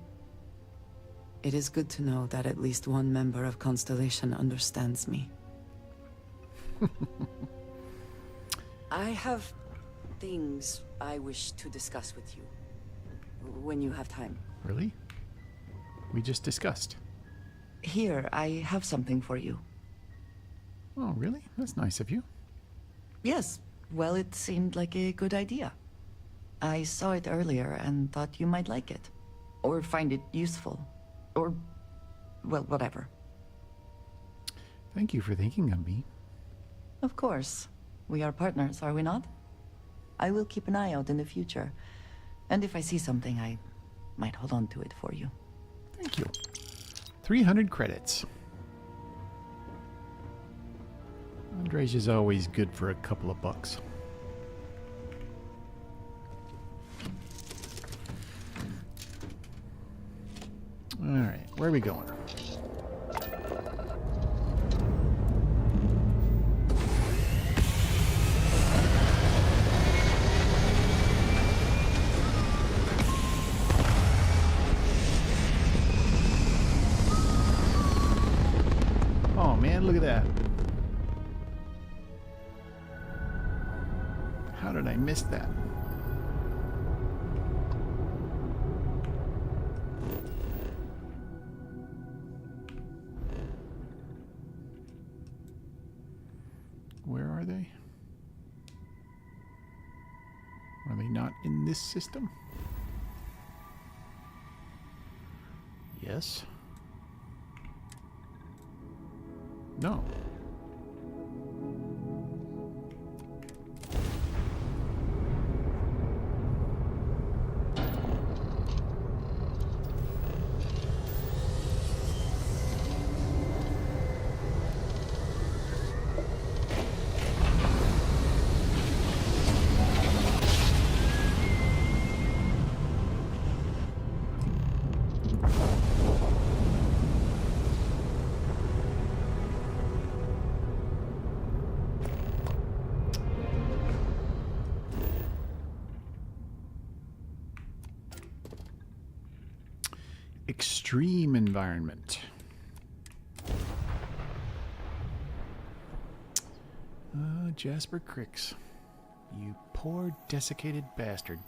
It is good to know that at least one member of Constellation understands me. I have things I wish to discuss with you. When you have time. Really? We just discussed. Here, I have something for you. Oh, really? That's nice of you. Yes, well, it seemed like a good idea. I saw it earlier and thought you might like it. Or find it useful. Or, well, whatever. Thank you for thinking of me. Of course. We are partners, are we not? I will keep an eye out in the future. And if I see something, I might hold on to it for you. Thank you. 300 credits. Andres is always good for a couple of bucks. Alright, where are we going? Oh man, look at that. How did I miss that? Where are they? Are they not in this system? Yes. No. Extreme environment. Jasper Cricks. You poor desiccated bastard.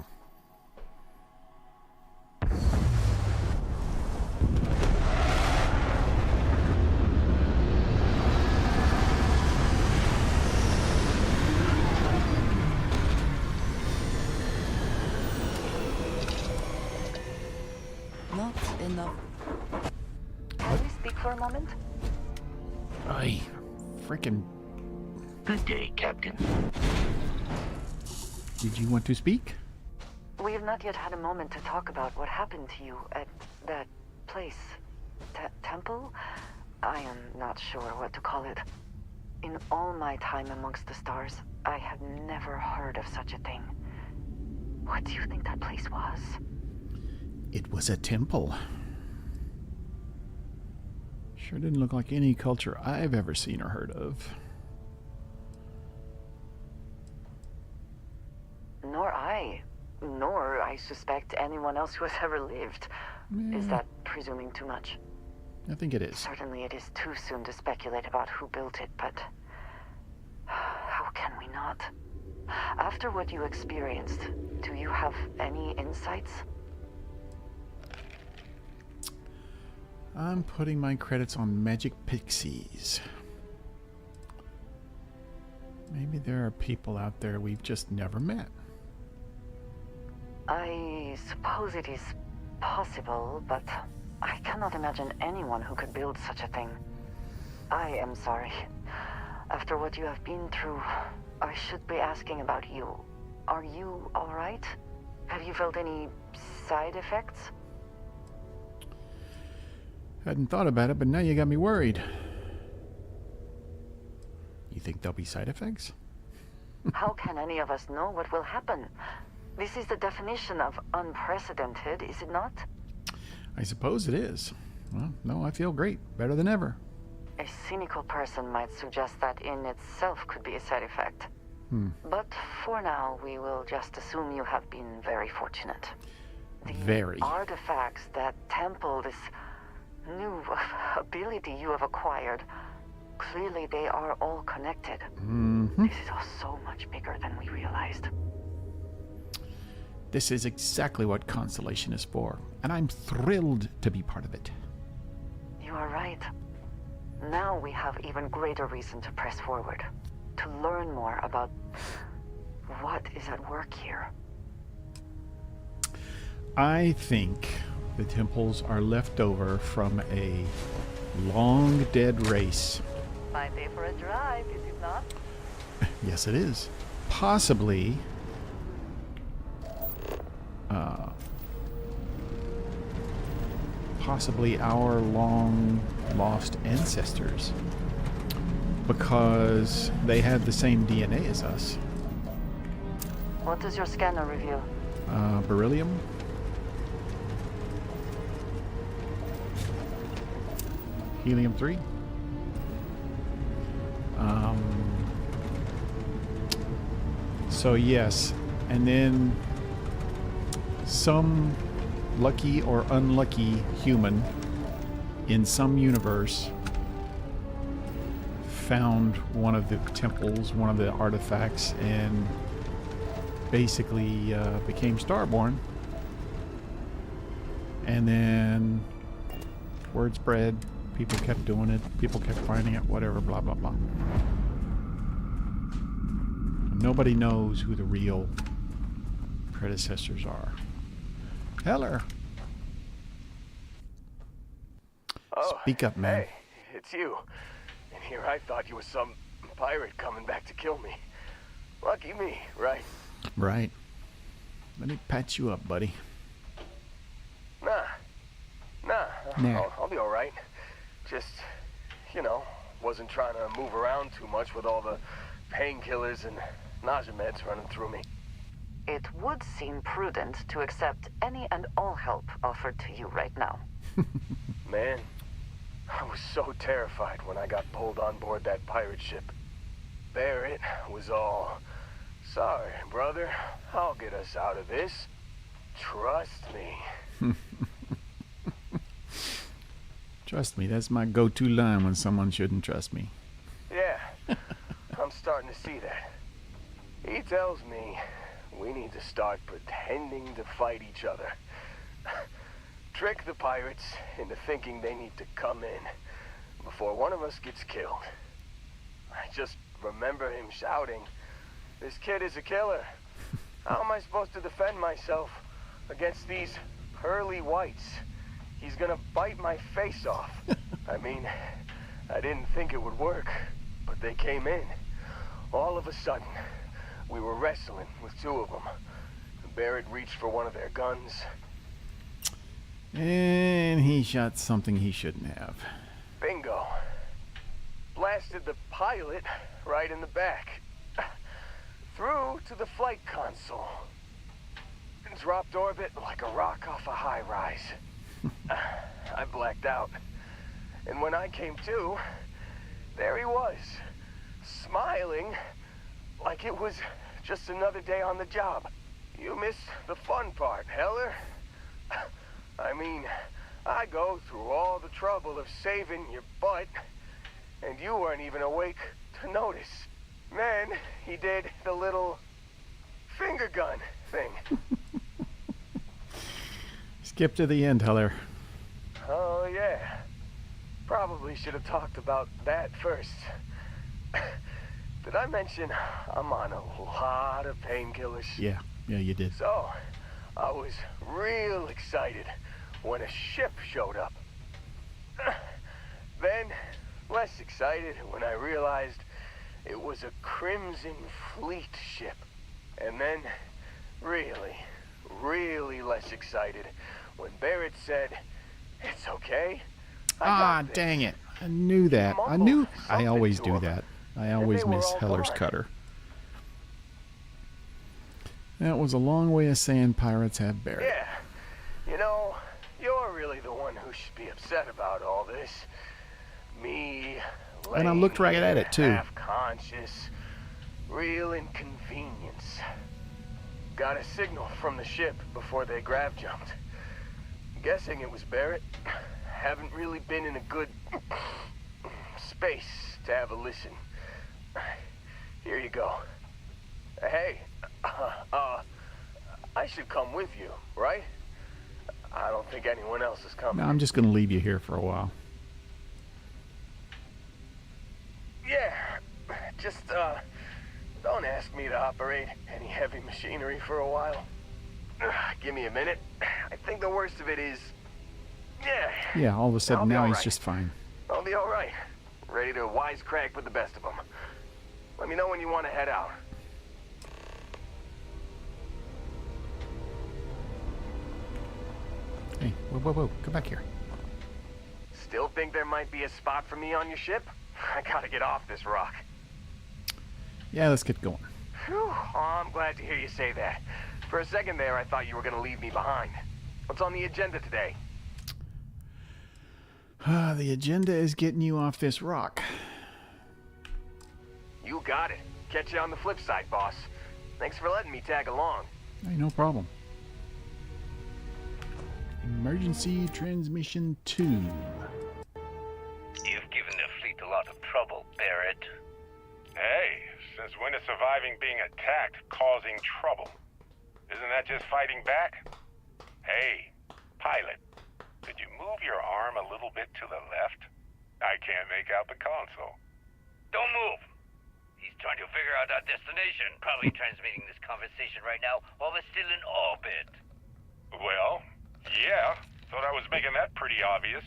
Not enough. Can we speak for a moment? Aye, frickin'. Good day, Captain. Did you want to speak? We have not yet had a moment to talk about what happened to you at that place. Temple? I am not sure what to call it. In all my time amongst the stars, I have never heard of such a thing. What do you think that place was? It was a temple. Sure didn't look like any culture I've ever seen or heard of. Nor I suspect anyone else who has ever lived. Is that presuming too much? I think it is. Certainly it is too soon to speculate about who built it, but how can we not? After what you experienced, do you have any insights? I'm putting my credits on magic pixies. Maybe there are people out there we've just never met. I suppose it is possible, but I cannot imagine anyone who could build such a thing. I am sorry. After what you have been through, I should be asking about you. Are you all right? Have you felt any side effects? Hadn't thought about it, but now you got me worried. You think there'll be side effects? How can any of us know what will happen? This is the definition of unprecedented, is it not? I suppose it is. Well, no, I feel great. Better than ever. A cynical person might suggest that in itself could be a side effect. But for now, we will just assume you have been very fortunate. Very. Artifacts that temple this new ability you have acquired, clearly they are all connected. This is all so much bigger than we realized. This is exactly what Constellation is for, and I'm thrilled to be part of it. You are right. Now we have even greater reason to press forward, to learn more about what is at work here. I think the temples are left over from a long dead race. Fine day for a drive, is it not? Yes, it is. Possibly our long lost ancestors, because they had the same DNA as us. What does your scanner reveal? Beryllium. Helium-3. So yes, and then some lucky or unlucky human in some universe found one of the temples, one of the artifacts, and basically became Starborn. And then word spread, people kept doing it, people kept finding it, whatever, blah, blah, blah. Nobody knows who the real predecessors are. Heller. Oh, speak up, man. Hey, it's you. And here I thought you were some pirate coming back to kill me. Lucky me, right? Right. Let me patch you up, buddy. Nah. Nah. I'll be all right. Just, wasn't trying to move around too much with all the painkillers and nausea meds running through me. It would seem prudent to accept any and all help offered to you right now. Man, I was so terrified when I got pulled on board that pirate ship. Barrett was all, "Sorry, brother, I'll get us out of this. Trust me." Trust me, that's my go-to line when someone shouldn't trust me. Yeah, I'm starting to see that. He tells me we need to start pretending to fight each other. Trick the pirates into thinking they need to come in before one of us gets killed. I just remember him shouting, "This kid is a killer. How am I supposed to defend myself against these pearly whites? He's gonna bite my face off." I mean, I didn't think it would work, but they came in. All of a sudden, we were wrestling with two of them. Barrett reached for one of their guns. And he shot something he shouldn't have. Bingo. Blasted the pilot right in the back. Through to the flight console. Dropped orbit like a rock off a high rise. I blacked out. And when I came to, there he was, smiling like it was just another day on the job. You missed the fun part, Heller. I mean, I go through all the trouble of saving your butt, and you weren't even awake to notice. Then he did the little finger gun thing. Skip to the end, Heller. Oh, yeah. Probably should have talked about that first. Did I mention I'm on a lot of painkillers? Yeah, you did. So, I was real excited when a ship showed up. Then, less excited when I realized it was a Crimson Fleet ship. And then, really less excited when Barrett said, "It's okay. Ah, dang it. I knew that. I always do that. I always miss Heller's cutter. That was a long way of saying pirates have Barrett. Yeah. You know, you're really the one who should be upset about all this. Me, And I looked right at it, too. half-conscious, real inconvenience. Got a signal from the ship before they grav jumped. Guessing it was Barrett. Haven't really been in a good space to have a listen. Here you go. Hey, I should come with you, right? I don't think anyone else is coming. No, I'm just going to leave you here for a while. Yeah, just, don't ask me to operate any heavy machinery for a while. Give me a minute. I think the worst of it is, Yeah, all of a sudden I'll be now all he's right. just fine. I'll be all right. Ready to wisecrack with the best of them. Let me know when you want to head out. Hey, whoa, come back here. Still think there might be a spot for me on your ship? I gotta get off this rock. Yeah, let's get going. Whew. Oh, I'm glad to hear you say that. For a second there, I thought you were gonna leave me behind. What's on the agenda today? The agenda is getting you off this rock. You got it. Catch you on the flip side, boss. Thanks for letting me tag along. Hey, no problem. Emergency transmission 2. You've given the fleet a lot of trouble, Barrett. Hey, since when is surviving being attacked causing trouble? Isn't that just fighting back? Hey, pilot, could you move your arm a little bit to the left? I can't make out the console. Don't move. He's trying to figure out our destination. Probably transmitting this conversation right now while we're still in orbit. Well, yeah, thought I was making that pretty obvious.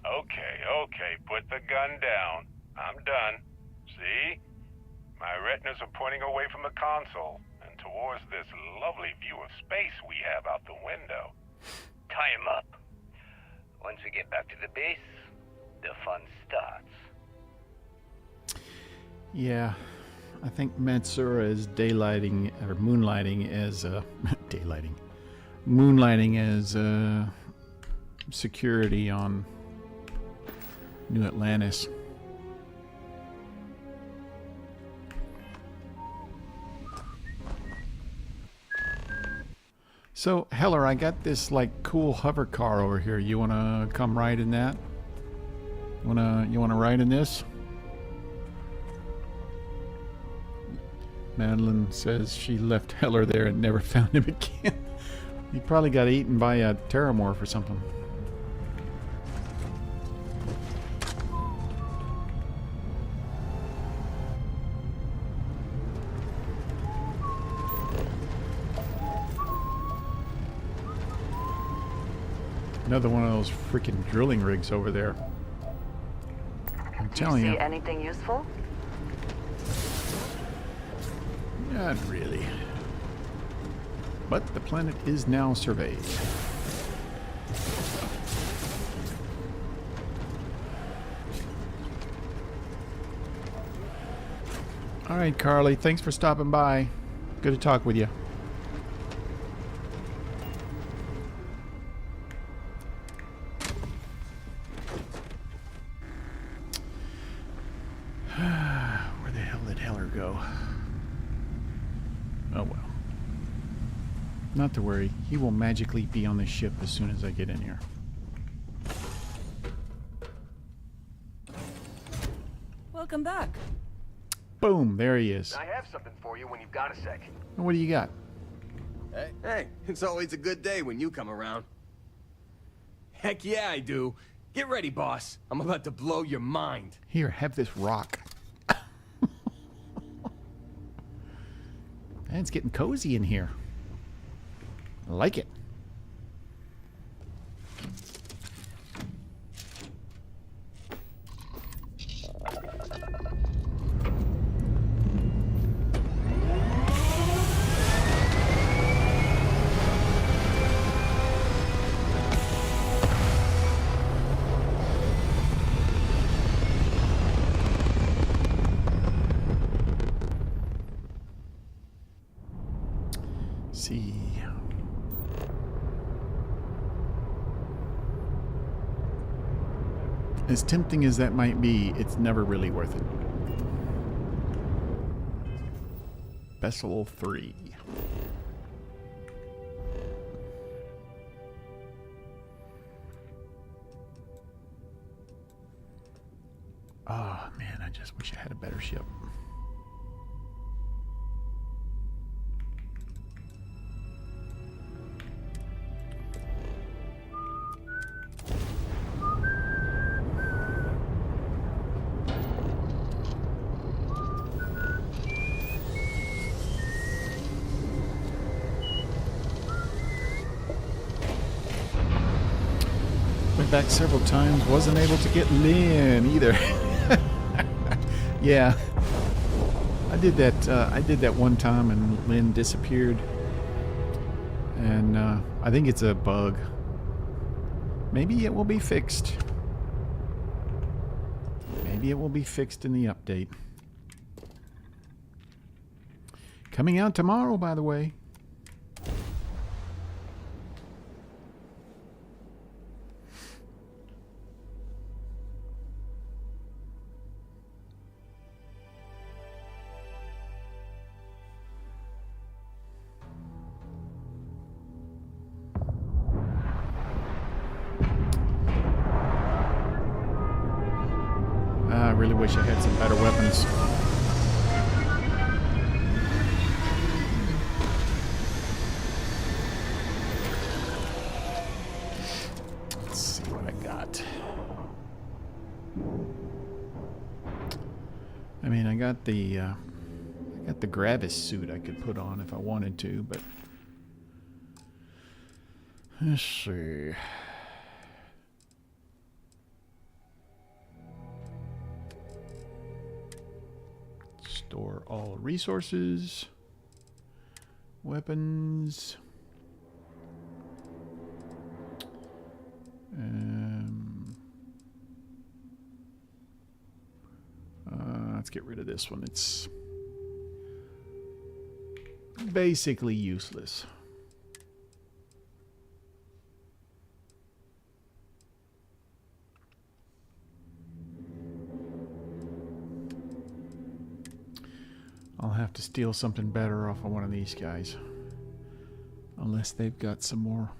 Okay, put the gun down. I'm done. See? My retinas are pointing away from the console and towards this lovely view of space we have out the window. Tie him up. Once we get back to the base, the fun starts. Yeah, I think Matsura is daylighting or moonlighting as moonlighting as security on New Atlantis. So Heller, I got this like cool hover car over here. You wanna come ride in that? You wanna ride in this? Madeline says she left Heller there and never found him again. He probably got eaten by a terramorph or something. Another one of those freaking drilling rigs over there. I'm telling you. See anything useful? Not really. But the planet is now surveyed. All right, Carly, thanks for stopping by. Good to talk with you. Where the hell did Heller go? Oh well. Not to worry. He will magically be on the ship as soon as I get in here. Welcome back. Boom, there he is. I have something for you when you've got a sec. What do you got? Hey, it's always a good day when you come around. Heck yeah, I do. Get ready, boss. I'm about to blow your mind. Here, have this rock. And it's getting cozy in here. I like it. See. As tempting as that might be, it's never really worth it. Vessel 3. Oh man, I just wish I had a better ship. Went back several times, wasn't able to get Lynn either. Yeah, I did that. I did that one time, and Lynn disappeared. And I think it's a bug. Maybe it will be fixed. Maybe it will be fixed in the update. Coming out tomorrow, by the way. I really wish I had some better weapons. Let's see what I got. I mean, I got the Gravis suit I could put on if I wanted to, but let's see. Store all resources, weapons, let's get rid of this one. It's basically useless. I'll have to steal something better off of one of these guys. Unless they've got some more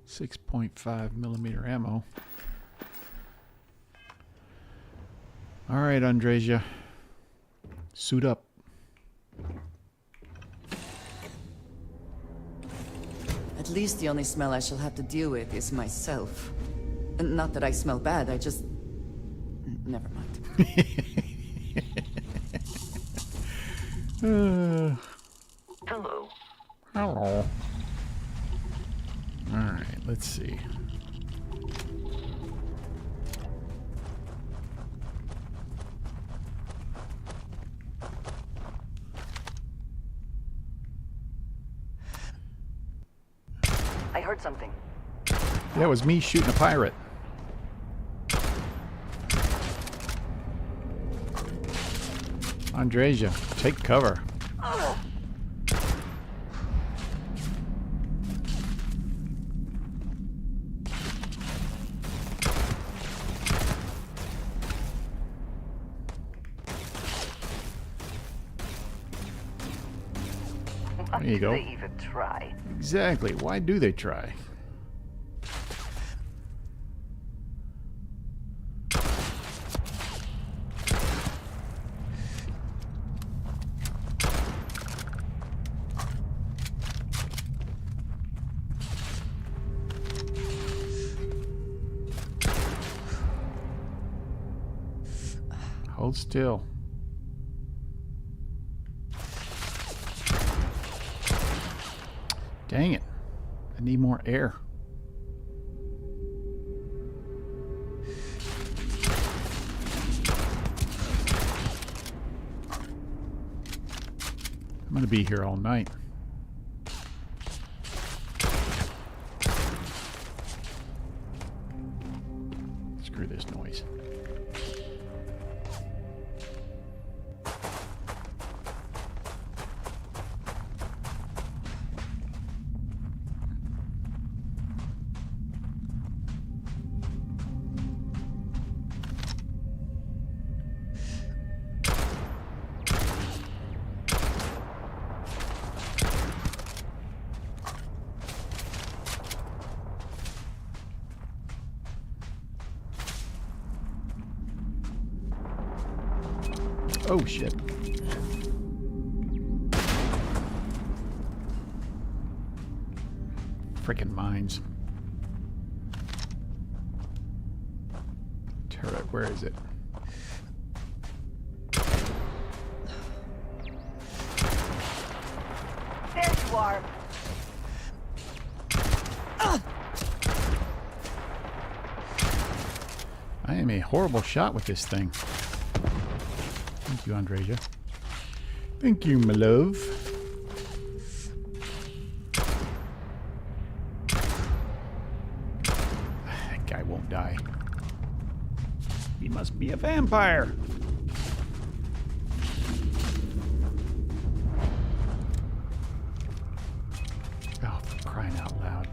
6.5mm ammo. Alright, Andresia. Suit up. At least the only smell I shall have to deal with is myself. And not that I smell bad, I just... Never mind. Hello. Hello. Alright, let's see. I heard something. That was me shooting a pirate. Andresia, take cover. There you go. They even try. Exactly. Why do they try? Hold still. Dang it. I need more air. I'm gonna be here all night. Screw this noise. Oh shit. Frickin' mines. Turret, where is it? There you are. I am a horrible shot with this thing. Thank you, Andreja. Thank you, my love. That guy won't die. He must be a vampire. Oh, for crying out loud.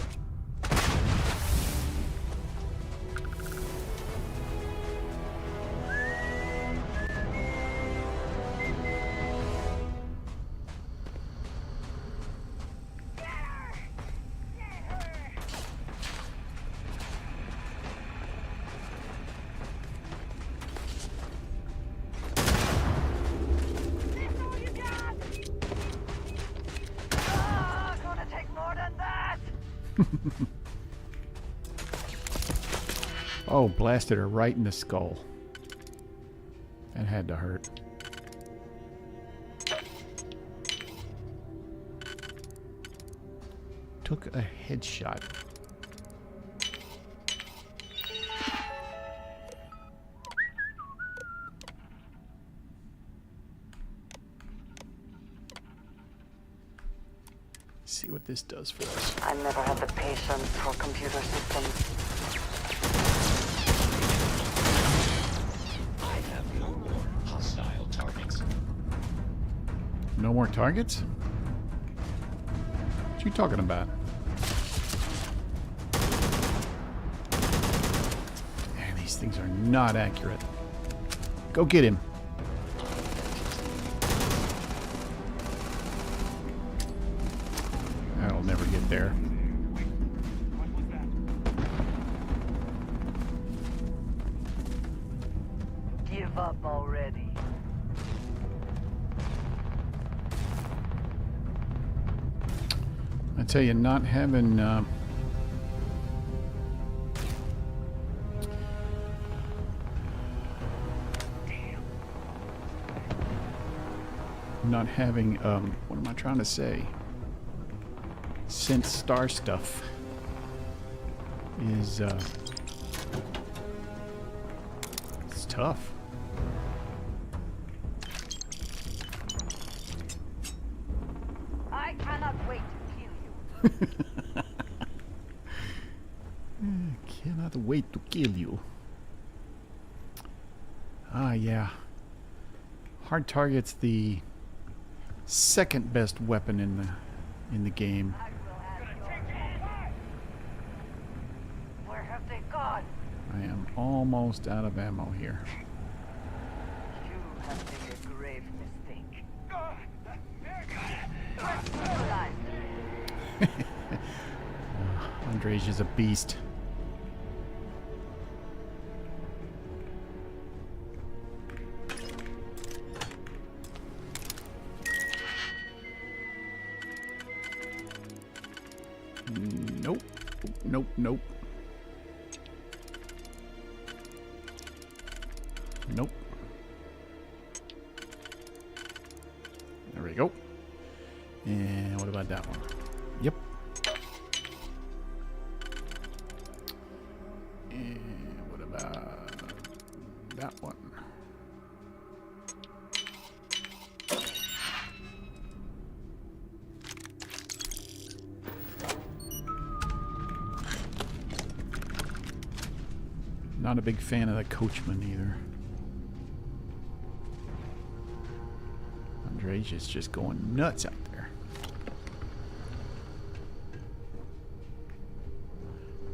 Oh, blasted her right in the skull. That had to hurt. Took a headshot. See what this does for us. I never had the patience for computer systems. I have no more hostile targets. No more targets? What you talking about? Man, these things are not accurate. Go get him. That'll never get there. Give up already. I tell you, not having what am I trying to say? Since star stuff is it's tough. I cannot wait to kill you. Cannot wait to kill you. Ah, yeah. Hard target's the second best weapon in the game. Where have they gone? I am almost out of ammo here. You have made a grave mistake. Andrej is a beast. Nope. Nope, nope. Nope. There we go. And what about that one? Yep. And what about that one? Not a big fan of the coachman either. Andrej is just going nuts out there.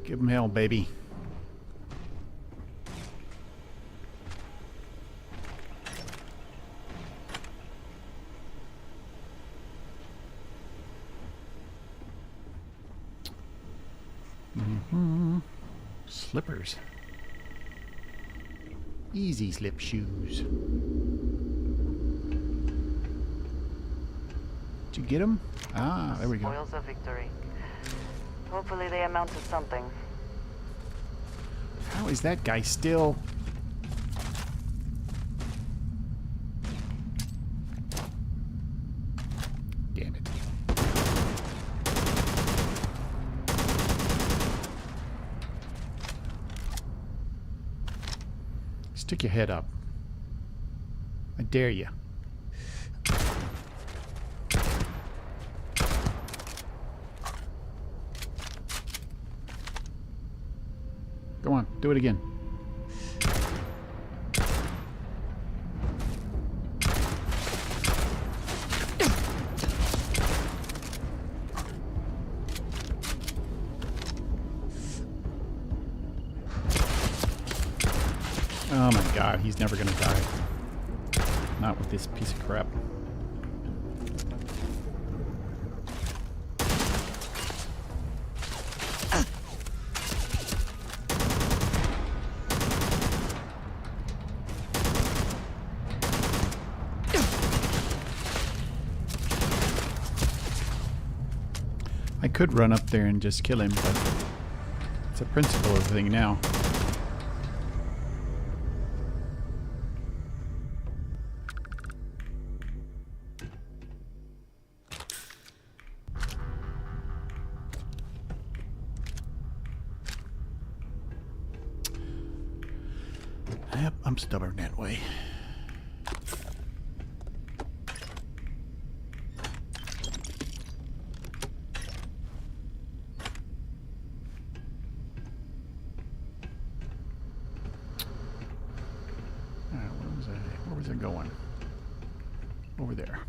Give him hell, baby. Slippers. Easy slip shoes. Did you get them? Ah, there we go. Spoils of victory. Hopefully they amount to something. How is that guy still? Damn it. Stick your head up. I dare you. Go on, do it again. Oh my god, he's never gonna die. Not with this piece of crap. I could run up there and just kill him, but it's a principle of the thing now. Yep, I'm stubborn that way. Where was I going? Over there.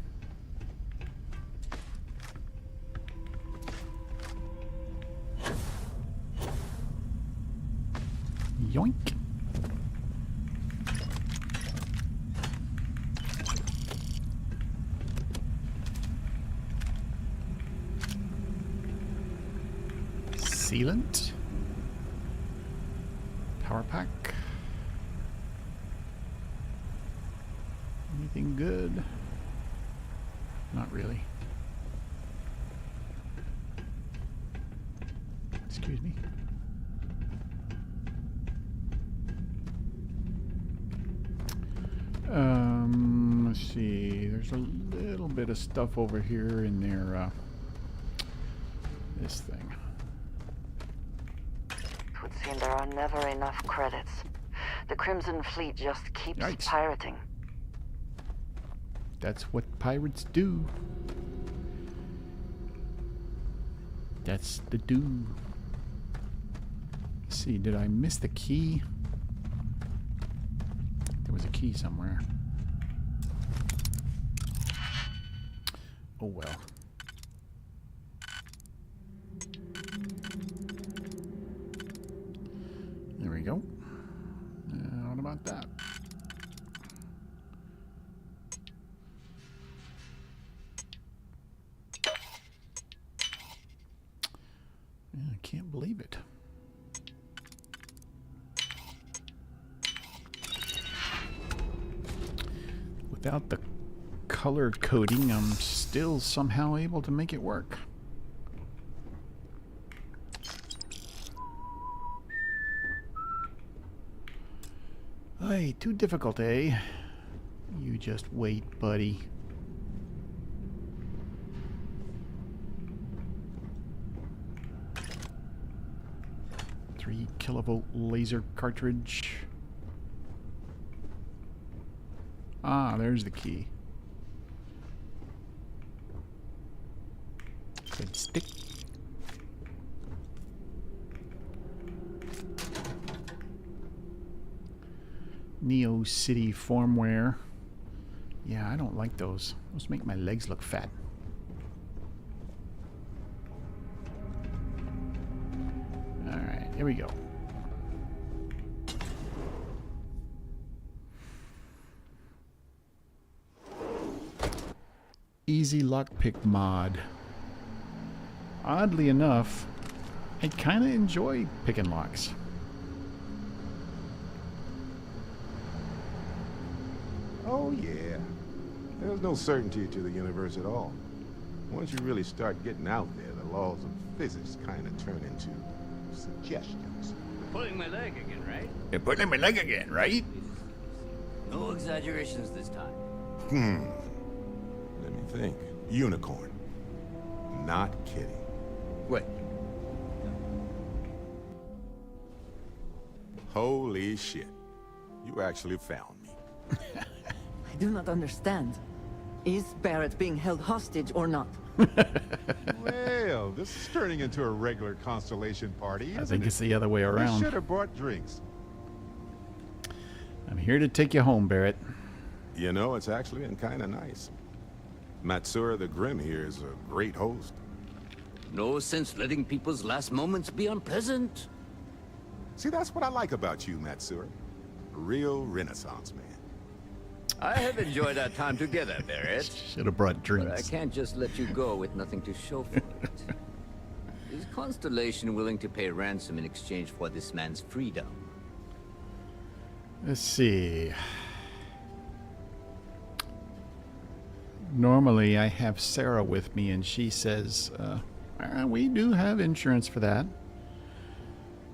Yoink. Sealant. Power pack. Anything good? Not really. Excuse me. Let's see. There's a little bit of stuff over here in their this thing. It would seem there are never enough credits. The Crimson Fleet just keeps Yikes. pirating. That's what pirates do. That's the do. Let's see, did I miss the key? There was a key somewhere. Oh well. There we go. What about that? Can't believe it. Without the color coding, I'm still somehow able to make it work. Hey, too difficult, eh? You just wait, buddy. Kilovolt laser cartridge. Ah, there's the key. Good stick. Neo City formware. Yeah, I don't like those. Those make my legs look fat. Alright, here we go. Easy lockpick mod. Oddly enough, I kind of enjoy picking locks. Oh yeah. There's no certainty to the universe at all. Once you really start getting out there, the laws of physics kind of turn into suggestions. Pulling my leg again, right? You're pulling my leg again, right? No exaggerations this time. Let me think. Unicorn. Not kidding. Wait. Holy shit. You actually found me. I do not understand. Is Barrett being held hostage or not? Well, this is turning into a regular Constellation party, I think it's the other way around. We should have brought drinks. I'm here to take you home, Barrett. You know, it's actually been kind of nice. Matsura the Grim here is a great host. No sense letting people's last moments be unpleasant. See, that's what I like about you, Matsura. A real Renaissance man. I have enjoyed our time together, Barrett. Should have brought drinks. But I can't just let you go with nothing to show for it. Is Constellation willing to pay ransom in exchange for this man's freedom? Let's see. Normally, I have Sarah with me, and she says, we do have insurance for that.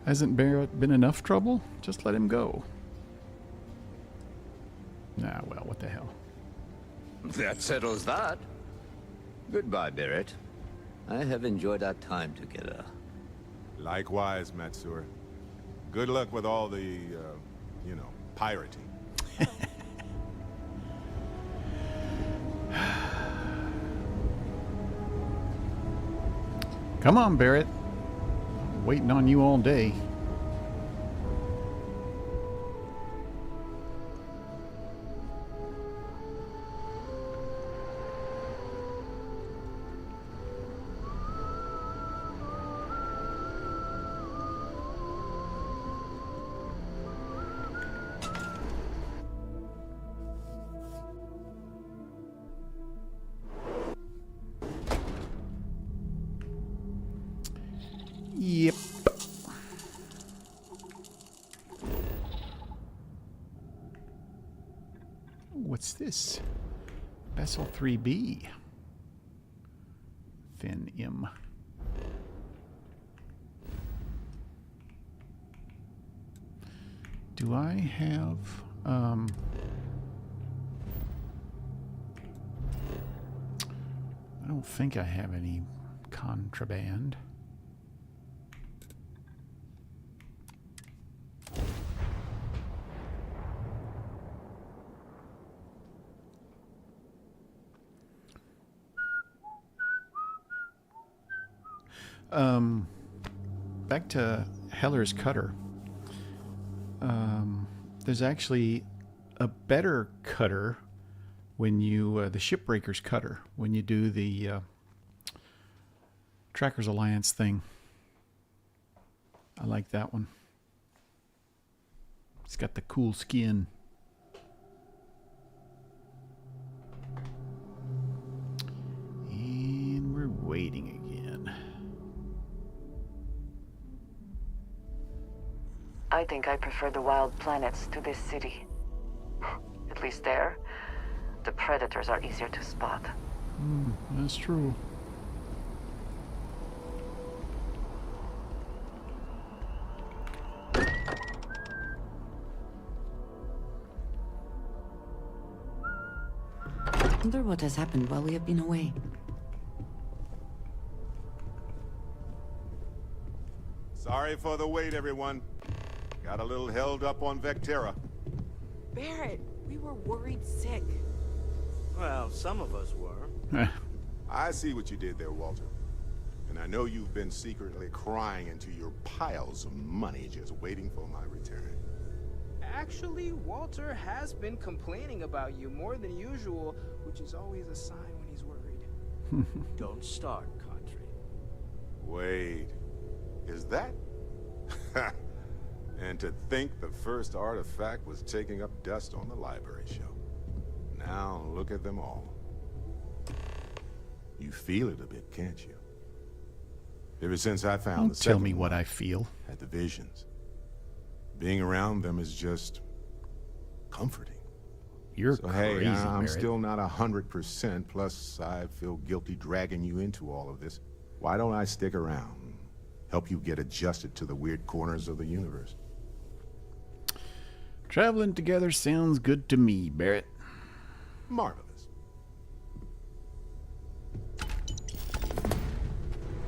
Hasn't Barrett been enough trouble? Just let him go. Ah, well, what the hell. That settles that. Goodbye, Barrett. I have enjoyed our time together. Likewise, Matsura. Good luck with all the, you know, pirating. Come on, Barrett. I'm waiting on you all day. Yep. What's this? Vessel 3B. Fin M. Do I have I don't think I have any contraband. Back to Heller's cutter. There's actually a better cutter when you, the Shipbreaker's cutter, when you do the Trackers Alliance thing. I like that one. It's got the cool skin. And we're waiting again. I think I prefer the wild planets to this city. At least there, the predators are easier to spot. That's true. I wonder what has happened while we have been away. Sorry for the wait, everyone. Got a little held up on Vectera. Barrett, we were worried sick. Well, some of us were. I see what you did there, Walter. And I know you've been secretly crying into your piles of money just waiting for my return. Actually, Walter has been complaining about you more than usual, which is always a sign when he's worried. Don't start, Country. Wait, is that? And to think the first artifact was taking up dust on the library shelf. Now look at them all. You feel it a bit, can't you? Ever since I found Don't the tell second me what one, I feel. had the visions. Being around them is just comforting. You're So crazy, hey, I'm Barrett. still not 100%, plus I feel guilty dragging you into all of this. Why don't I stick around and help you get adjusted to the weird corners of the universe? Traveling together sounds good to me, Barrett. Marvelous.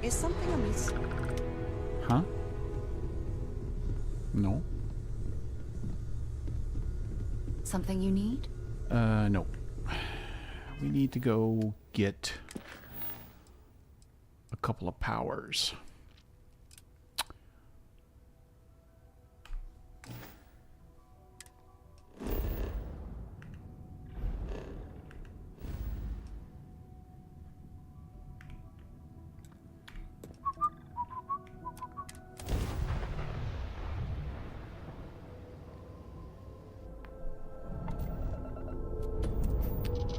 Is something amiss? Huh? No. Something you need? No. We need to go get a couple of powers.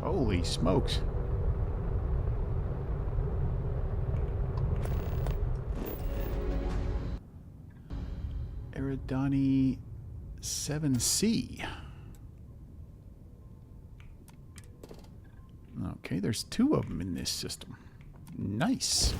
Holy smokes. Eridani 7C. Okay, there's two of them in this system. Nice.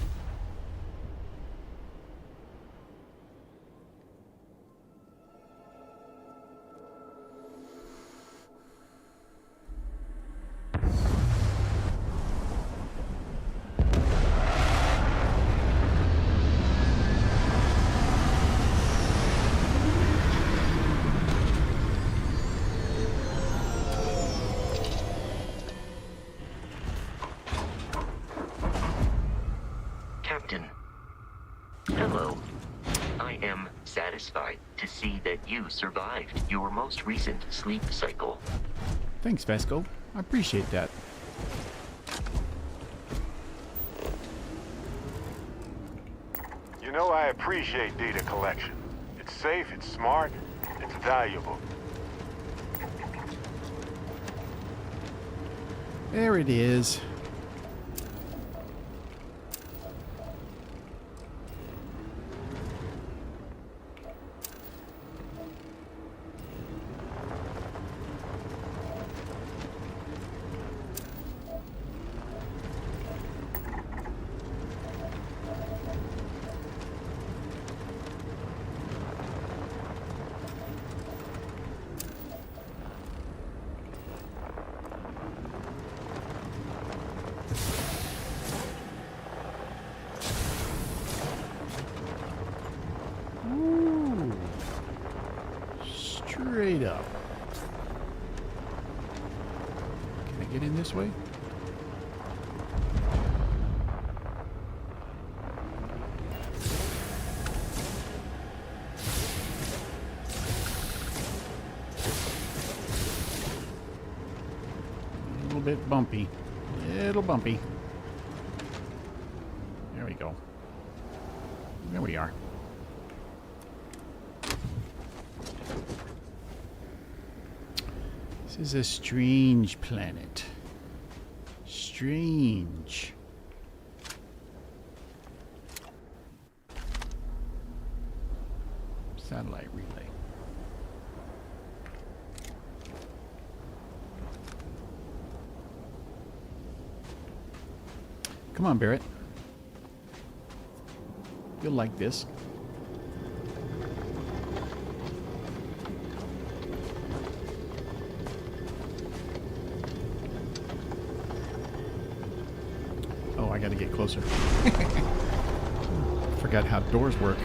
Captain. Hello. I am satisfied to see that you survived your most recent sleep cycle. Thanks, Vasco. I appreciate that. You know, I appreciate data collection. It's safe, it's smart, it's valuable. There it is. Ooh. Straight up. Can I get in this way? A little bit bumpy. Little bumpy. There we go. There we are. This is a strange planet. Strange. Satellite relay. Come on, Barrett. You'll like this. Oh, I gotta get closer. Forgot how doors work.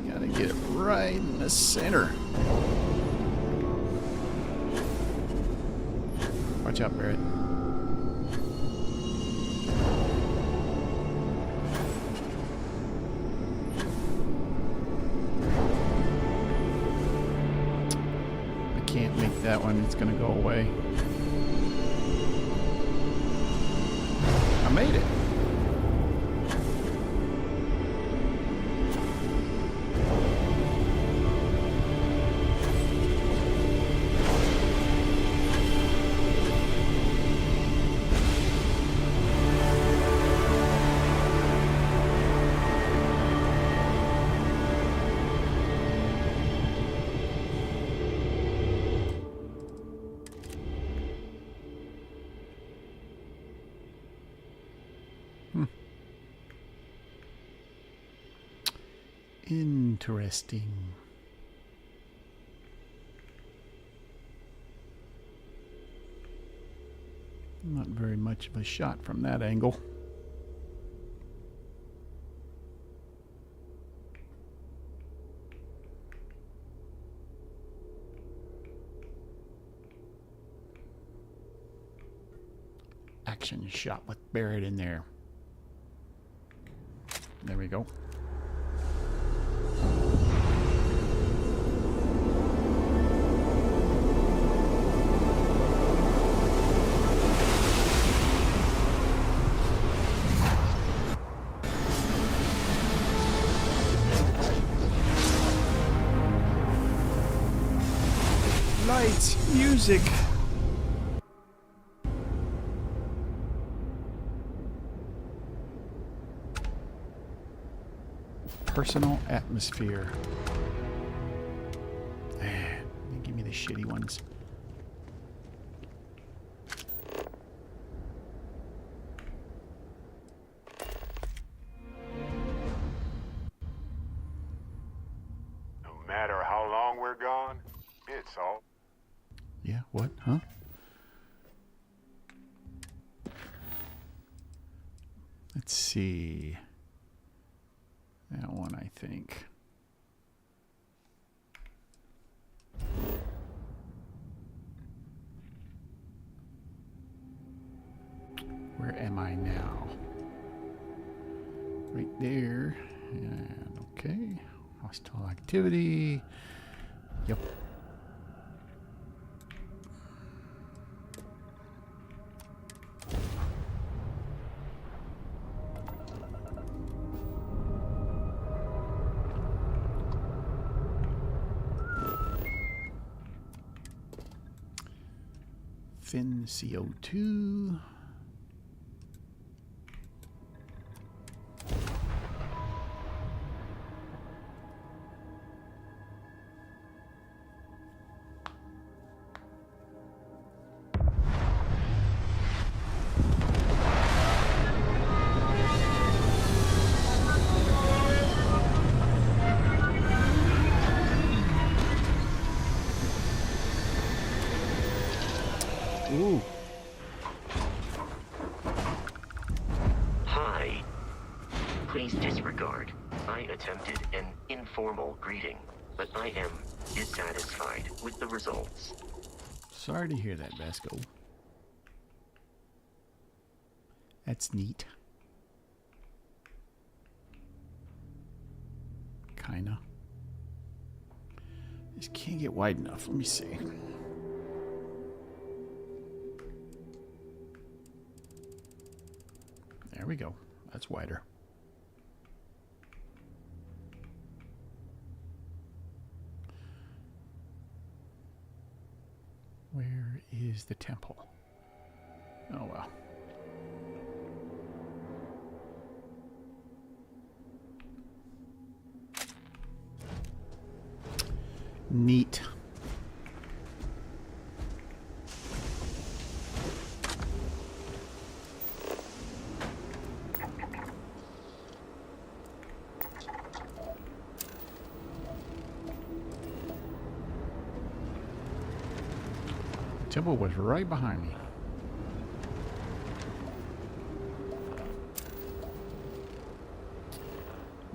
Gotta get it right in the center. Watch out, Barrett. Can't make that one, it's gonna go away. I made it. Interesting. Not very much of a shot from that angle. Action shot with Barrett in there. There we go. Lights, music. Personal atmosphere. Give me the shitty ones. No matter how long we're gone, it's all. Yeah, what? Huh? Let's see. That one, I think. Where am I now? Right there. And okay. Hostile activity. Yep. Thin CO2. Ooh. Hi. Please disregard. I attempted an informal greeting, but I am dissatisfied with the results. Sorry to hear that, Vasco. That's neat. Kinda. Just can't get wide enough. Let me see. There we go. That's wider. is the temple? Oh well. Neat. Temple was right behind me.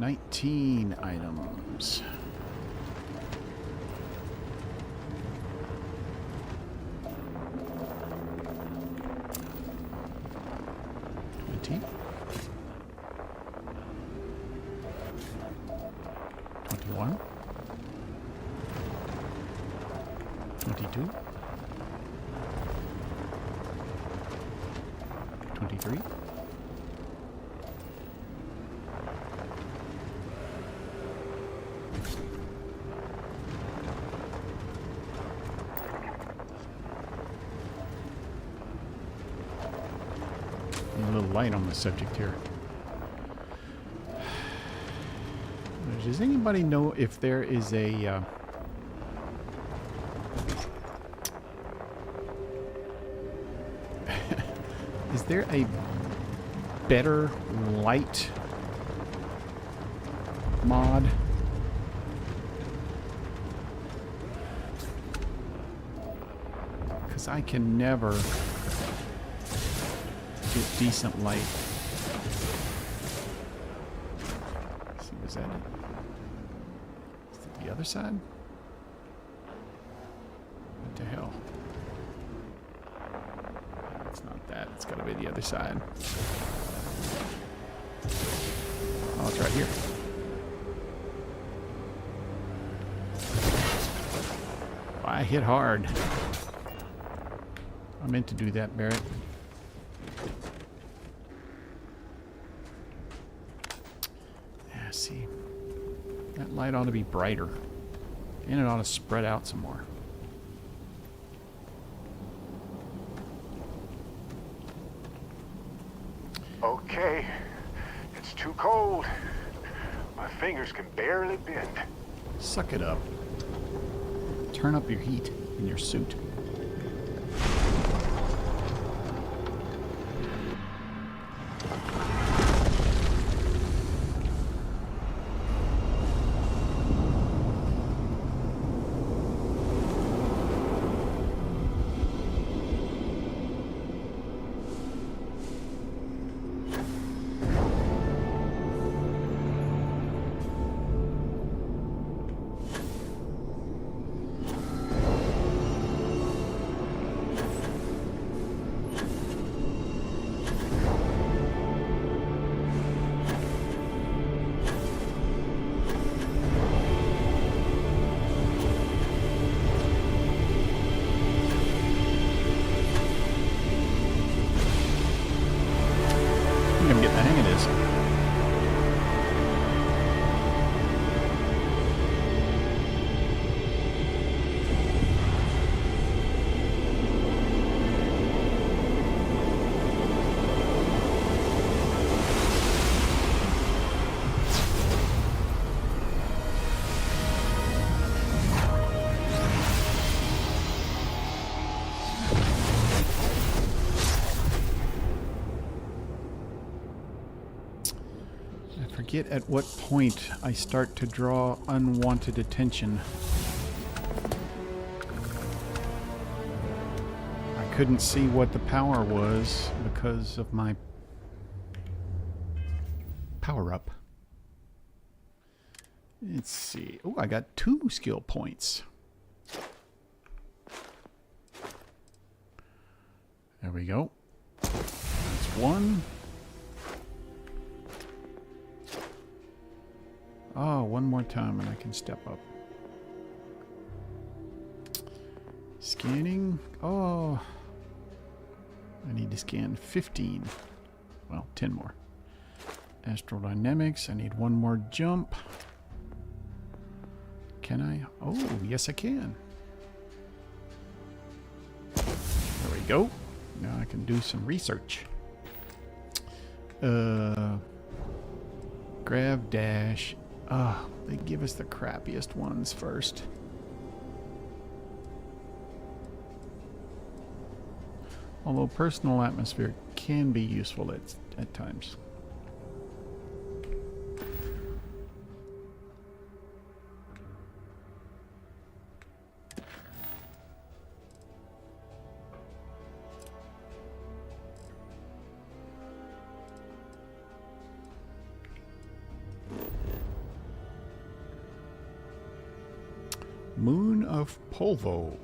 $19 items. $20. $21. $22. 23. A little light on the subject here. Does anybody know if there is a is there a better light mod? Because I can never get decent light. Let's see, was that it? Is it the other side? What the hell? It's not that. It's got to be the other side. Oh, it's right here. I hit hard. I meant to do that, Barrett. Yeah, see. That light ought to be brighter. And it ought to spread out some more. Okay. It's too cold. My fingers can barely bend. Suck it up. Turn up your heat in your suit. I'm getting the hang of this. Forget at what point I start to draw unwanted attention. I couldn't see what the power was because of my power up. Let's see. Oh, I got 2 skill points. There we go. That's 1. Oh, one more time and I can step up. Scanning. Oh. I need to scan 15. Well, 10 more. Astrodynamics. I need 1 more jump. Can I? Oh, yes I can. go. Now I can do some research. Grav dash. They give us the crappiest ones first. Although personal atmosphere can be useful at times. Moon of Polvo.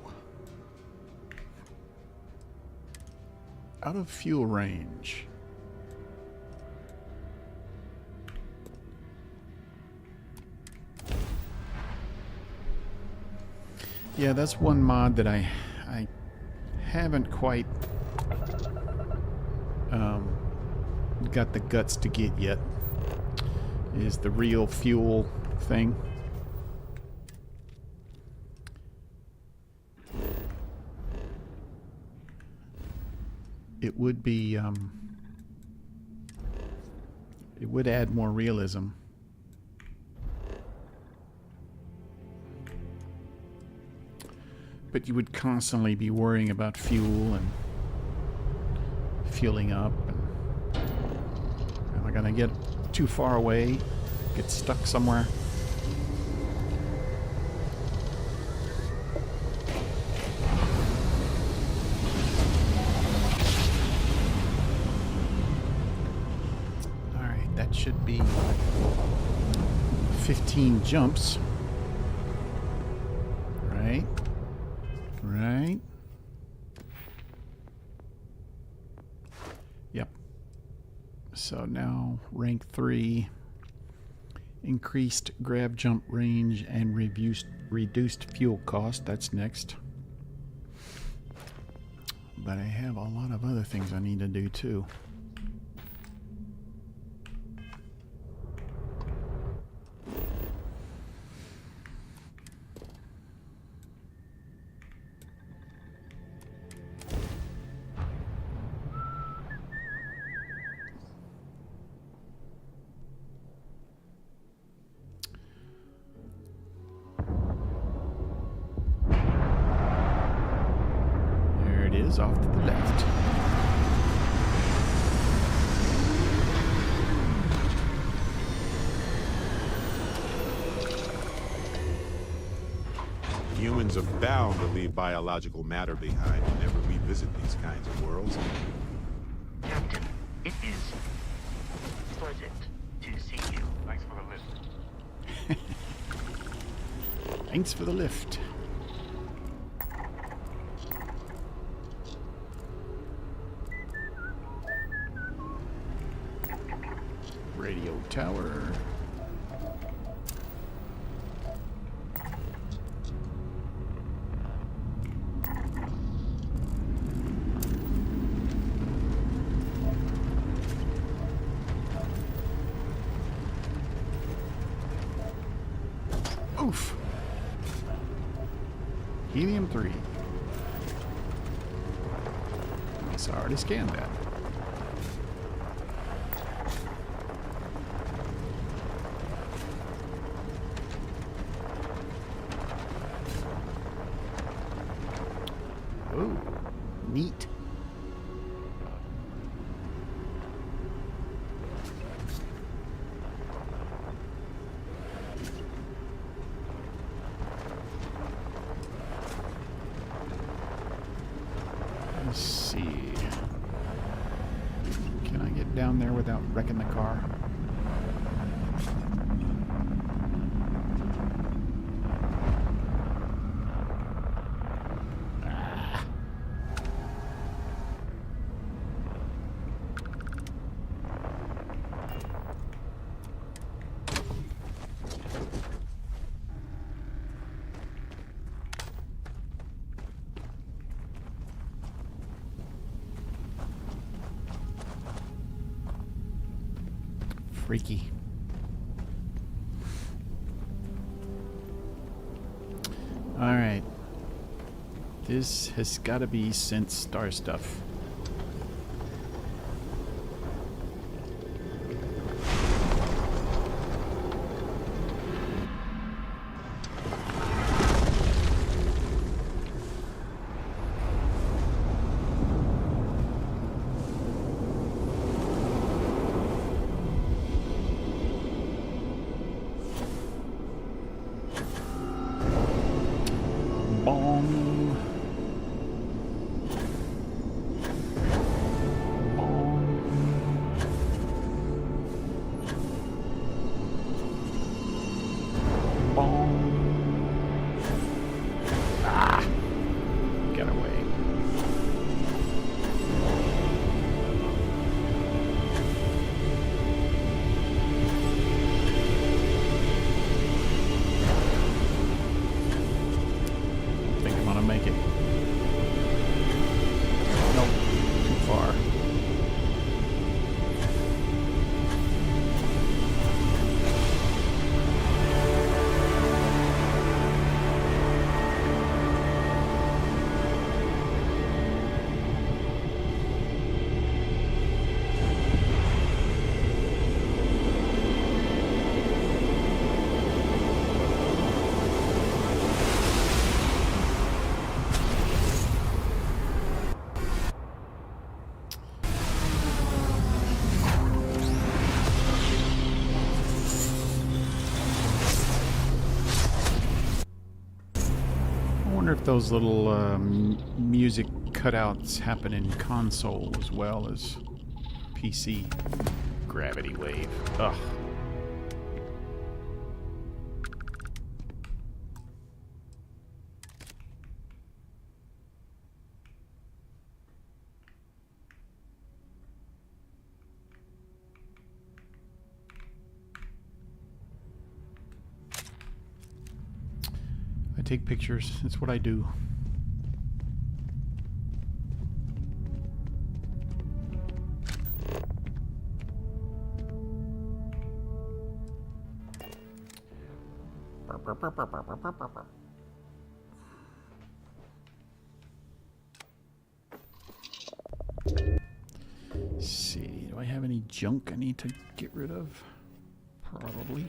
Out of fuel range. Yeah, that's one mod that I haven't quite got the guts to get yet. Is the real fuel thing. It would be, it would add more realism. But you would constantly be worrying about fuel and fueling up. And am I gonna get too far away? Get stuck somewhere? Should be 15 jumps. Right. Right. Yep. So now rank 3. Increased grab jump range and reduced fuel cost. That's next. But I have a lot of other things I need to do too. Off to the left. Humans are bound to leave biological matter behind and never revisit these kinds of worlds. Captain, it is pleasant to see you. Thanks for the lift. Thanks for the lift. Radio tower. Oof. Helium-3. I already scanned that. Oh, neat. Let's see. Can I get down there without wrecking the car? Freaky. All right. This has got to be Synth Star stuff. If those little music cutouts happen in console as well as PC. Gravity wave. Ugh. I take pictures. That's what I do. Let's see, do I have any junk I need to get rid of? Probably.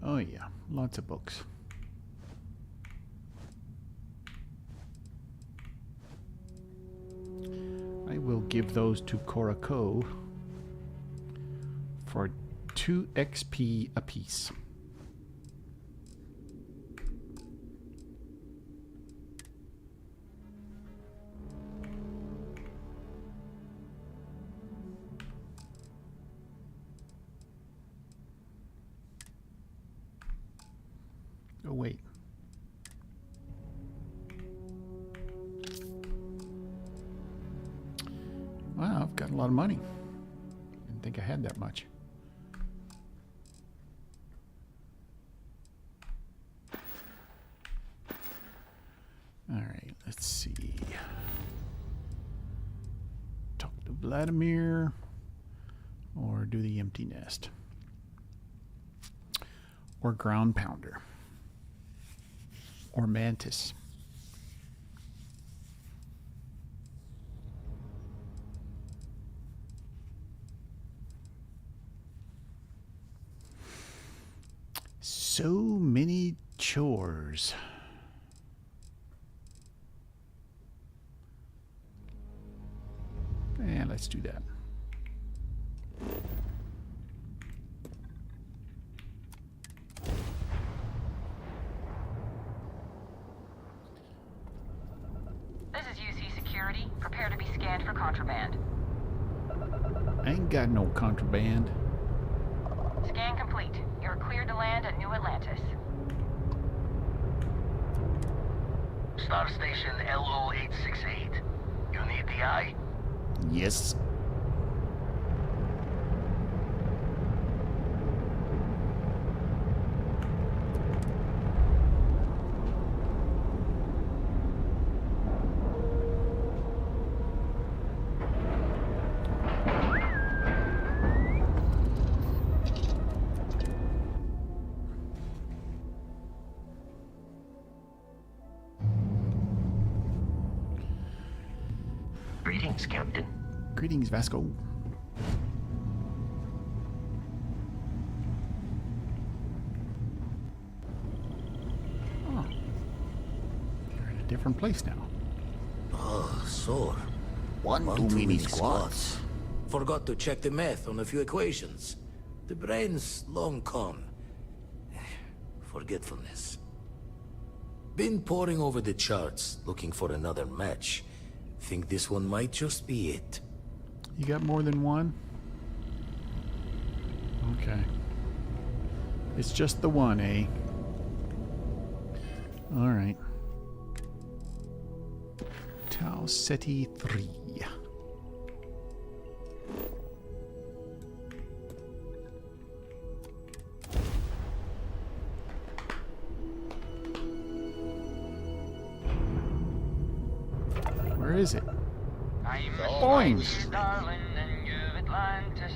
Oh yeah, lots of books. I will give those to Korako for 2 XP apiece. Oh, wait. Wow, I've got a lot of money. Didn't think I had that much. All right, let's see. Talk to Vladimir or do the empty nest. Or ground pounder. Or mantis. So many chores. And let's do that. Prepare to be scanned for contraband. I ain't got no contraband. Scan complete. You're cleared to land at New Atlantis. Star Station LO-868. You need the eye? Yes. Greetings, Captain. Greetings, Vasco. Oh. You're in a different place now. Oh, sore. One too many squats. Forgot to check the math on a few equations. The brain's long gone. Forgetfulness. Been poring over the charts, looking for another match. Think this one might just be it. You got more than one? Okay. It's just the one, eh? Alright. Tau Ceti 3. Where is it? I'm darling in you Atlantis,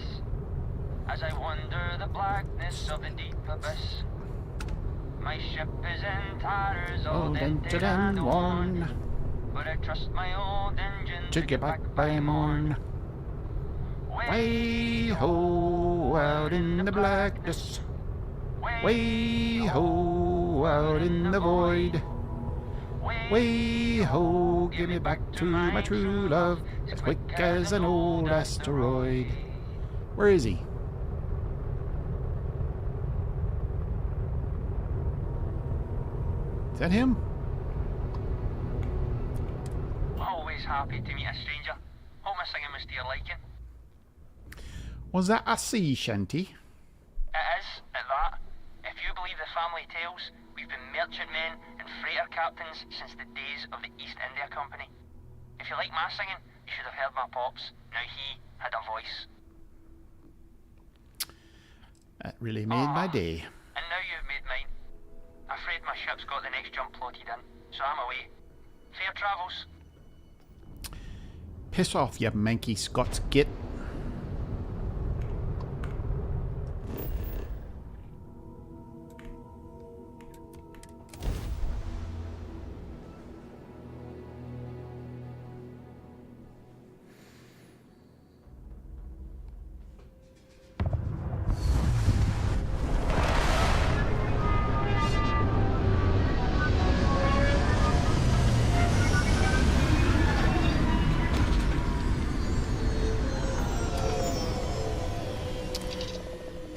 as I wander the blackness of the deep abyss. My ship is in tatters, all dented and worn, but I trust my old engine to get back by morn. Way ho out in the blackness. Way ho out in the void. Way ho, give me back to my true love, as quick as an old asteroid. Where is he? Is that him? Always happy to meet a stranger. Hope my singing was to your liking. Was that a sea shanty? It is, at that. If you believe the family tales, we've been merchantmen and freighter captains since the days of the East India Company. If you like my singing, you should have heard my pops. Now he had a voice. That really made my day. And now you've made mine. I'm afraid my ship's got the next jump plotted in, so I'm away. Fair travels. Piss off, you manky Scots git.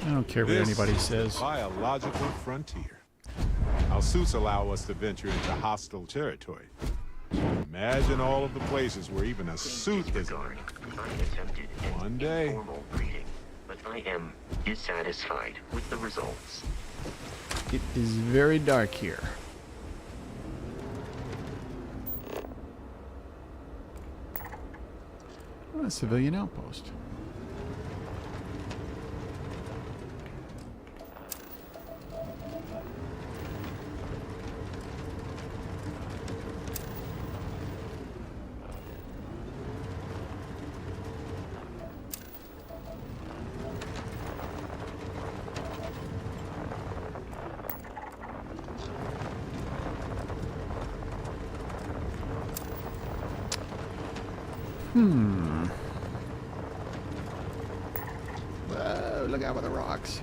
I don't care what anybody says. Biological frontier. Our suits allow us to venture into hostile territory. Imagine all of the places where even a suit isn't. One day. Formal greeting, but I am dissatisfied with the results. It is very dark here. A civilian outpost. Whoa, look out with the rocks.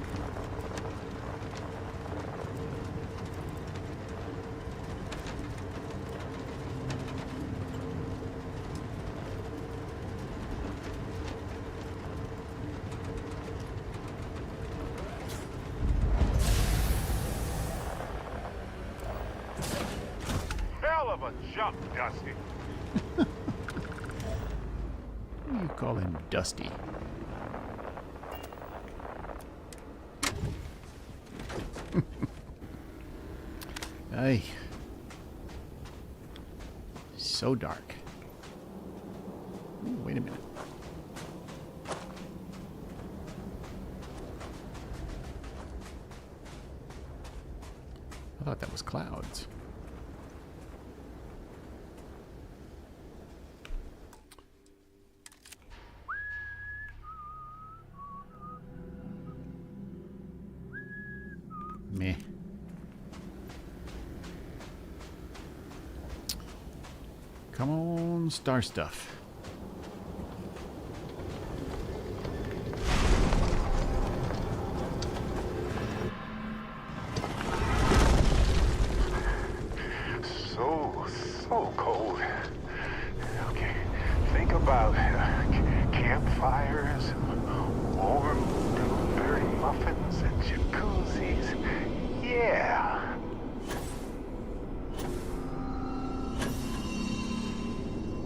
Hell of a jump, Dusty. What do you call him, Dusty? Ay. So dark. Ooh, wait a minute. I thought that was clouds. Meh. Come on, star stuff. Samples and jacuzzis. Yeah.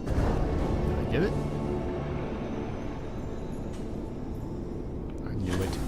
Did I get it? I knew it.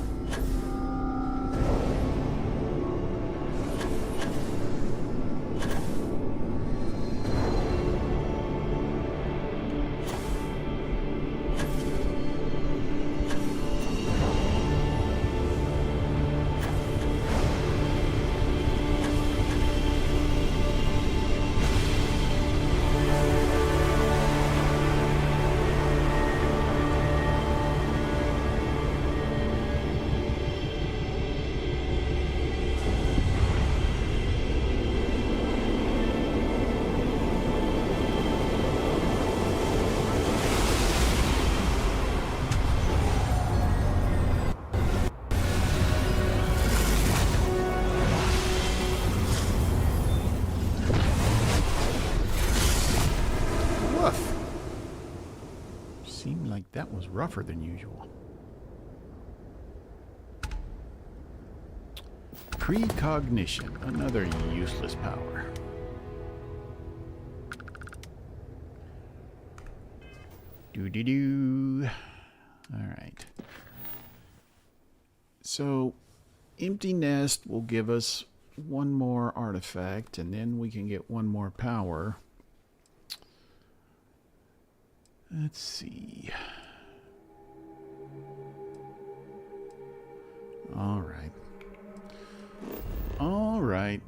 Seemed like that was rougher than usual. Precognition, another useless power. Doo-doo-doo. Alright. So, Empty Nest will give us one more artifact, and then we can get one more power. Let's see. All right. All right.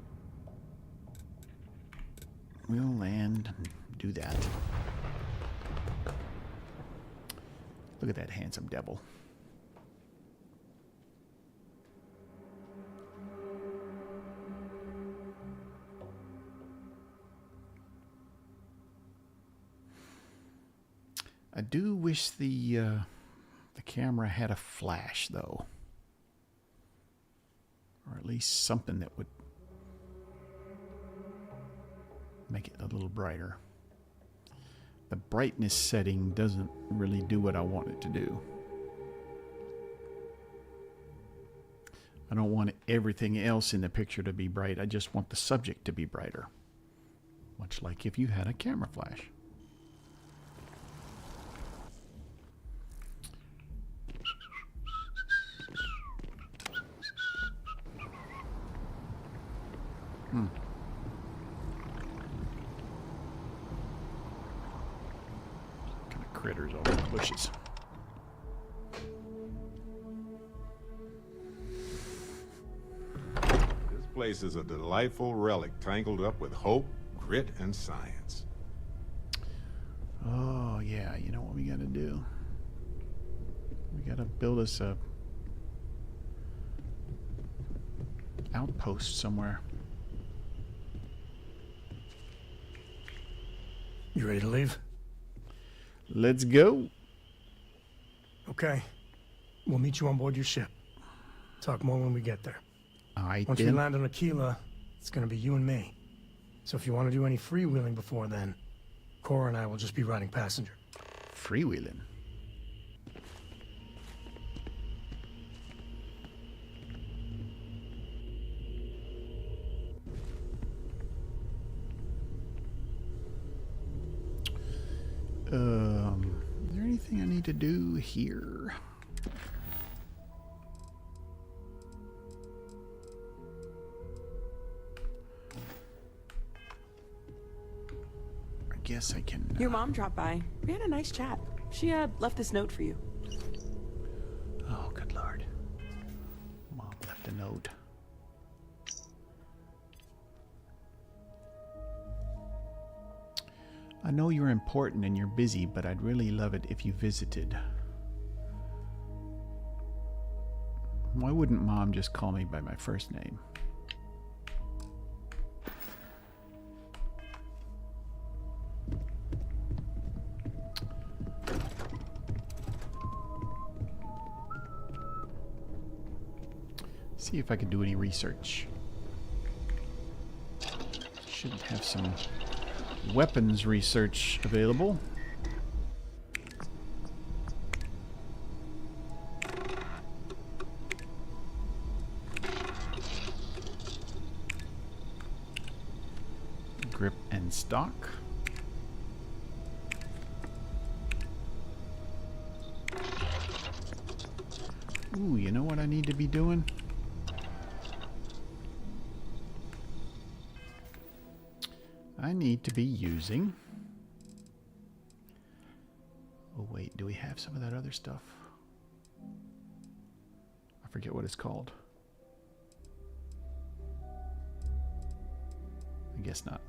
We'll land and do that. Look at that handsome devil. I do wish the camera had a flash, though. Or at least something that would make it a little brighter. The brightness setting doesn't really do what I want it to do. I don't want everything else in the picture to be bright. I just want the subject to be brighter. Much like if you had a camera flash. Kind of critters over the bushes. This place is a delightful relic tangled up with hope, grit, and science. Oh, yeah. You know what we gotta do? We gotta build us a outpost somewhere. You ready to leave? Let's go. Okay. We'll meet you on board your ship. Talk more when we get there. All right, Once we land on Aquila, it's gonna be you and me. So if you want to do any freewheeling before then, Cora and I will just be riding passenger. Freewheeling? Is there anything I need to do here? I guess I can... Your mom dropped by. We had a nice chat. She left this note for you. Oh, good Lord. Mom left a note. I know you're important and you're busy, but I'd really love it if you visited. Why wouldn't Mom just call me by my first name? See if I can do any research. Should have some weapons research available. grip and stock. Ooh, you know what I need to be doing? I need to be using... Oh wait, do we have some of that other stuff? I forget what it's called. I guess not.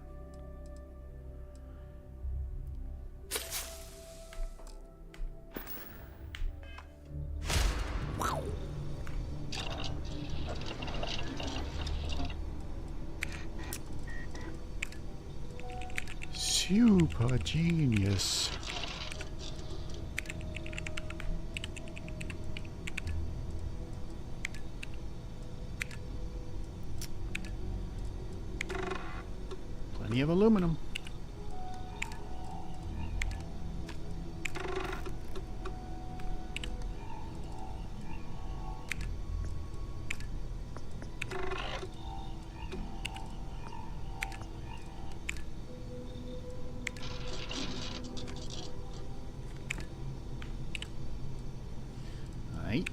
Super genius. Plenty of aluminum. Right.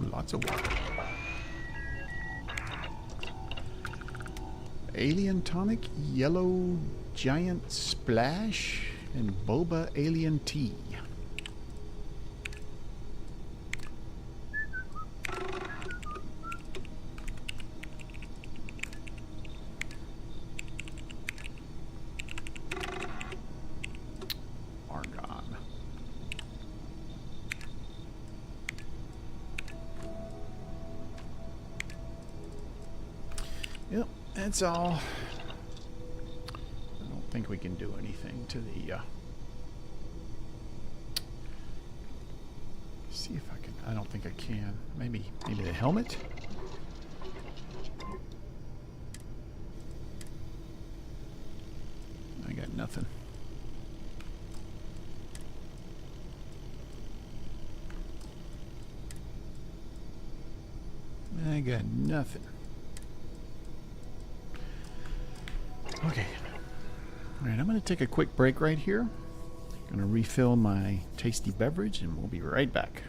Ooh, lots of water. Alien tonic, yellow giant splash, and boba alien tea. Argon. Yep, that's all. I don't think we can do anything to the see if I can. I don't think I can. Maybe the helmet? I got nothing. I got nothing. Okay. Alright, I'm going to take a quick break right here. Going to refill my tasty beverage and we'll be right back.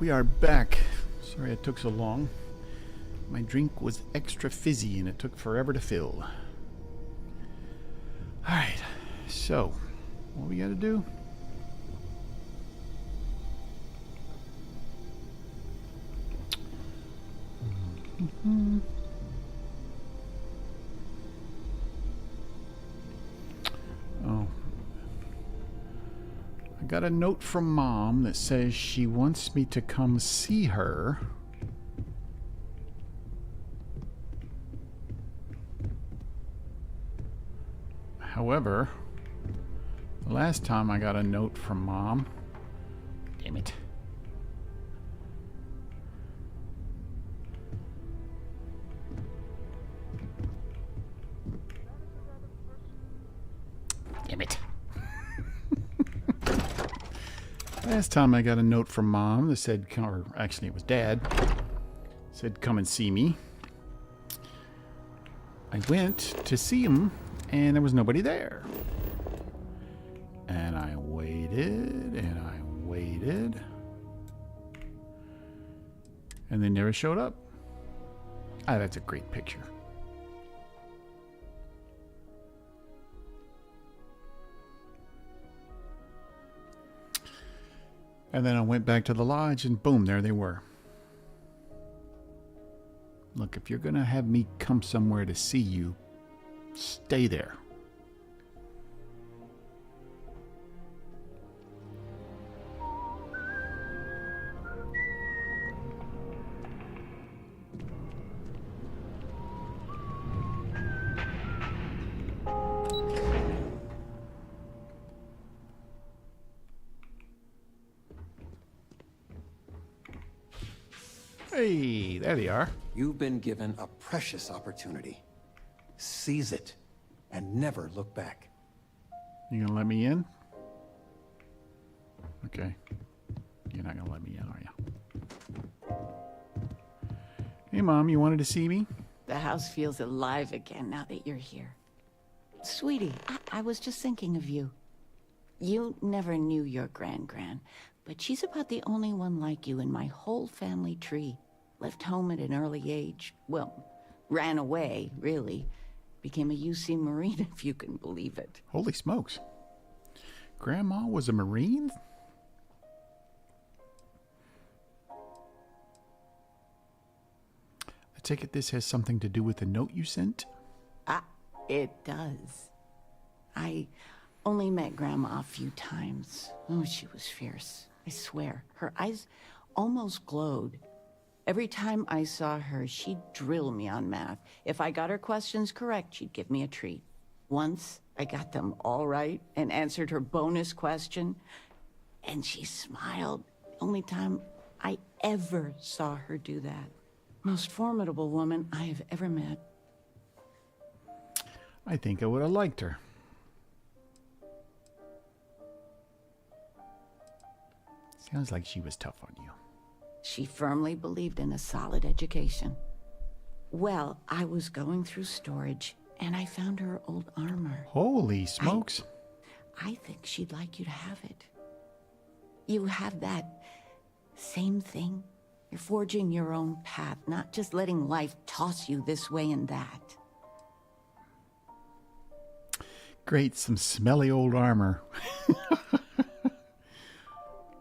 we are back. Sorry it took so long. My drink was extra fizzy and it took forever to fill. Alright, so what we gotta do? Oh. I got a note from Mom that says she wants me to come see her. However, the last time I got a note from Mom, damn it. Damn it. Last time I got a note from Mom that said, or actually it was Dad, said come and see me. I went to see him and there was nobody there. And I waited and I waited. And they never showed up. Ah, that's a great picture. And then I went back to the lodge and boom, there they were. Look, if you're going to have me come somewhere to see you, stay there. Hey, there they are. You've been given a precious opportunity. Seize it and never look back. You gonna let me in? Okay. You're not gonna let me in, are you? Hey, Mom, you wanted to see me? The house feels alive again now that you're here. Sweetie, I was just thinking of you. You never knew your gran-gran, but she's about the only one like you in my whole family tree. Left home at an early age. Well, ran away, really. Became a UC Marine, if you can believe it. Holy smokes. Grandma was a Marine? I take it this has something to do with the note you sent? It does. I only met Grandma a few times. Oh, she was fierce. I swear. Her eyes almost glowed. Every time I saw her, she'd drill me on math. If I got her questions correct, she'd give me a treat. Once, I got them all right and answered her bonus question, and she smiled. Only time I ever saw her do that. Most formidable woman I have ever met. I think I would have liked her. Sounds like she was tough on you. She firmly believed in a solid education. Well, I was going through storage, and I found her old armor. Holy smokes. I think she'd like you to have it. You have that same thing. You're forging your own path, not just letting life toss you this way and that. Great, some smelly old armor.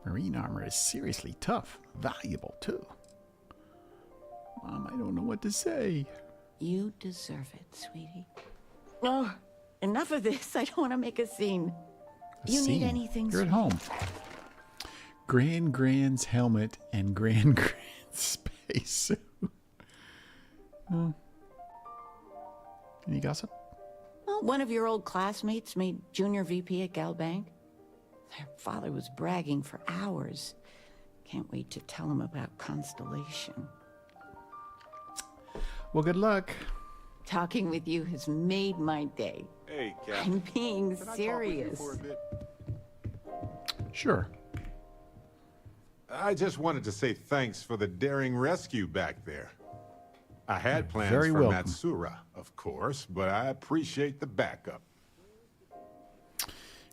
Marine armor is seriously tough. Valuable, too. Mom, I don't know what to say. You deserve it, sweetie. Oh, enough of this. I don't want to make a scene. You need anything, You're at home. Gran's helmet and Gran's spacesuit. Any gossip? Well, one of your old classmates made junior VP at Galbank. Their father was bragging for hours. Can't wait to tell him about Constellation. Well, good luck. Talking with you has made my day. Hey, Cap. I'm being Can serious. I talk with you for a bit? Sure. I just wanted to say thanks for the daring rescue back there. I had plans very for welcome. Matsura, of course, but I appreciate the backup.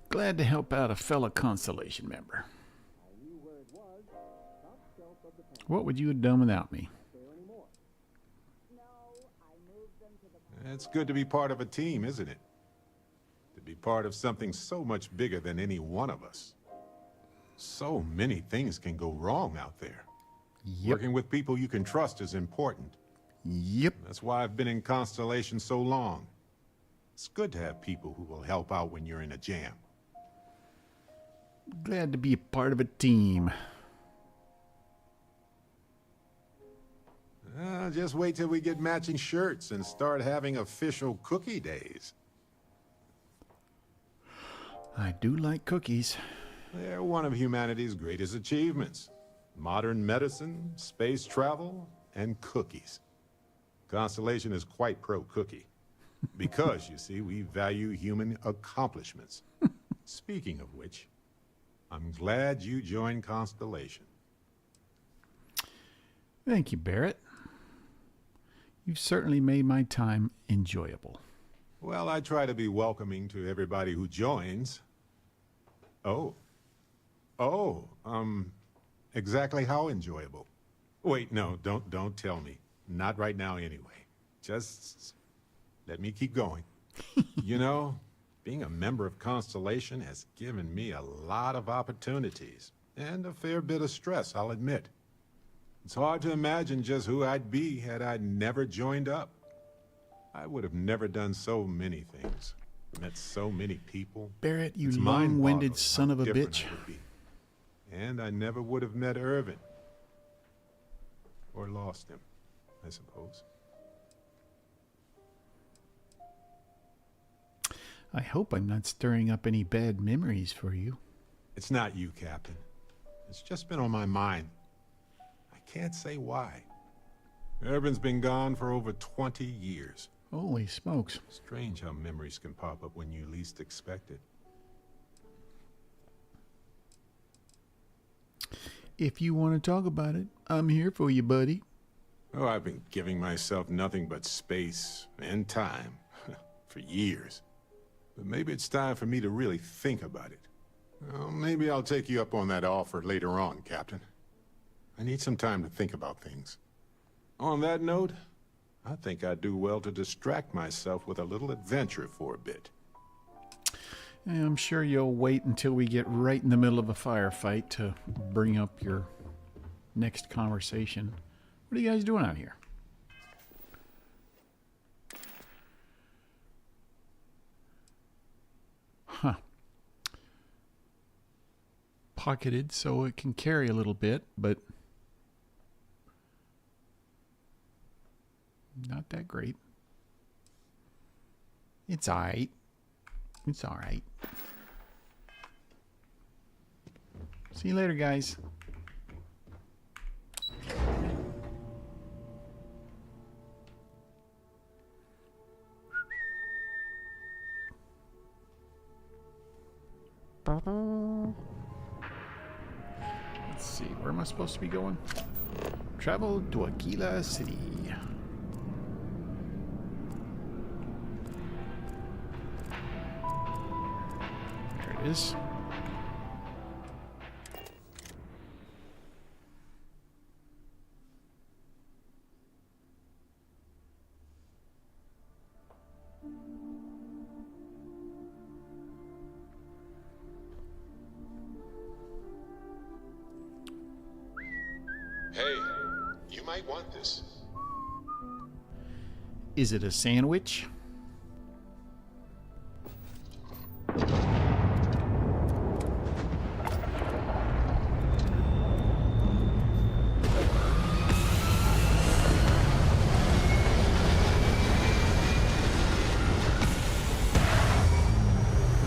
Glad to help out a fellow Constellation member. What would you have done without me? It's good to be part of a team, isn't it? To be part of something so much bigger than any one of us. So many things can go wrong out there. Yep. Working with people you can trust is important. Yep. That's why I've been in Constellation so long. It's good to have people who will help out when you're in a jam. Glad to be a part of a team. Just wait till we get matching shirts and start having official cookie days. I do like cookies. They're one of humanity's greatest achievements. Modern medicine, space travel, and cookies. Constellation is quite pro-cookie. Because, you see, we value human accomplishments. Speaking of which, I'm glad you joined Constellation. Thank you, Barrett. You've certainly made my time enjoyable. Well, I try to be welcoming to everybody who joins. Exactly how enjoyable? Wait, no, don't tell me. Not right now anyway. Just let me keep going. You know, being a member of Constellation has given me a lot of opportunities, and a fair bit of stress, I'll admit. It's hard to imagine just who I'd be had I never joined up. I would have never done so many things, met so many people. Barrett, you It's long-winded mind-boggling son how of a different bitch. I would be. And I never would have met Irvin. Or lost him, I suppose. I hope I'm not stirring up any bad memories for you. It's not you, Captain. It's just been on my mind. I can't say why. Irvin's been gone for over 20 years. Holy smokes. Strange how memories can pop up when you least expect it. If you want to talk about it, I'm here for you, buddy. Oh, I've been giving myself nothing but space and time for years. But maybe it's time for me to really think about it. Well, maybe I'll take you up on that offer later on, Captain. I need some time to think about things. On that note, I think I'd do well to distract myself with a little adventure for a bit. I'm sure you'll wait until we get right in the middle of a firefight to bring up your next conversation. What are you guys doing out here? Huh. Pocketed so it can carry a little bit, but not that great. It's alright. It's alright. See you later, guys. Let's see, where am I supposed to be going? Travel to Aquila City. There it is. Hey, you might want this. Is it a sandwich?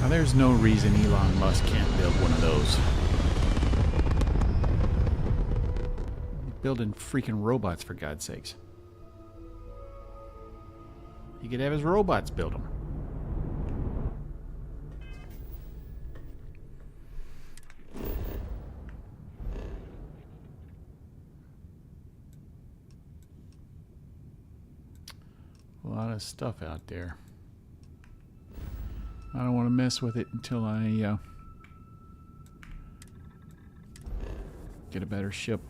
Now, there's no reason Elon Musk can't build one of those. Building freaking robots, for God's sakes. He could have his robots build them. A lot of stuff out there. I don't want to mess with it until I get a better ship.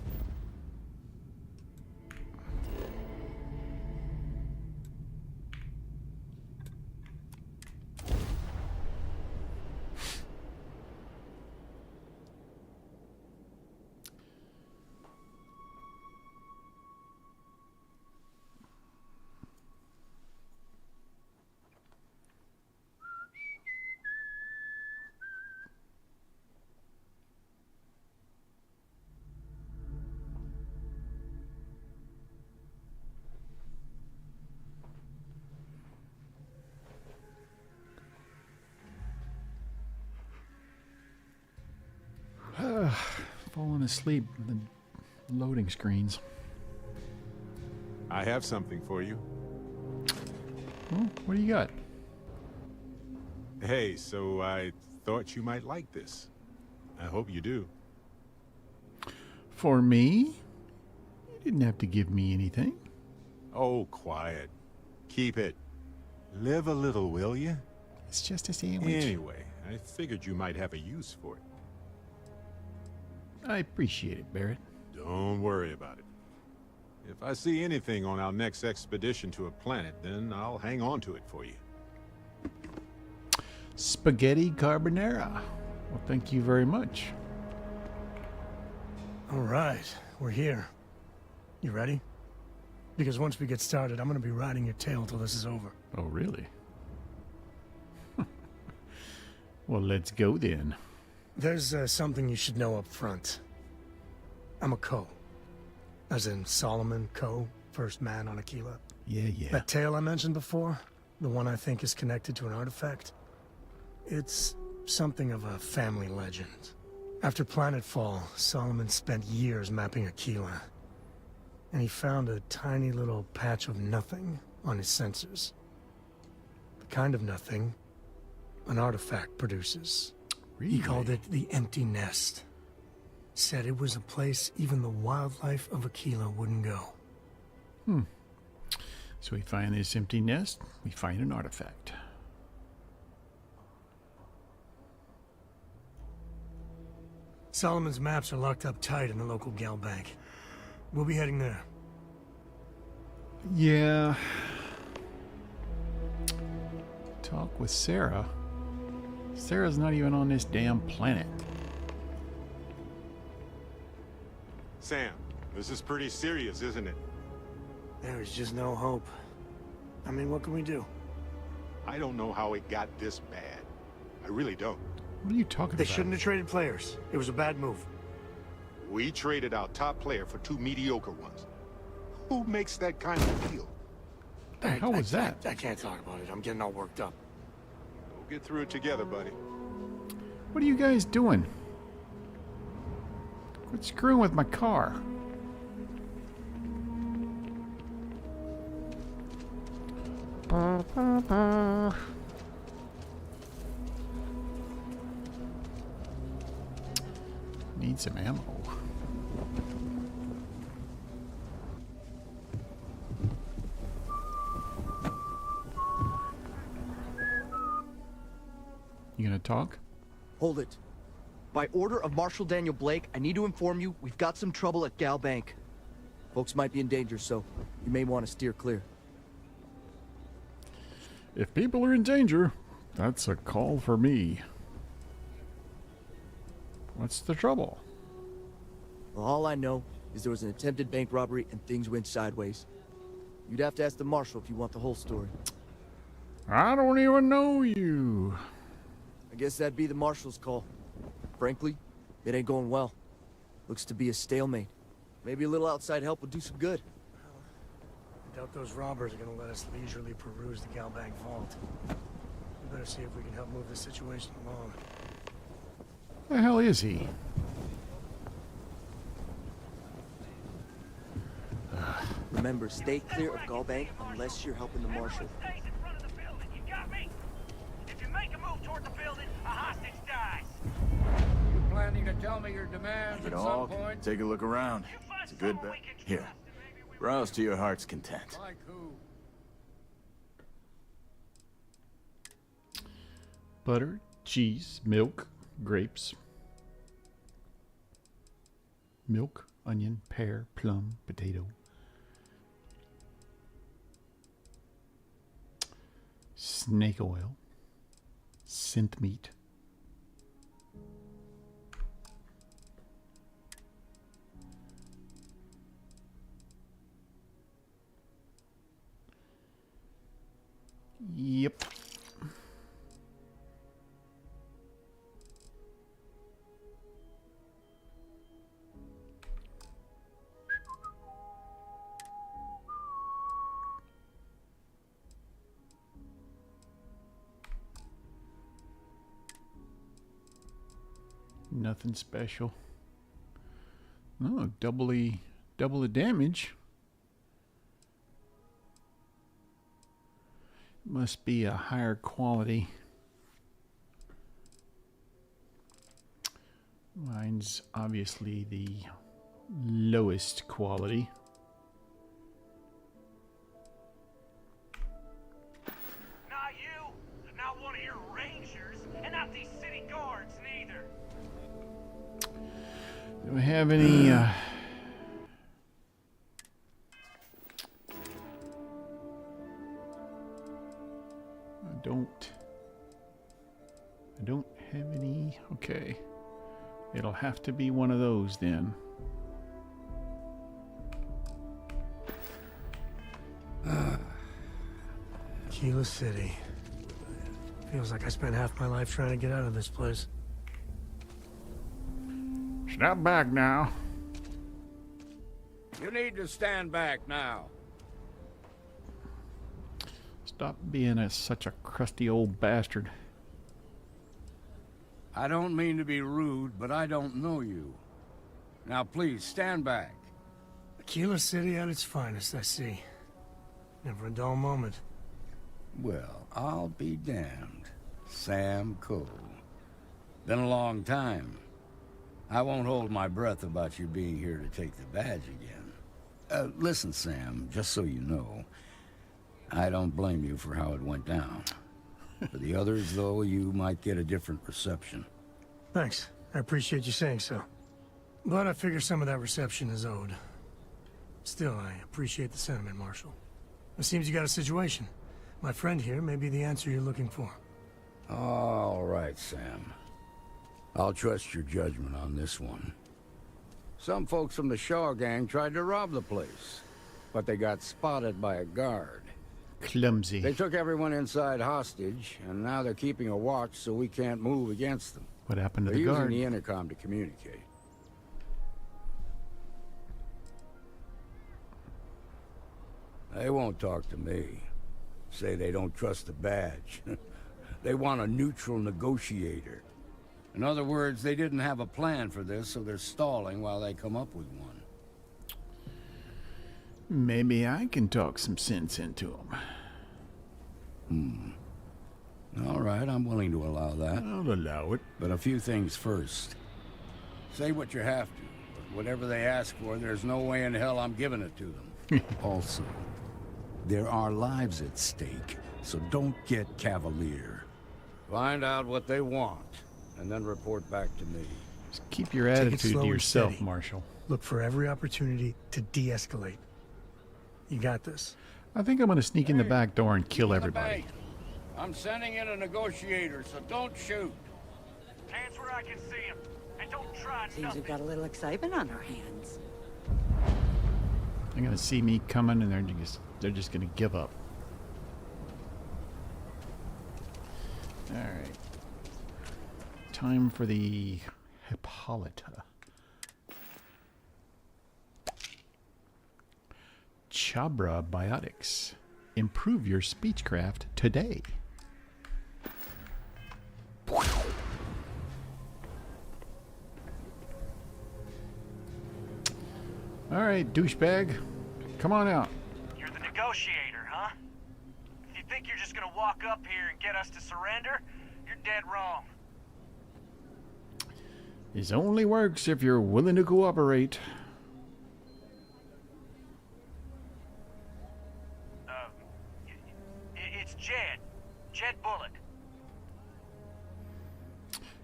falling asleep. The loading screens. I have something for you. Oh, what do you got? Hey, so I thought you might like this. I hope you do. For me? You didn't have to give me anything. Oh, quiet. Keep it. Live a little, will you? It's just a sandwich. Anyway, I figured you might have a use for it. I appreciate it, Barrett. Don't worry about it. If I see anything on our next expedition to a planet, then I'll hang on to it for you. Spaghetti carbonara. Well, thank you very much. All right, we're here. You ready? Because once we get started, I'm gonna be riding your tail till this is over. Oh, really? Well, let's go then. There's something you should know up front. I'm a Co. As in Solomon Co., first man on Aquila. Yeah. That tale I mentioned before, the one I think is connected to an artifact, it's something of a family legend. After planetfall, Solomon spent years mapping Aquila, and he found a tiny little patch of nothing on his sensors. The kind of nothing an artifact produces. Really? He called it the Empty Nest. Said it was a place even the wildlife of Aquila wouldn't go. So we find this empty nest, we find an artifact. Solomon's maps are locked up tight in the local gal bank. We'll be heading there. Yeah. Talk with Sarah. Sarah's not even on this damn planet. Sam, this is pretty serious, isn't it? There's just no hope. I mean, what can we do? I don't know how it got this bad. I really don't. What are you talking They about? shouldn't have traded players. It was a bad move. We traded our top player for two mediocre ones. Who makes that kind of deal? The hell was that? I can't talk about it. I'm getting all worked up. We'll get through it together, buddy. What are you guys doing? Quit screwing with my car. Need some ammo. You gonna talk? Hold it. By order of Marshal Daniel Blake, I need to inform you we've got some trouble at Gal Bank. Folks might be in danger, so you may want to steer clear. If people are in danger, that's a call for me. What's the trouble? Well, all I know is there was an attempted bank robbery and things went sideways. You'd have to ask the Marshal if you want the whole story. I don't even know you. I guess that'd be the Marshal's call. Frankly, it ain't going well. Looks to be a stalemate. Maybe a little outside help would do some good. I doubt those robbers are gonna let us leisurely peruse the gal bank vault. We better see if we can help move this situation along. The hell is he? Remember, stay clear of Gal Bank unless you're helping the Marshal. Planning to tell me your demands at some point? Take a look around. It's a good bet. Here. Browse to your heart's content. Like who? Butter, cheese, milk, grapes. Milk, onion, pear, plum, potato. Snake oil. Synth meat. Yep. Nothing special. Oh, double the damage. Must be a higher quality. Mine's obviously the lowest quality. Not you, not one of your rangers, and not these city guards neither. Do we have any I don't have any. Okay. It'll have to be one of those then. Kila City. Feels like I spent half my life trying to get out of this place. Step back now. You need to stand back now. Stop being such a crusty old bastard. I don't mean to be rude, but I don't know you. Now please, stand back. Kila City at its finest, I see. Never a dull moment. Well, I'll be damned. Sam Cole. Been a long time. I won't hold my breath about you being here to take the badge again. Listen, Sam, just so you know, I don't blame you for how it went down. For the others, though, you might get a different reception. Thanks. I appreciate you saying so. But I figure some of that reception is owed. Still, I appreciate the sentiment, Marshal. It seems you got a situation. My friend here may be the answer you're looking for. All right, Sam. I'll trust your judgment on this one. Some folks from the Shaw gang tried to rob the place, but they got spotted by a guard. Clumsy. They took everyone inside hostage, and now they're keeping a watch so we can't move against them. What happened to the They're guard? using the intercom to communicate. They won't talk to me. Say they don't trust the badge. They want a neutral negotiator. In other words, they didn't have a plan for this, so they're stalling while they come up with one. Maybe I can talk some sense into them. All right, I'm willing to allow that. I'll allow it. But a few things first. Say what you have to, but whatever they ask for, there's no way in hell I'm giving it to them. Also, there are lives at stake, so don't get cavalier. Find out what they want, and then report back to me. Just keep your Take it attitude slow to and yourself, steady. Marshal. Look for every opportunity to de-escalate. You got this. I think I'm going to sneak in the back door and kill everybody. I'm sending in a negotiator, so don't shoot. Hands where I can see him, and don't try Seems we've got a little excitement on our hands. They're going to see me coming, and they're just going to give up. All right. Time for the Hippolyta. Chabra Biotics. Improve your speechcraft today. All right, douchebag. Come on out. You're the negotiator, huh? If you think you're just gonna walk up here and get us to surrender, you're dead wrong. This only works if you're willing to cooperate. It's Jed. Jed Bullock.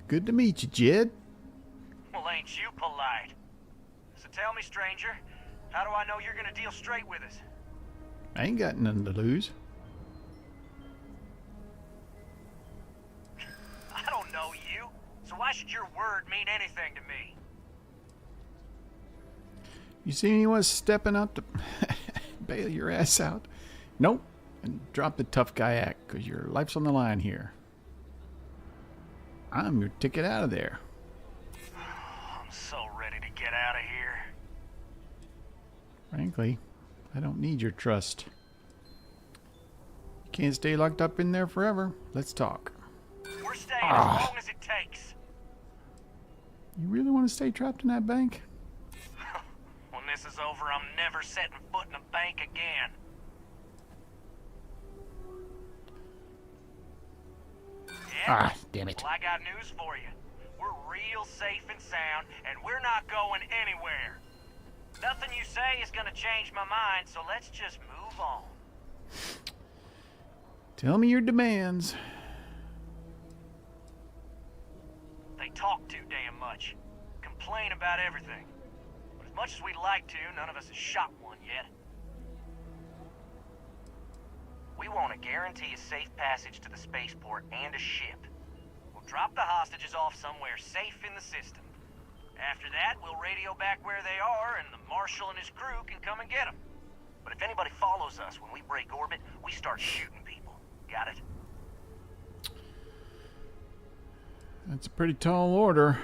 Good to meet you, Jed. Well, ain't you polite? So tell me, stranger, how do I know you're gonna deal straight with us? I ain't got nothing to lose. I don't know you, so why should your word mean anything to me? You see anyone stepping up to bail your ass out? Nope. And drop the tough guy act, because your life's on the line here. I'm your ticket out of there. I'm so ready to get out of here. Frankly, I don't need your trust. You can't stay locked up in there forever. Let's talk. We're staying as long as it takes. You really want to stay trapped in that bank? this is over, I'm never setting foot in a bank again. Yeah? Damn it. Well, I got news for you. We're real safe and sound, and we're not going anywhere. Nothing you say is gonna change my mind, so let's just move on. Tell me your demands. They talk too damn much. Complain about everything. But as much as we'd like to, none of us has shot one yet. We want to guarantee a safe passage to the spaceport and a ship. We'll drop the hostages off somewhere safe in the system. After that, we'll radio back where they are, and the Marshal and his crew can come and get them. But if anybody follows us when we break orbit, we start shooting people. Got it? That's a pretty tall order.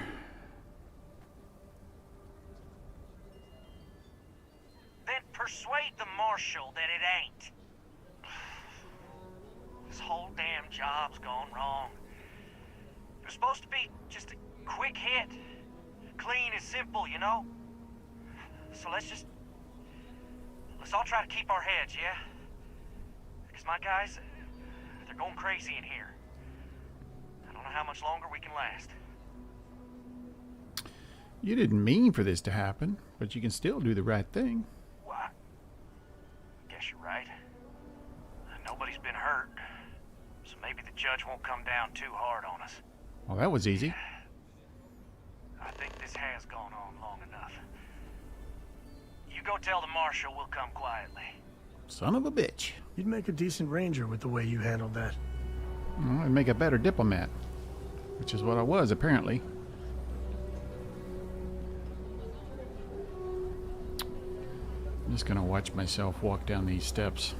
Then persuade the Marshal that it ain't. This whole damn job's gone wrong. It was supposed to be just a quick hit. Clean and simple, you know? So let's all try to keep our heads, yeah? Because my guys, they're going crazy in here. I don't know how much longer we can last. You didn't mean for this to happen, but you can still do the right thing. Well, I guess you're right. Nobody's been hurt, so maybe the judge won't come down too hard on us. Well, that was easy. I think this has gone on long enough. You go tell the Marshal we'll come quietly. Son of a bitch. You'd make a decent ranger with the way you handled that. Well, I'd make a better diplomat, which is what I was, apparently. I'm just gonna watch myself walk down these steps.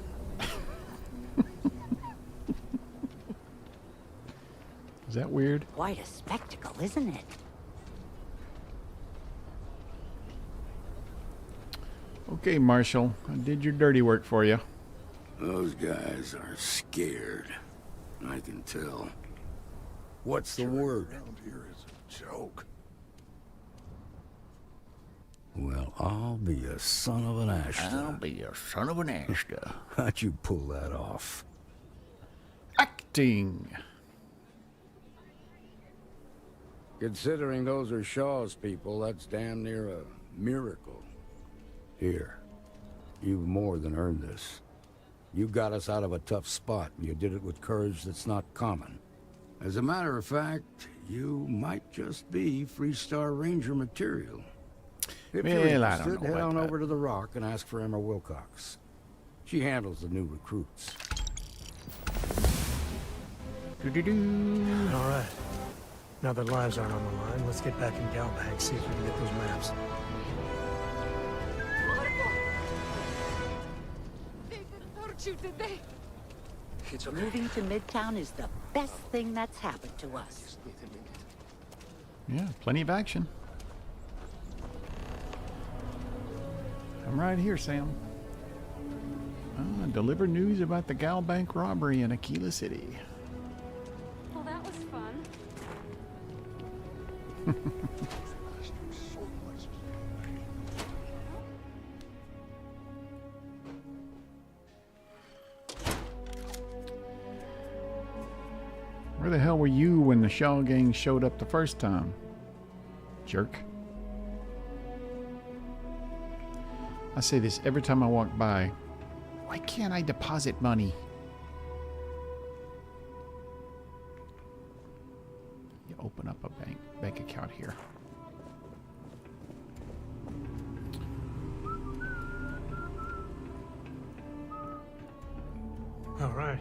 Is that weird? Quite a spectacle, isn't it? Okay, Marshal, I did your dirty work for you. Those guys are scared. I can tell. What's the word? Around here is a joke. Well, I'll be a son of an Ashta. I'll be a son of an Ashta. How'd you pull that off? Acting. Considering those are Shaw's people, that's damn near a miracle. Here, you've more than earned this. You got us out of a tough spot, and you did it with courage that's not common. As a matter of fact, you might just be Freestar Ranger material. If you're Well, I don't interested, know head about on that. over to the Rock and ask for Emma Wilcox. She handles the new recruits. All right. Now that lives aren't on the line, let's get back in Galbank, see if we can get those maps. They didn't hurt you, did they? It's okay. Moving to Midtown is the best thing that's happened to us. Yeah, plenty of action. I'm right here, Sam. Deliver news about the Galbank robbery in Aquila City. Well, that was fun. Where the hell were you when the Shaw gang showed up the first time? Jerk. I say this every time I walk by. Why can't I deposit money? You open up a bank account here. All right.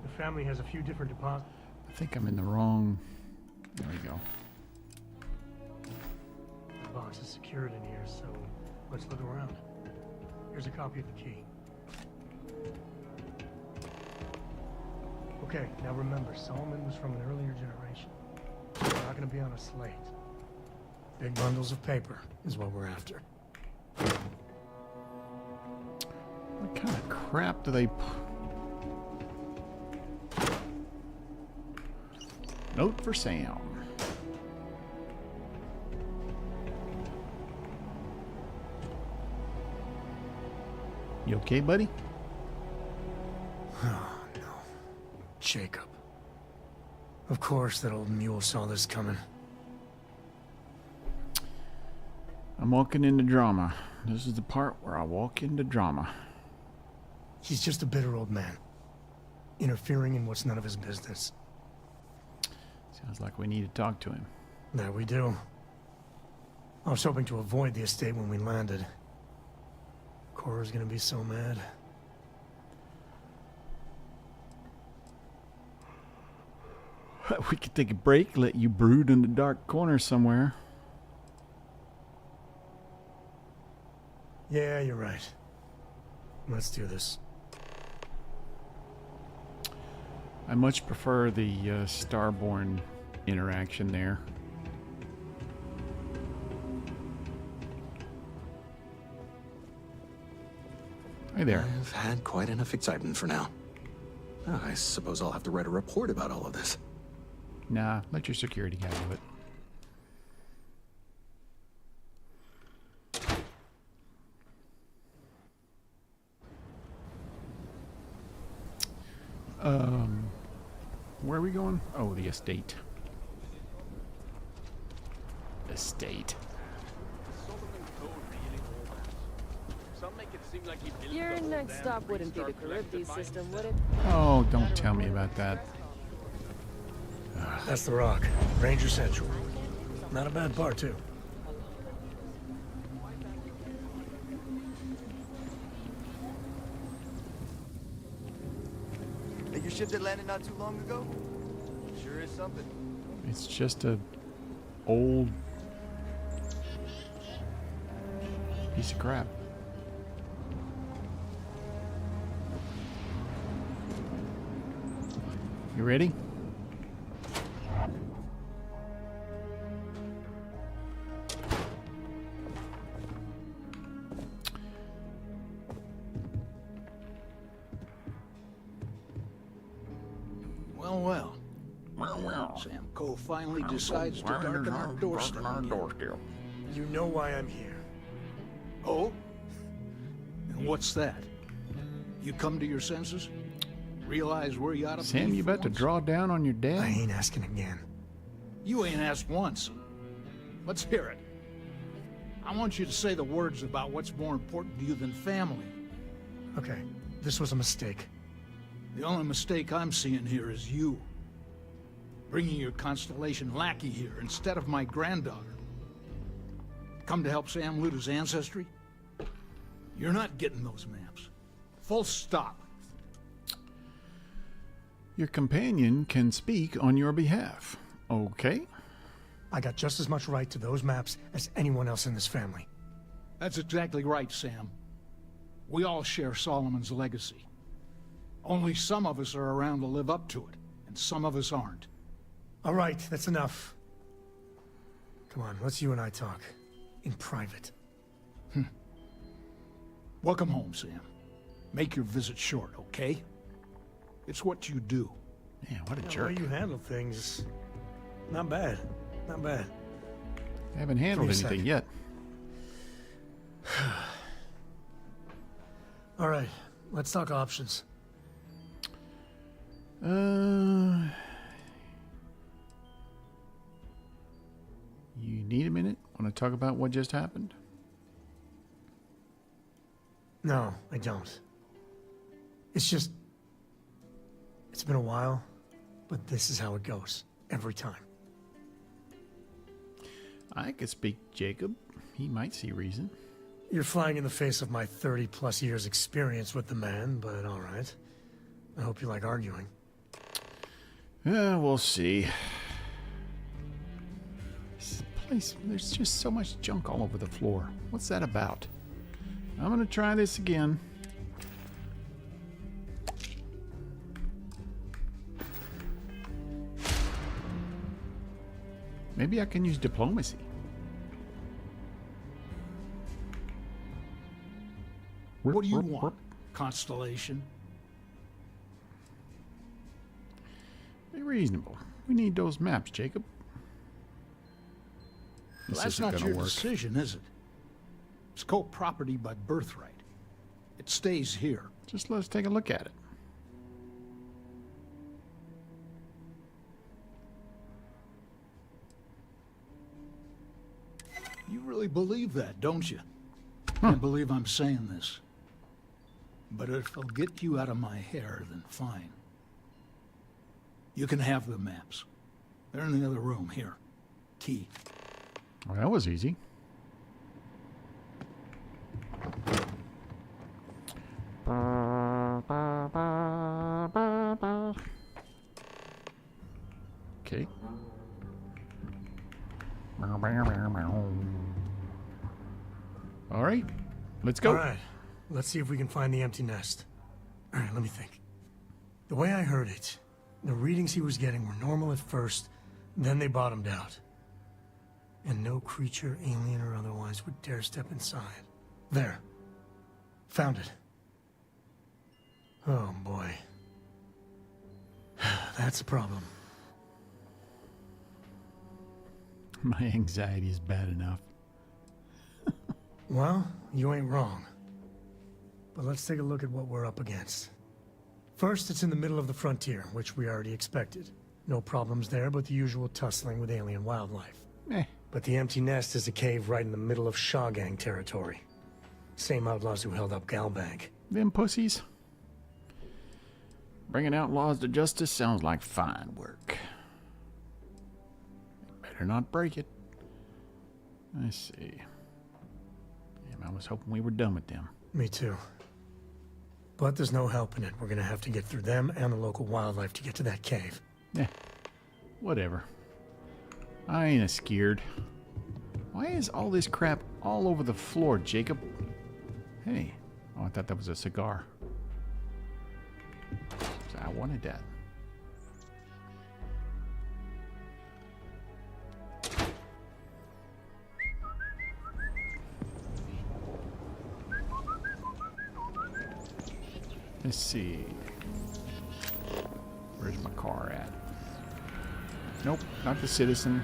The family has a few different deposits. I think I'm in the wrong... There we go. The box is secured in here, so let's look around. Here's a copy of the key. Okay, now remember, Solomon was from an earlier generation. We're not going to be on a slate. Big bundles of paper is what we're after. What kind of crap do they... Note for Sam. You okay, buddy? Oh, no. Jacob. Of course that old mule saw this coming. I'm walking into drama. This is the part where I walk into drama. He's just a bitter old man. Interfering in what's none of his business. Sounds like we need to talk to him. That we do. I was hoping to avoid the estate when we landed. Cora's gonna be so mad. We could take a break, let you brood in the dark corner somewhere. Yeah, you're right. Let's do this. I much prefer the Starborn interaction there. Hi there. I've had quite enough excitement for now. Oh, I suppose I'll have to write a report about all of this. Nah, let your security guy do it. Where are we going? Oh, the estate. Estate. Your next stop wouldn't be the Charybdis system, would it? Oh, don't tell me about that. That's the Rock. Ranger Central. Not a bad bar, too. Hey, your ship that landed not too long ago? Sure is something. It's just a old piece of crap. You ready? Well. Sam Cole finally decides to darken our doorstep. You know why I'm here. Oh? And what's that? You come to your senses? Realize where you ought to Sam, be you about to draw down on your dad? I ain't asking again. You ain't asked once. Let's hear it. I want you to say the words about what's more important to you than family. Okay, this was a mistake. The only mistake I'm seeing here is you. Bringing your Constellation lackey here instead of my granddaughter. Come to help Sam loot his ancestry? You're not getting those maps. Full stop. Your companion can speak on your behalf. Okay? I got just as much right to those maps as anyone else in this family. That's exactly right, Sam. We all share Solomon's legacy. Only some of us are around to live up to it, and some of us aren't. All right, that's enough. Come on, let's you and I talk. In private. Welcome home, Sam. Make your visit short, okay? It's what you do. Yeah, what a The jerk. way you handle things, not bad. Not bad. I haven't handled Give me a anything sec. yet. All right, let's talk options. You need a minute? Want to talk about what just happened? No, I don't. It's just... It's been a while, but this is how it goes. Every time. I could speak Jacob. He might see reason. You're flying in the face of my 30-plus years experience with the man, but all right. I hope you like arguing. Yeah, we'll see. This place, there's just so much junk all over the floor. What's that about? I'm gonna try this again. Maybe I can use diplomacy. What do you want, Constellation? Be reasonable. We need those maps, Jacob. Well, that's not your decision, is it? It's co-property by birthright. It stays here. Just let's take a look at it. You really believe that, don't you? Can't believe I'm saying this. But if it'll get you out of my hair, then fine. You can have the maps. They're in the other room. Here. Key. Well, that was easy. Okay. All right. Let's go. All right. Let's see if we can find the empty nest. All right, let me think. The way I heard it, the readings he was getting were normal at first, then they bottomed out. And no creature, alien or otherwise, would dare step inside. There. Found it. Oh, boy. That's a problem. My anxiety is bad enough. Well, you ain't wrong. But let's take a look at what we're up against. First, it's in the middle of the frontier, which we already expected. No problems there, but the usual tussling with alien wildlife. But the empty nest is a cave right in the middle of Shaw Gang territory. Same outlaws who held up Galbank. Them pussies. Bringing outlaws to justice sounds like fine work. Better not break it. Let's see. Damn, I was hoping we were done with them. Me too. But there's no helping it. We're gonna have to get through them and the local wildlife to get to that cave. Yeah. Whatever. I ain't scared. Why is all this crap all over the floor, Jacob? Hey. Oh, I thought that was a cigar. I wanted that. Let's see. Where's my car at? Nope, not the Citizen.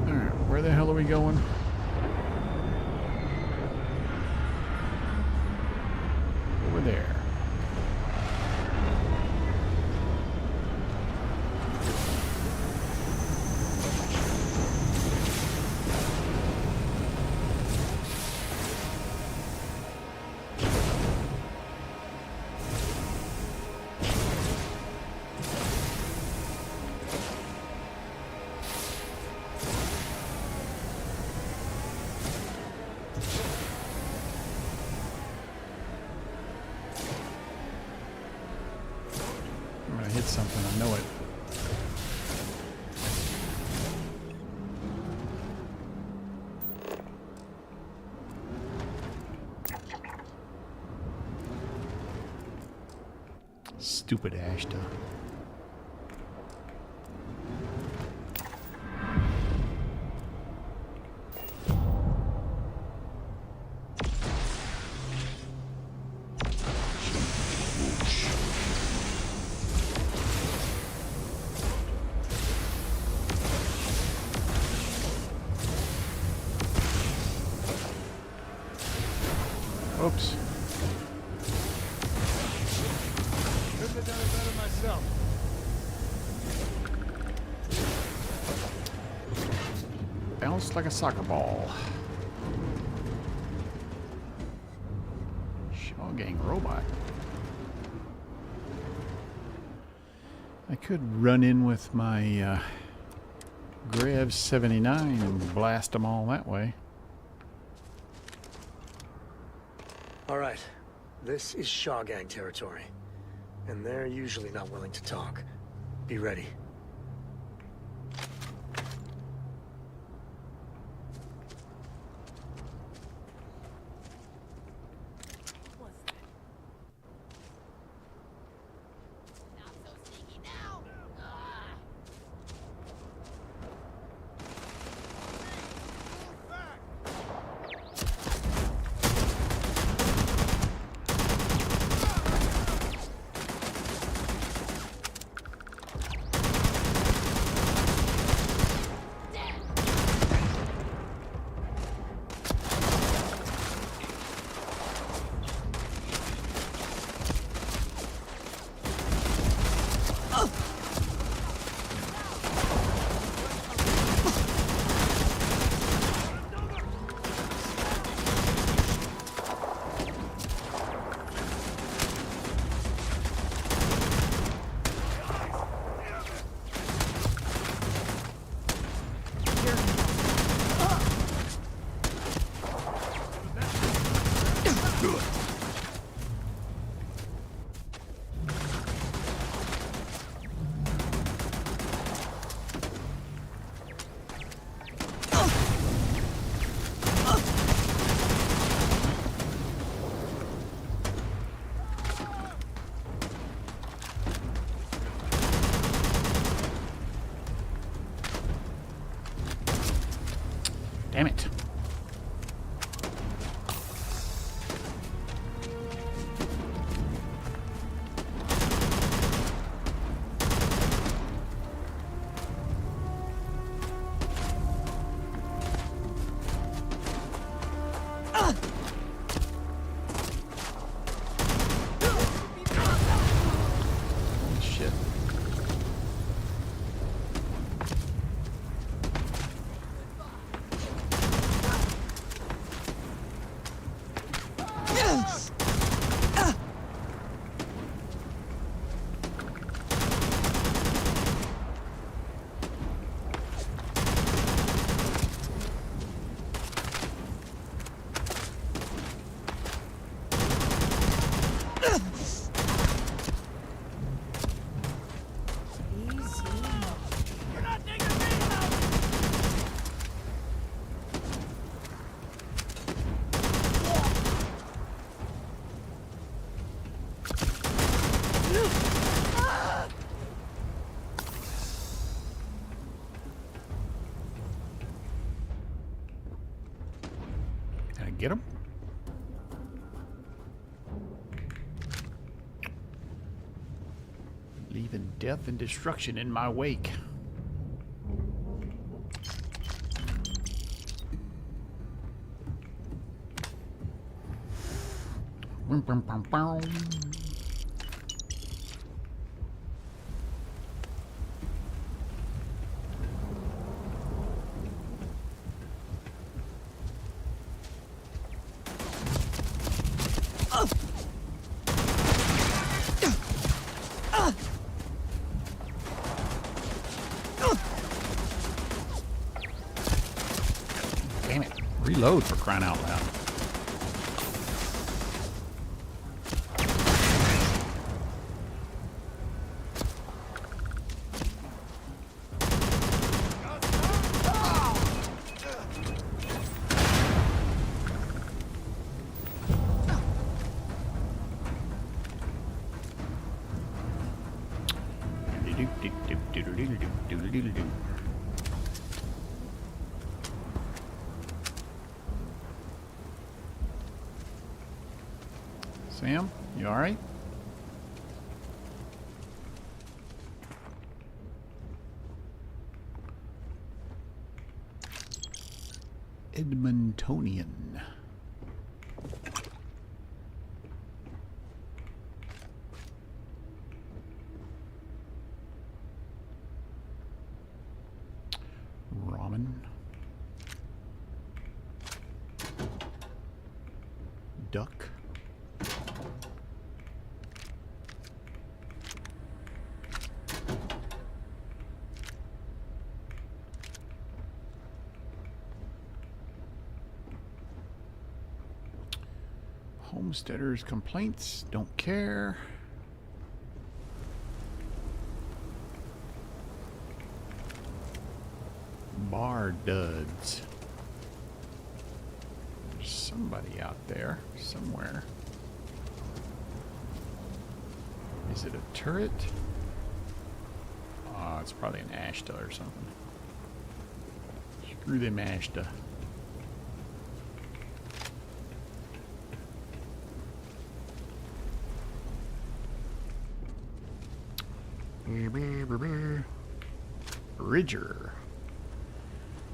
Alright, where the hell are we going? Over there. I'm gonna hit something, I know it. Stupid Ashta. Oops. Couldn't have done it better myself. Bounced like a soccer ball. Shaw Gang robot. I could run in with my Grav 79 and blast them all that way. All right. This is Shaw Gang territory. And they're usually not willing to talk. Be ready. Damn it. Holy shit. Can I get him? Leaving death and destruction in my wake. Damn it. Reload, for crying out loud. Sam, you alright? Edmontonian. Ramen. Duck. Homesteaders' complaints, don't care. Bar duds. There's somebody out there, somewhere. Is it a turret? Oh, it's probably an Ashta or something. Screw them Ashta. Bridger.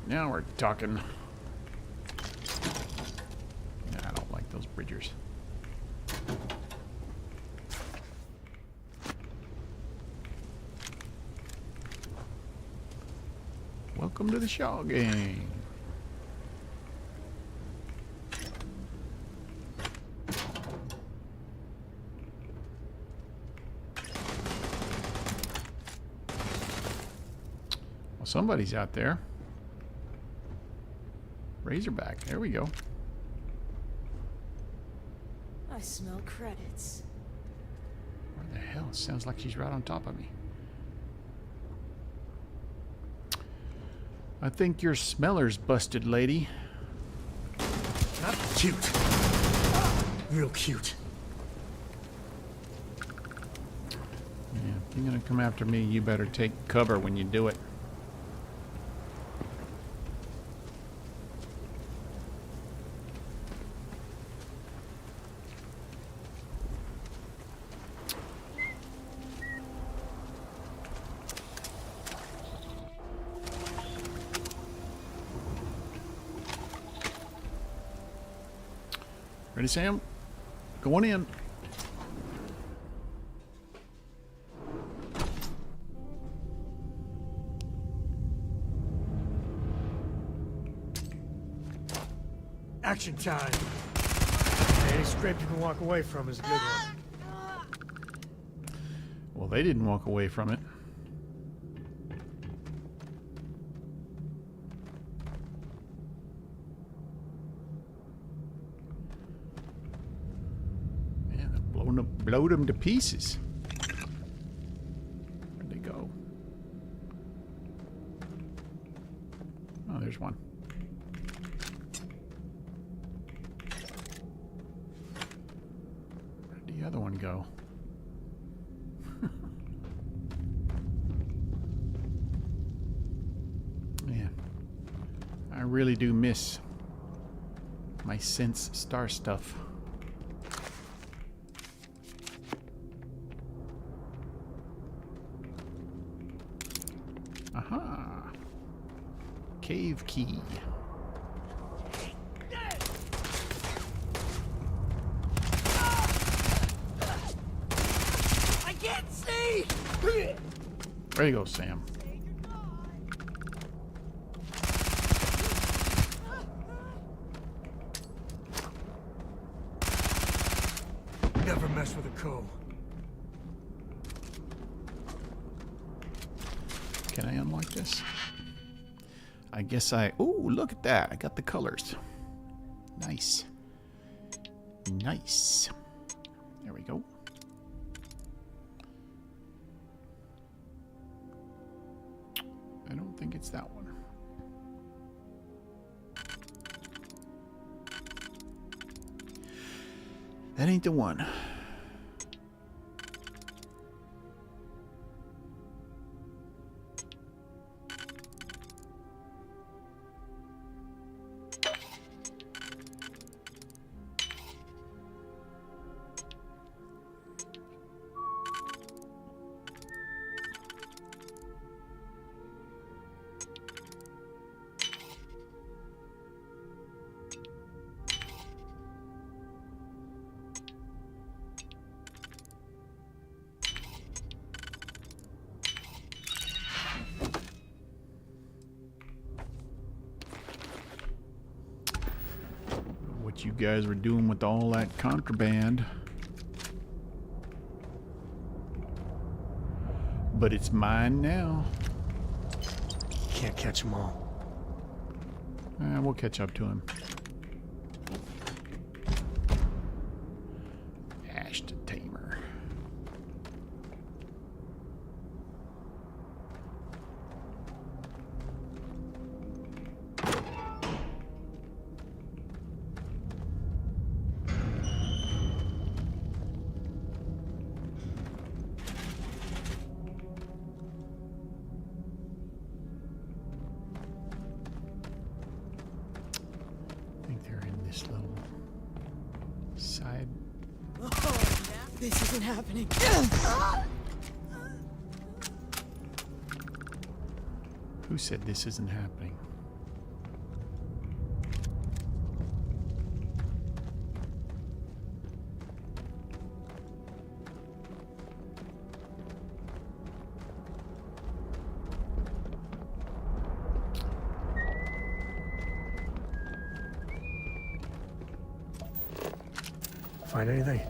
Now we're talking. Nah, I don't like those Bridgers. Welcome to the Shaw Gang. Well, somebody's out there. Razorback, there we go. I smell credits. Where the hell? It sounds like she's right on top of me. I think your smeller's busted, lady. Not cute. Real cute. Yeah, if you're gonna come after me, you better take cover when you do it. Ready, Sam? Going in. Action time. Any scrape you can walk away from is a good one. Well, they didn't walk away from it. Yeah, blowed them to pieces. Where'd they go? Oh, there's one. Where'd the other one go? Yeah, I really do miss my Sense Star stuff. Aha! Cave key. I can't see! There you go, Sam. Never mess with a co. Can I unlock this? I guess I... Ooh, look at that. I got the colors. Nice. Nice. There we go. I don't think it's that one. That ain't the one. What you guys were doing with all that contraband. But it's mine now. Can't catch them all. We'll catch up to him. Ashton Tamer. This isn't happening. Who said this isn't happening? Find anything?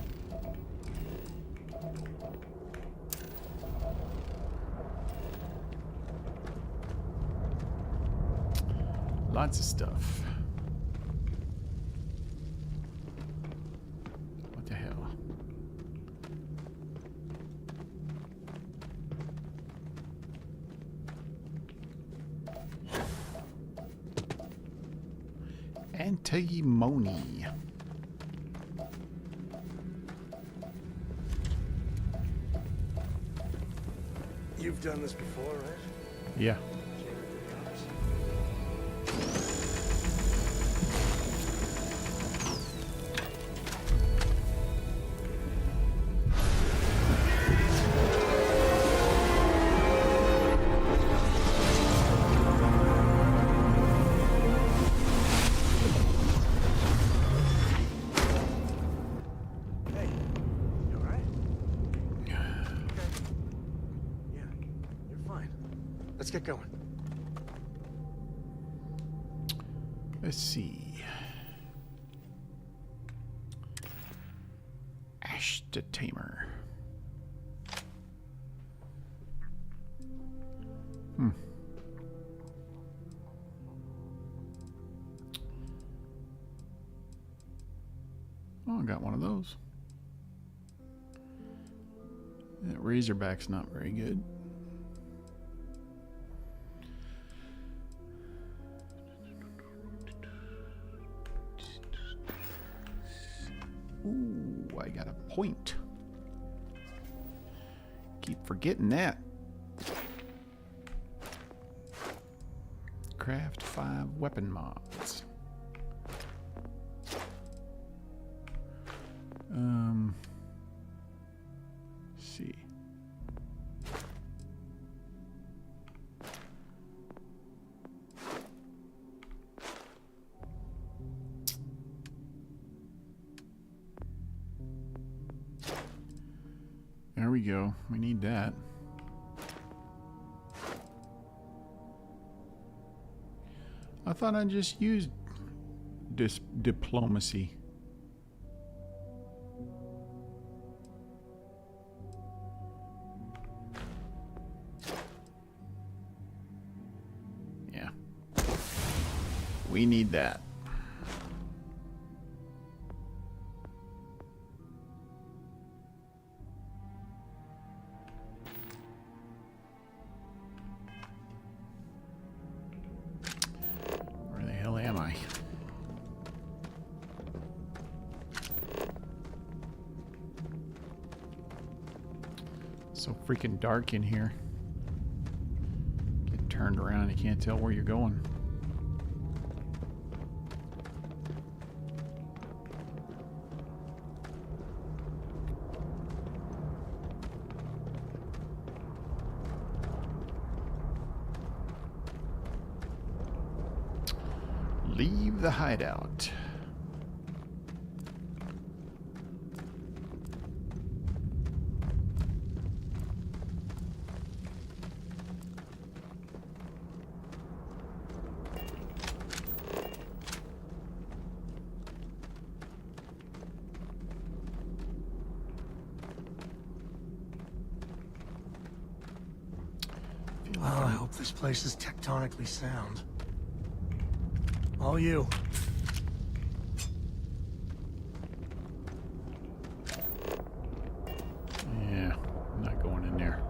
Lots of stuff. What the hell? Antimony. You've done this before, right? Yeah. Let's get going. Let's see. Ash the Tamer. Oh, I got one of those. That Razorback's not very good. Ooh, I got a point. Keep forgetting that. Craft 5 weapon mods. See. There we go. We need that. I thought I just used this diplomacy. Yeah. We need that. Where the hell am I? So freaking dark in here. Get turned around, you can't tell where you're going. Leave the hideout. Oh, I hope this place is tectonically sound. All you. Yeah, I'm not going in there.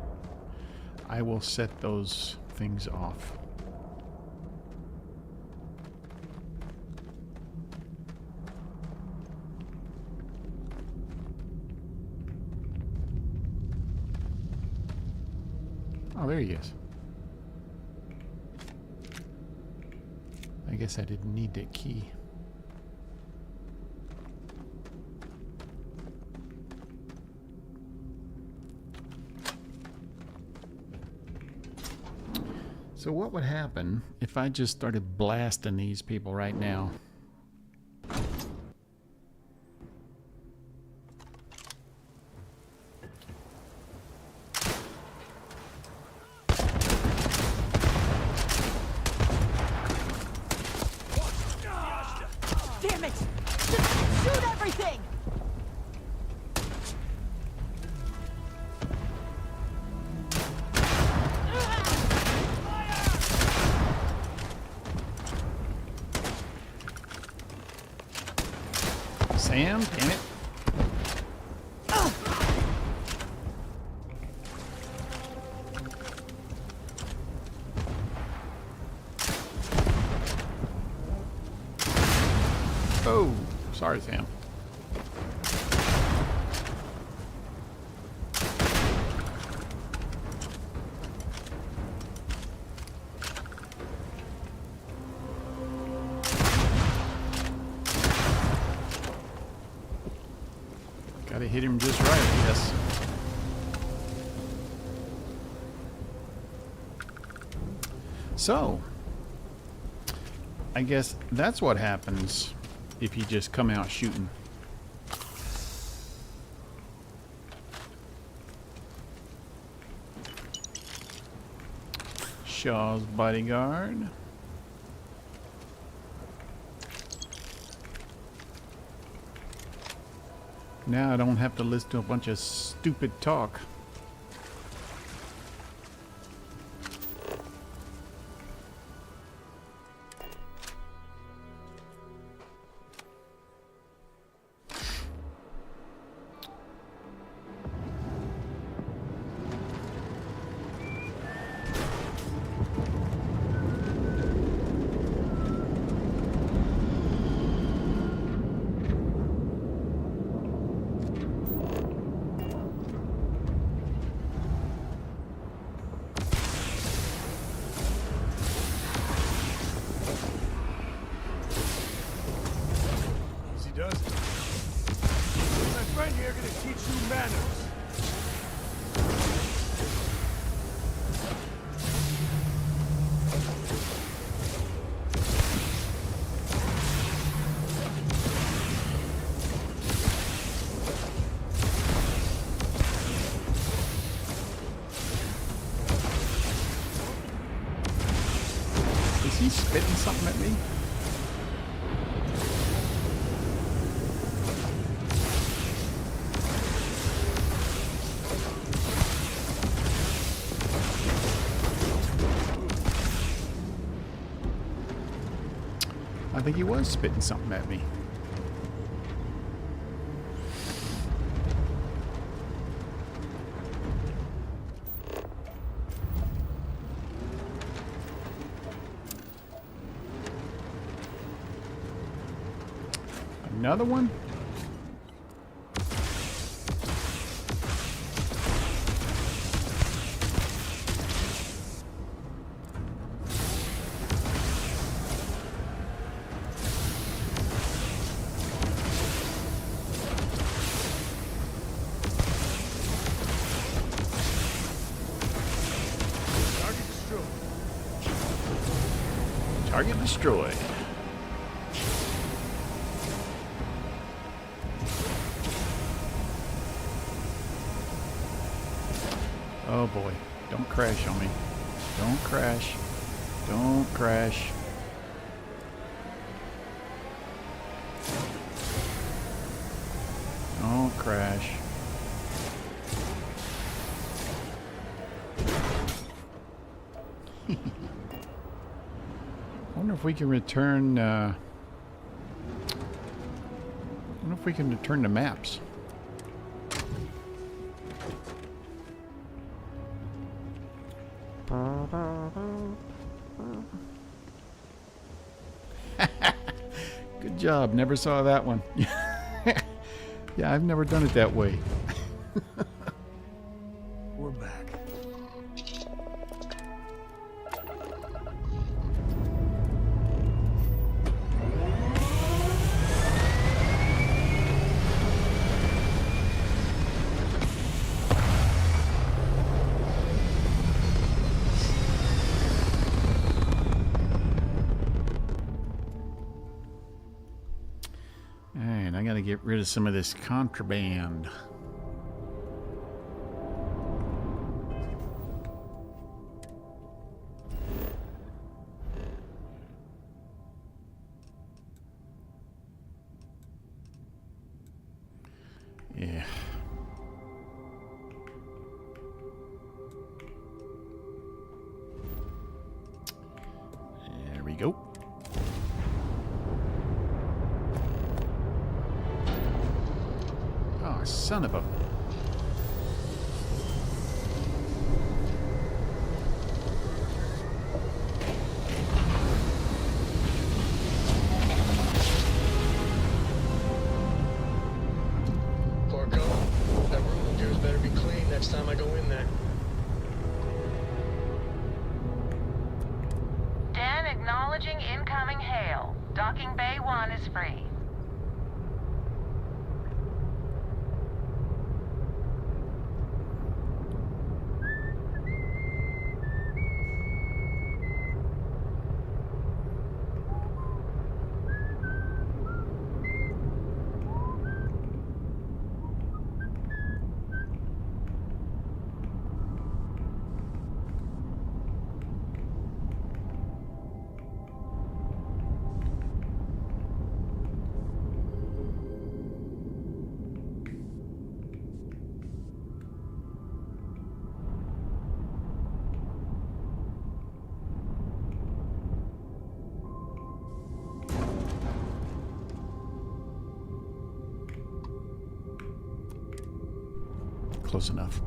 I will set those things off. Oh, there he is. I guess I didn't need that key. So what would happen if I just started blasting these people right now? Damn it! Just shoot everything! Sam, damn it. Oh, sorry, Sam. Gotta hit him just right, yes. So, I guess that's what happens if you just come out shooting. Shaw's bodyguard. Now I don't have to listen to a bunch of stupid talk. Does it? My friend here gonna teach you manners. Is he spitting something at me? I think he was spitting something at me. Another one? Target destroyed. Oh boy, don't crash on me. Don't crash. Don't crash. Don't crash. I wonder if we can return. I wonder if we can return the maps. Good job. Never saw that one. Yeah, I've never done it that way. We're back. Alright, I gotta get rid of some of this contraband. Yeah. There we go. Oh, son of a... Porco, that room of yours better be clean next time I go in there. Dan acknowledging incoming hail. Docking Bay 1 is free. close enough.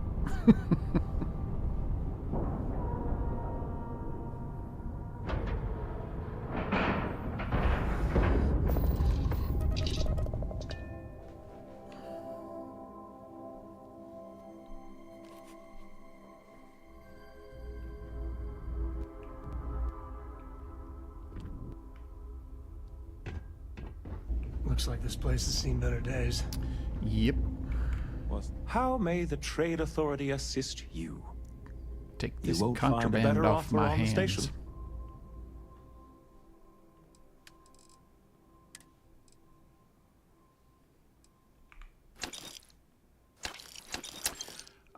Looks like this place has seen better days. Yep. How may the Trade Authority assist you? Take this You won't find a contraband better off offer my on the hands. station.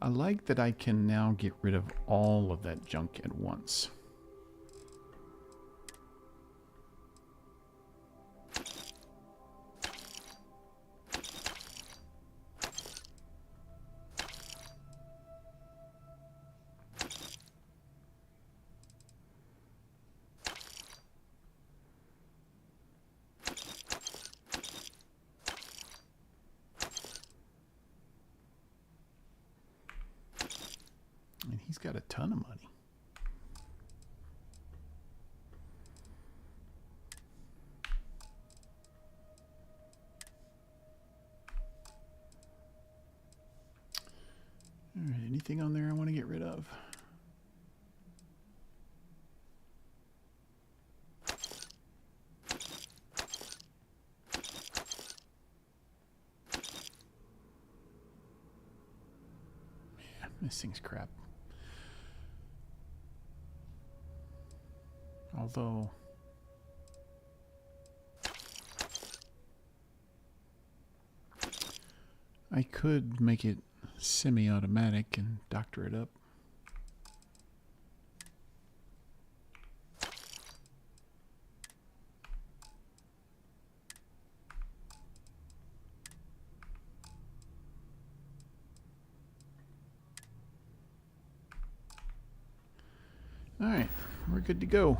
I like that I can now get rid of all of that junk at once. And he's got a ton of money. All right, anything on there I want to get rid of? Yeah, this thing's crap. Although I could make it semi-automatic and doctor it up. All right, we're good to go.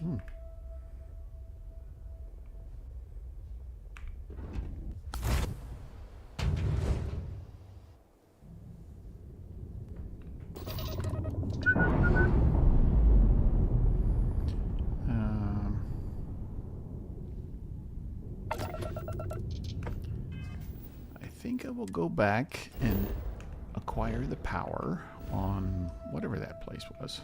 Ooh. I think I will go back and acquire the power on whatever that place was.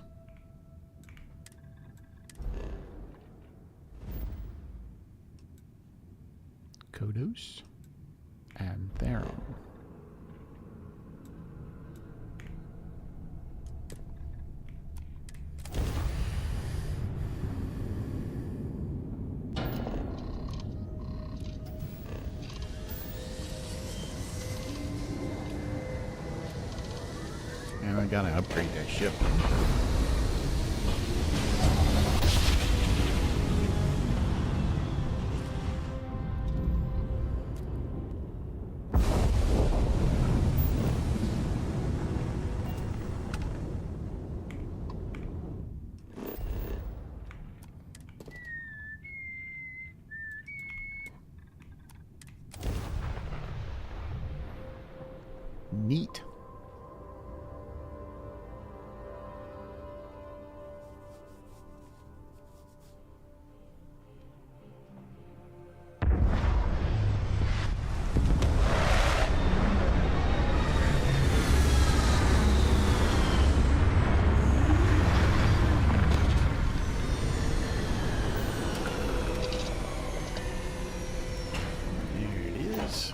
Kodos and Theron. And I gotta upgrade that ship. Neat. There it is.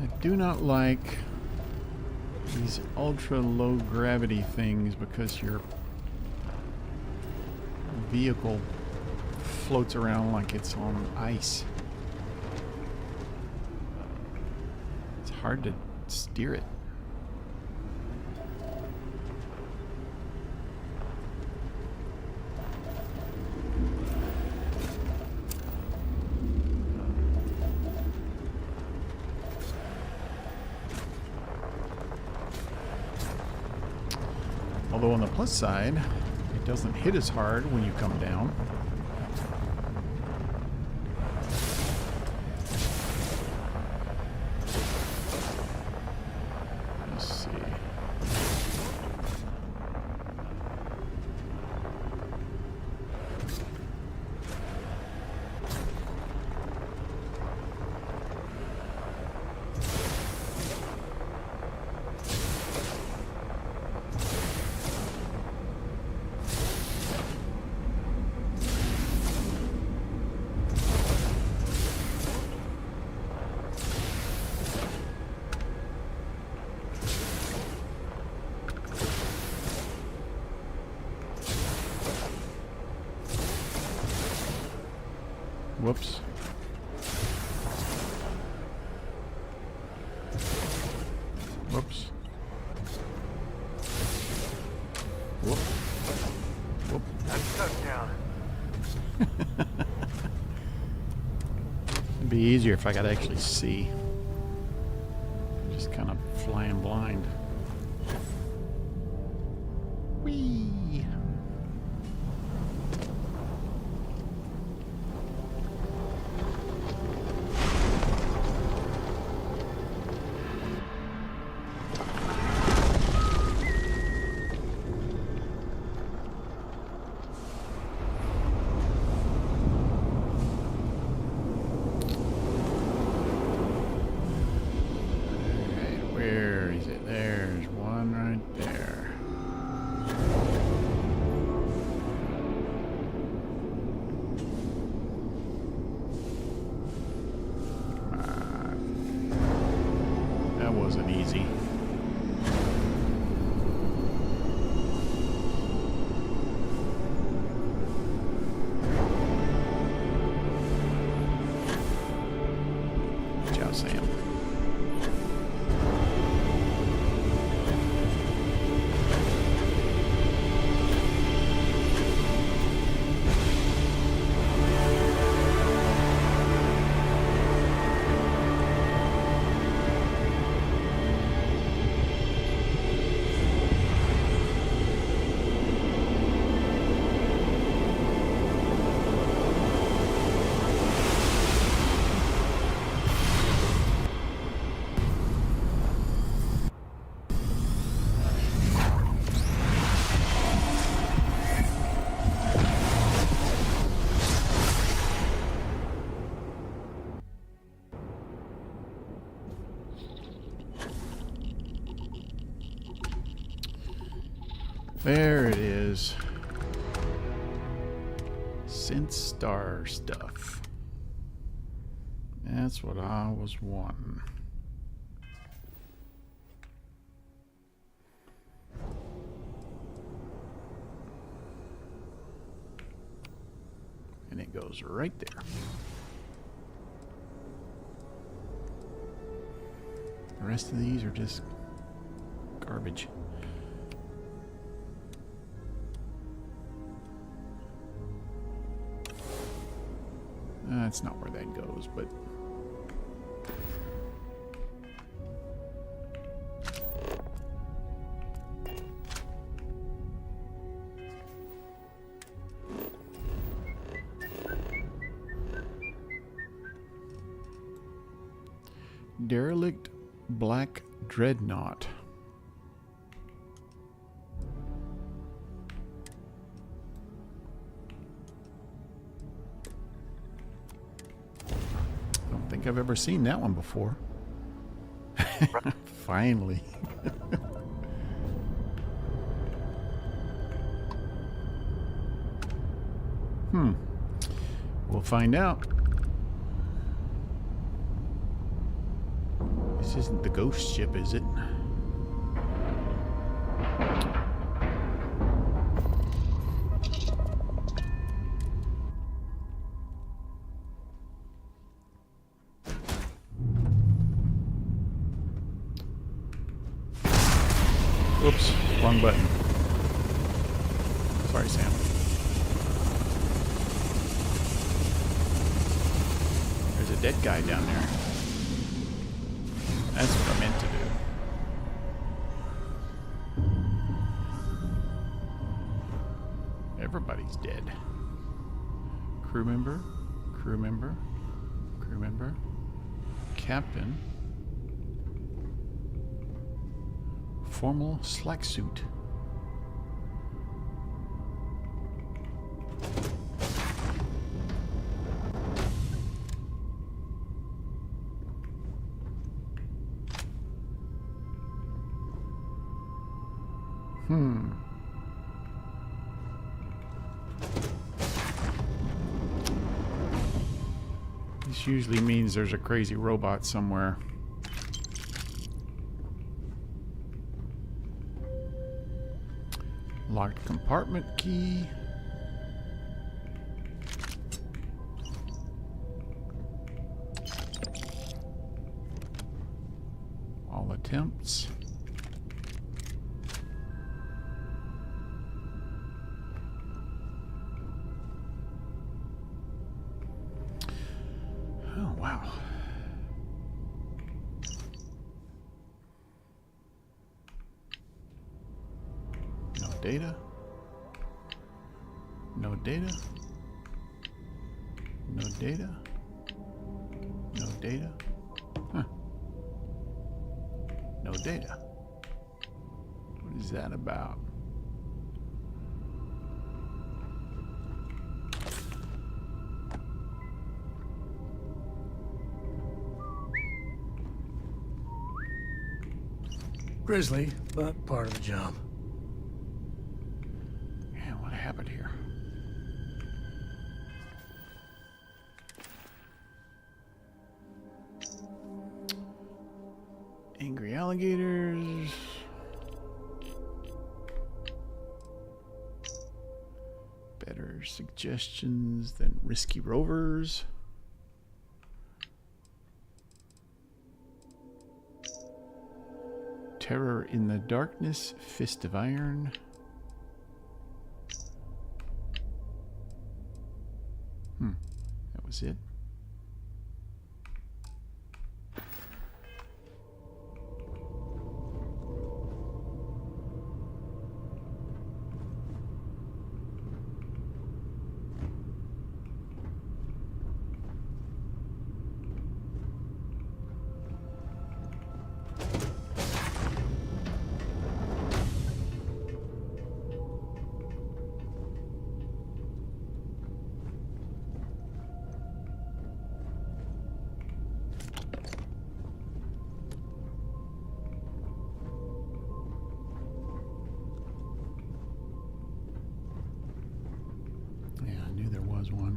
I do not like these ultra low gravity things because you're vehicle floats around like it's on ice. It's hard to steer it. Although on the plus side, it doesn't hit as hard when you come down. Let's see. Whoops. Whoops. Whoop. Whoop. That's touchdown. It'd be easier if I could actually see. Just kind of flying blind. Whee! Wasn't easy. Good job, Sam. There it is. Synth star stuff. That's what I was wanting. And it goes right there. The rest of these are just garbage. That's not where that goes, but derelict black dreadnought. I think I've ever seen that one before. Finally. We'll find out. This isn't the ghost ship, is it? Whoops, wrong button. Sorry, Sam. There's a dead guy down there. That's what I meant to do. Everybody's dead. Crew member, crew member, crew member, captain, formal slack suit. This usually means there's a crazy robot somewhere. Locked compartment key. All attempts. Oh, wow. No data. No data. No data. No data. Huh. No data. What is that about? Grisly, but part of the job. Yeah, what happened here? Angry alligators. Better suggestions than risky rovers. Terror in the darkness, fist of iron. That was it. One.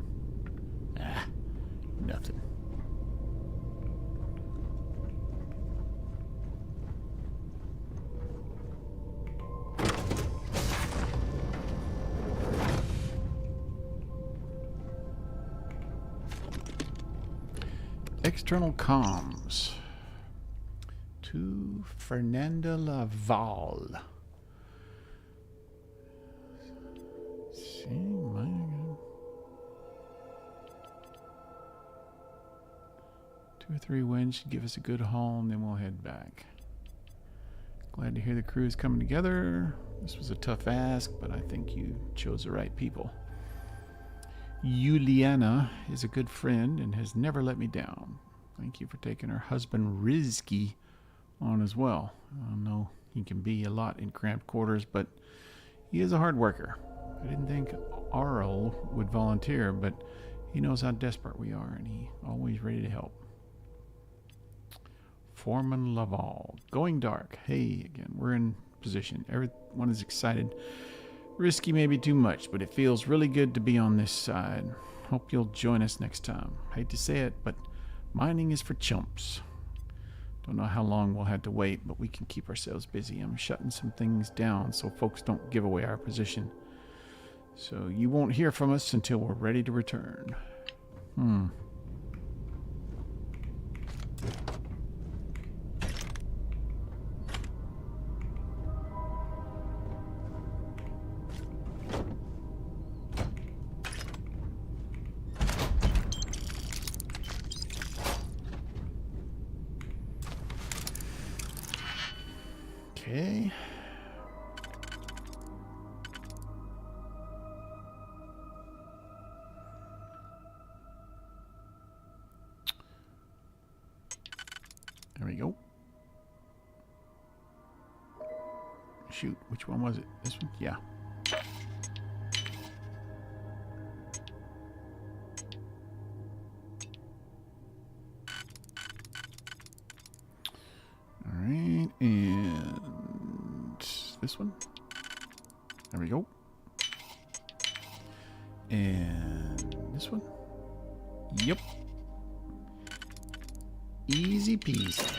Nothing. External comms to Fernanda Laval. See, mine. 2 or 3 winds should give us a good haul, and then we'll head back. Glad to hear the crew is coming together. This was a tough ask, but I think you chose the right people. Juliana is a good friend and has never let me down. Thank you for taking her husband Rizky on as well. I know he can be a lot in cramped quarters, but he is a hard worker. I didn't think Arl would volunteer, but he knows how desperate we are, and he's always ready to help. Foreman Laval. Going dark. Hey, again, we're in position. Everyone is excited. Risky may be too much, but it feels really good to be on this side. Hope you'll join us next time. Hate to say it, but mining is for chumps. Don't know how long we'll have to wait, but we can keep ourselves busy. I'm shutting some things down so folks don't give away our position. So you won't hear from us until we're ready to return. Okay. There we go. Shoot, which one was it? This one? Yeah. Alright, and this one. There we go. And this one. Yep. Easy peasy.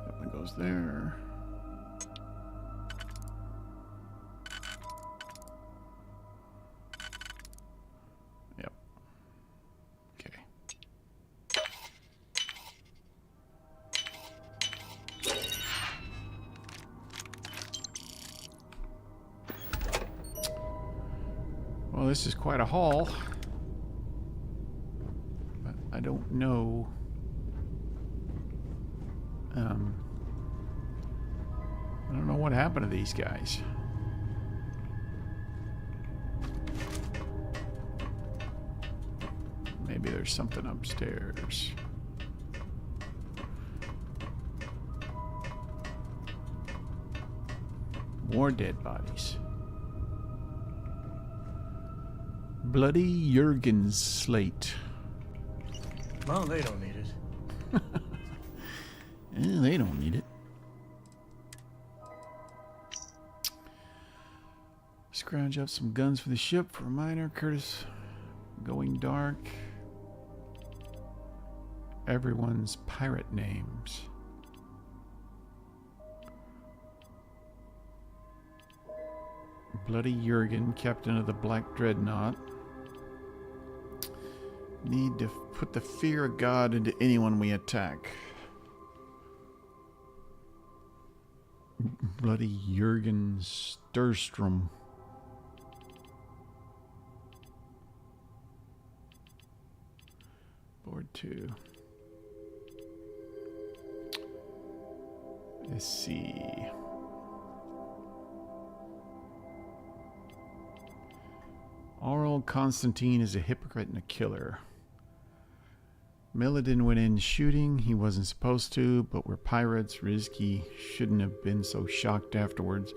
That one goes there. Yep. Okay. Well, this is quite a haul. But I don't know. I don't know what happened to these guys. Maybe there's something upstairs. More dead bodies. Bloody Jurgen's slate. Well, they don't need it. They don't need it. Scrounge up some guns for the ship for a miner. Curtis going dark. Everyone's pirate names. Bloody Jurgen, captain of the Black Dreadnought. Need to put the fear of God into anyone we attack. Bloody Jurgen Sturstrom. Board 2. Let's see. Aurel Constantine is a hypocrite and a killer. Milladin went in shooting. He wasn't supposed to, but we're pirates. Rizky shouldn't have been so shocked afterwards.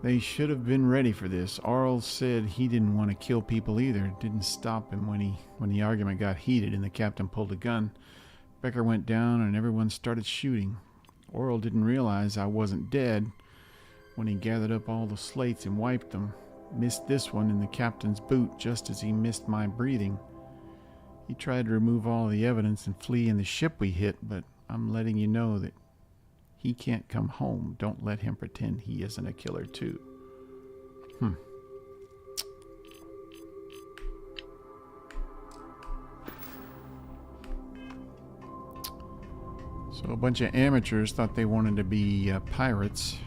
They should have been ready for this. Aurel said he didn't want to kill people either. Didn't stop him when the argument got heated and the captain pulled a gun. Becker went down and everyone started shooting. Aurel didn't realize I wasn't dead when he gathered up all the slates and wiped them. Missed this one in the captain's boot just as he missed my breathing. He tried to remove all the evidence and flee in the ship we hit, but I'm letting you know that he can't come home. Don't let him pretend he isn't a killer too. So a bunch of amateurs thought they wanted to be pirates.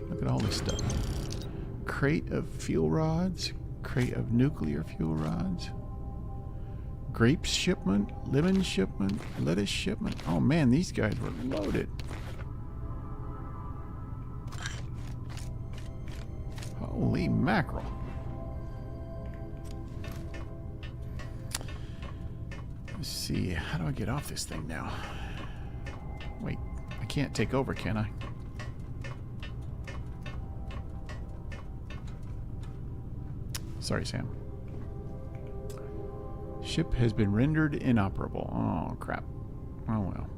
Look at all this stuff. Crate of fuel rods. Crate of nuclear fuel rods. Grapes shipment. Lemon shipment. Lettuce shipment. Oh man, these guys were loaded. Holy mackerel. Let's see. How do I get off this thing now? Wait, I can't take over, can I? Sorry, Sam. Ship has been rendered inoperable. Oh, crap. Oh, well.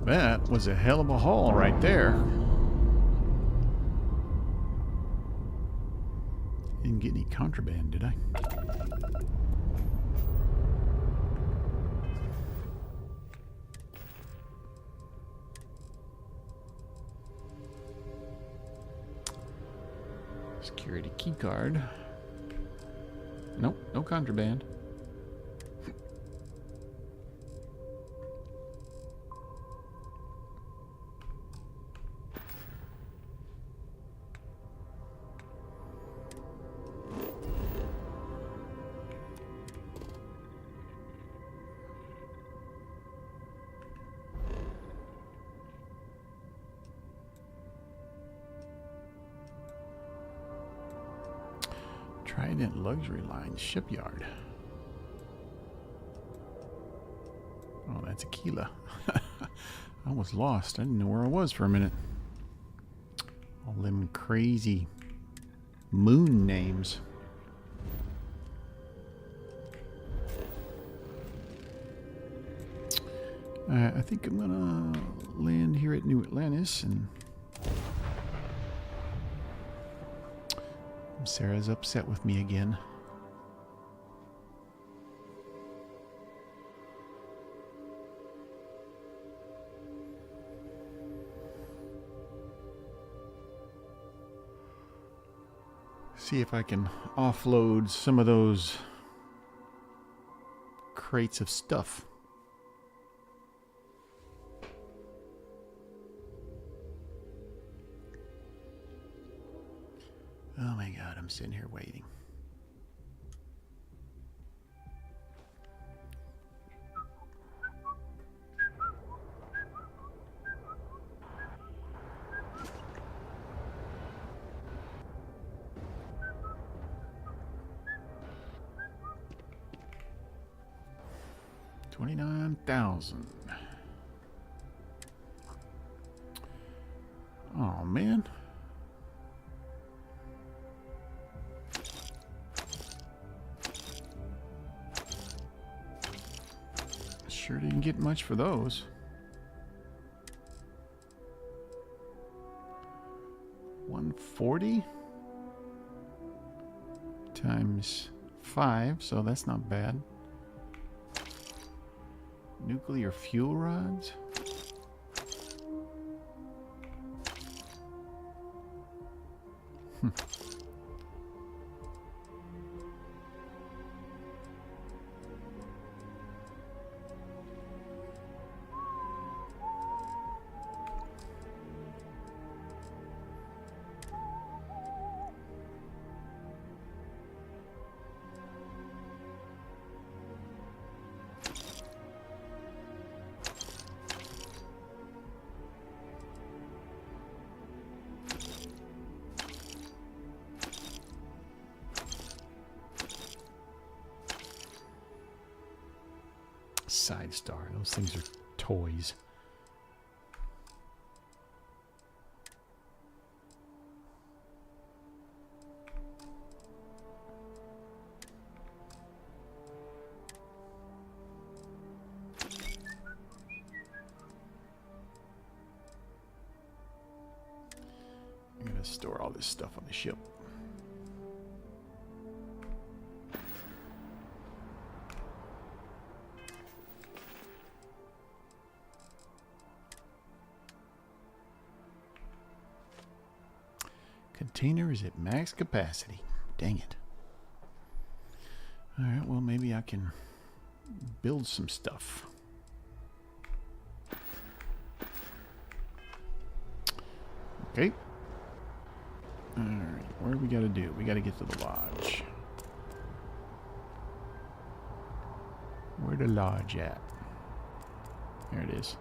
That was a hell of a haul right there. Didn't get any contraband, did I? Security key card. Nope, no contraband. Trident Luxury Line Shipyard. Oh, that's Aquila. I was lost. I didn't know where I was for a minute. All them crazy moon names. I think I'm gonna land here at New Atlantis, and Sarah's upset with me again. See if I can offload some of those crates of stuff. Oh my God, I'm sitting here waiting. $29,000. Oh man. Sure didn't get much for those. 140 times 5, so that's not bad. Nuclear fuel rods. Side Star. Those things are toys. I'm gonna store all this stuff on the ship. Container is at max capacity. Dang it. Alright, well maybe I can build some stuff. Okay. Alright, what do we gotta do? We gotta get to the lodge. Where the lodge at? There it is.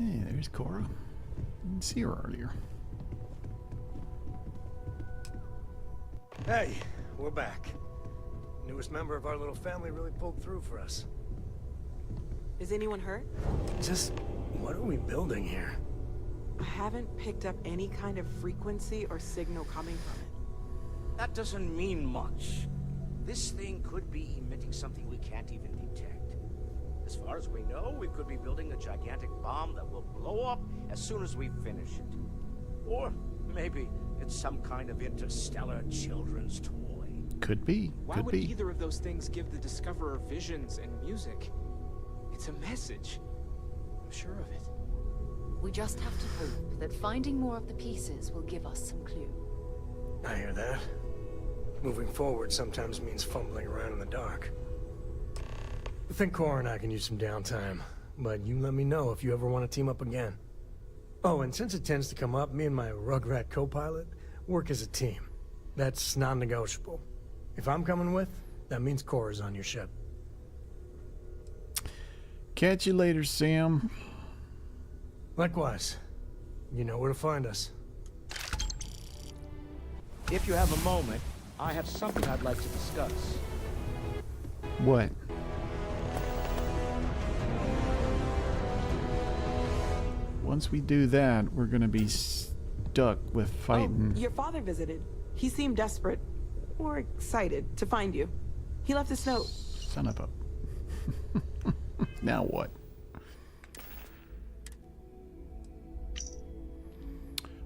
Hey, there's Cora. Didn't see her earlier. Hey, we're back. Newest member of our little family really pulled through for us. Is anyone hurt? Just, what are we building here? I haven't picked up any kind of frequency or signal coming from it. That doesn't mean much. This thing could be emitting something we can't even detect. As far as we know, we could be building a gigantic bomb that will blow up as soon as we finish it. Or maybe it's some kind of interstellar children's toy. Could be. Why Could would be. either of those things give the Discoverer visions and music? It's a message. I'm sure of it. We just have to hope that finding more of the pieces will give us some clue. I hear that. Moving forward sometimes means fumbling around in the dark. I think Cora and I can use some downtime, but you let me know if you ever want to team up again. Oh, and since it tends to come up, me and my Rugrat co-pilot work as a team. That's non-negotiable. If I'm coming with, that means Cora's on your ship. Catch you later, Sam. Likewise. You know where to find us. If you have a moment, I have something I'd like to discuss. What? Once we do that, we're gonna be stuck with fighting. Oh, your father visited. He seemed desperate, or excited, to find you. He left this note. Son of a... Now what?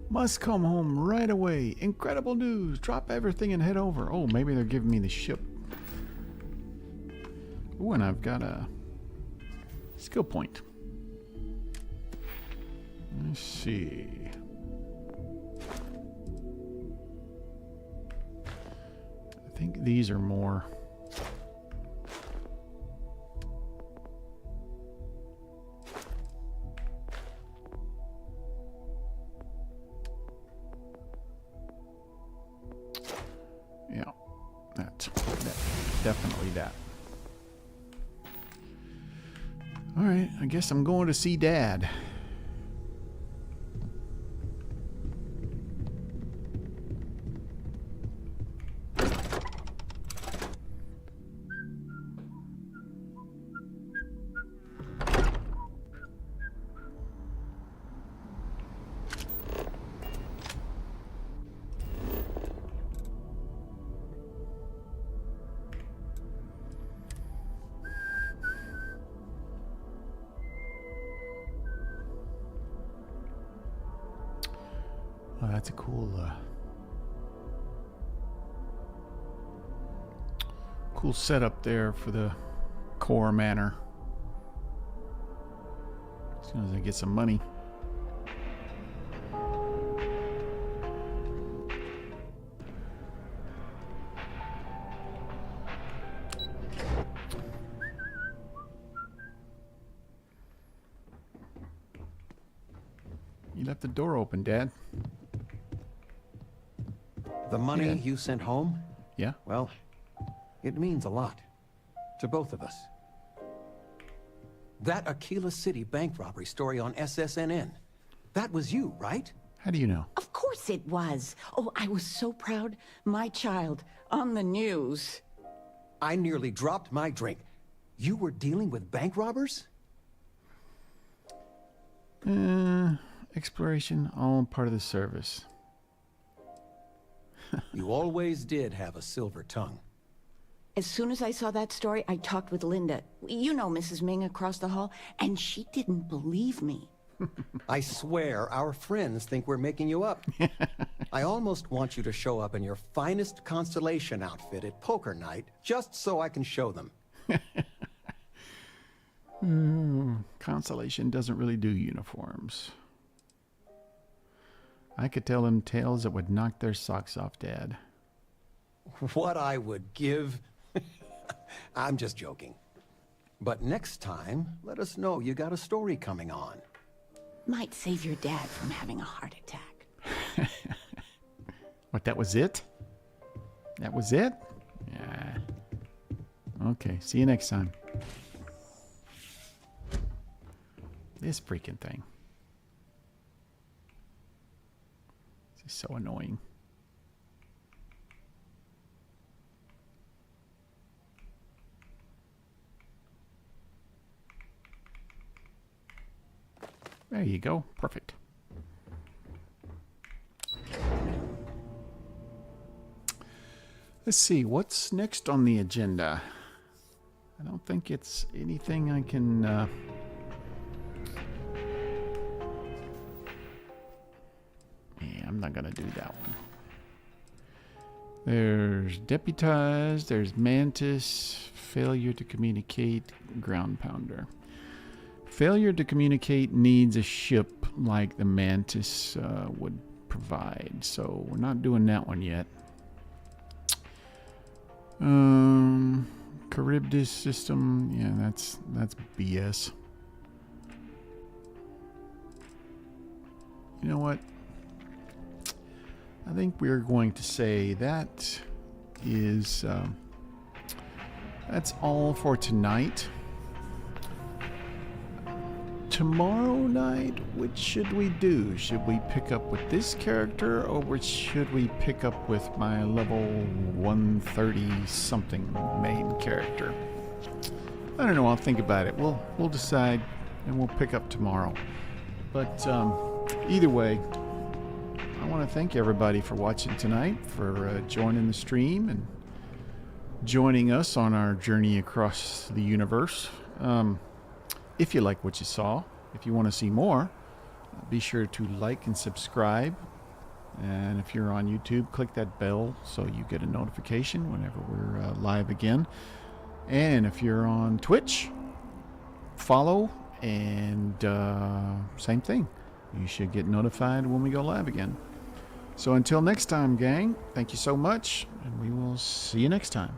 Must come home right away. Incredible news. Drop everything and head over. Oh, maybe they're giving me the ship. Ooh, and I've got a skill point. Let's see. I think these are more... Yeah, that definitely that. All right, I guess I'm going to see Dad. Oh, that's a cool setup there for the core manor. As soon as I get some money. You left the door open, Dad. The money you sent home? Yeah. Well, it means a lot. To both of us. That Aquila City bank robbery story on SSNN. That was you, right? How do you know? Of course it was. Oh, I was so proud. My child on the news. I nearly dropped my drink. You were dealing with bank robbers? Exploration, all part of the service. You always did have a silver tongue. As soon as I saw that story, I talked with Linda. You know Mrs. Ming across the hall, and she didn't believe me. I swear our friends think we're making you up. I almost want you to show up in your finest Constellation outfit at poker night, just so I can show them. Constellation doesn't really do uniforms. I could tell them tales that would knock their socks off, Dad. What I would give... I'm just joking. But next time, let us know you got a story coming on. Might save your dad from having a heart attack. What, that was it? That was it? Yeah. Okay, see you next time. This freaking thing. He's so annoying. There you go. Perfect. Let's see. What's next on the agenda? I don't think it's anything I can... Yeah, I'm not going to do that one. There's Deputized. There's Mantis. Failure to communicate. Ground Pounder. Failure to communicate needs a ship like the Mantis would provide, so we're not doing that one yet. Charybdis system, yeah, that's BS. You know what? I think we're going to say that is that's all for tonight. Tomorrow night, which should we do? Should we pick up with this character, or which should we pick up with my level 130 something main character? I don't know. I'll think about it. We'll decide, and we'll pick up tomorrow. But either way, I want to thank everybody for watching tonight, for joining the stream and joining us on our journey across the universe. If you like what you saw, if you want to see more, be sure to like and subscribe. And if you're on YouTube, click that bell so you get a notification whenever we're live again. And if you're on Twitch, follow, and same thing. You should get notified when we go live again. So until next time, gang, thank you so much, and we will see you next time.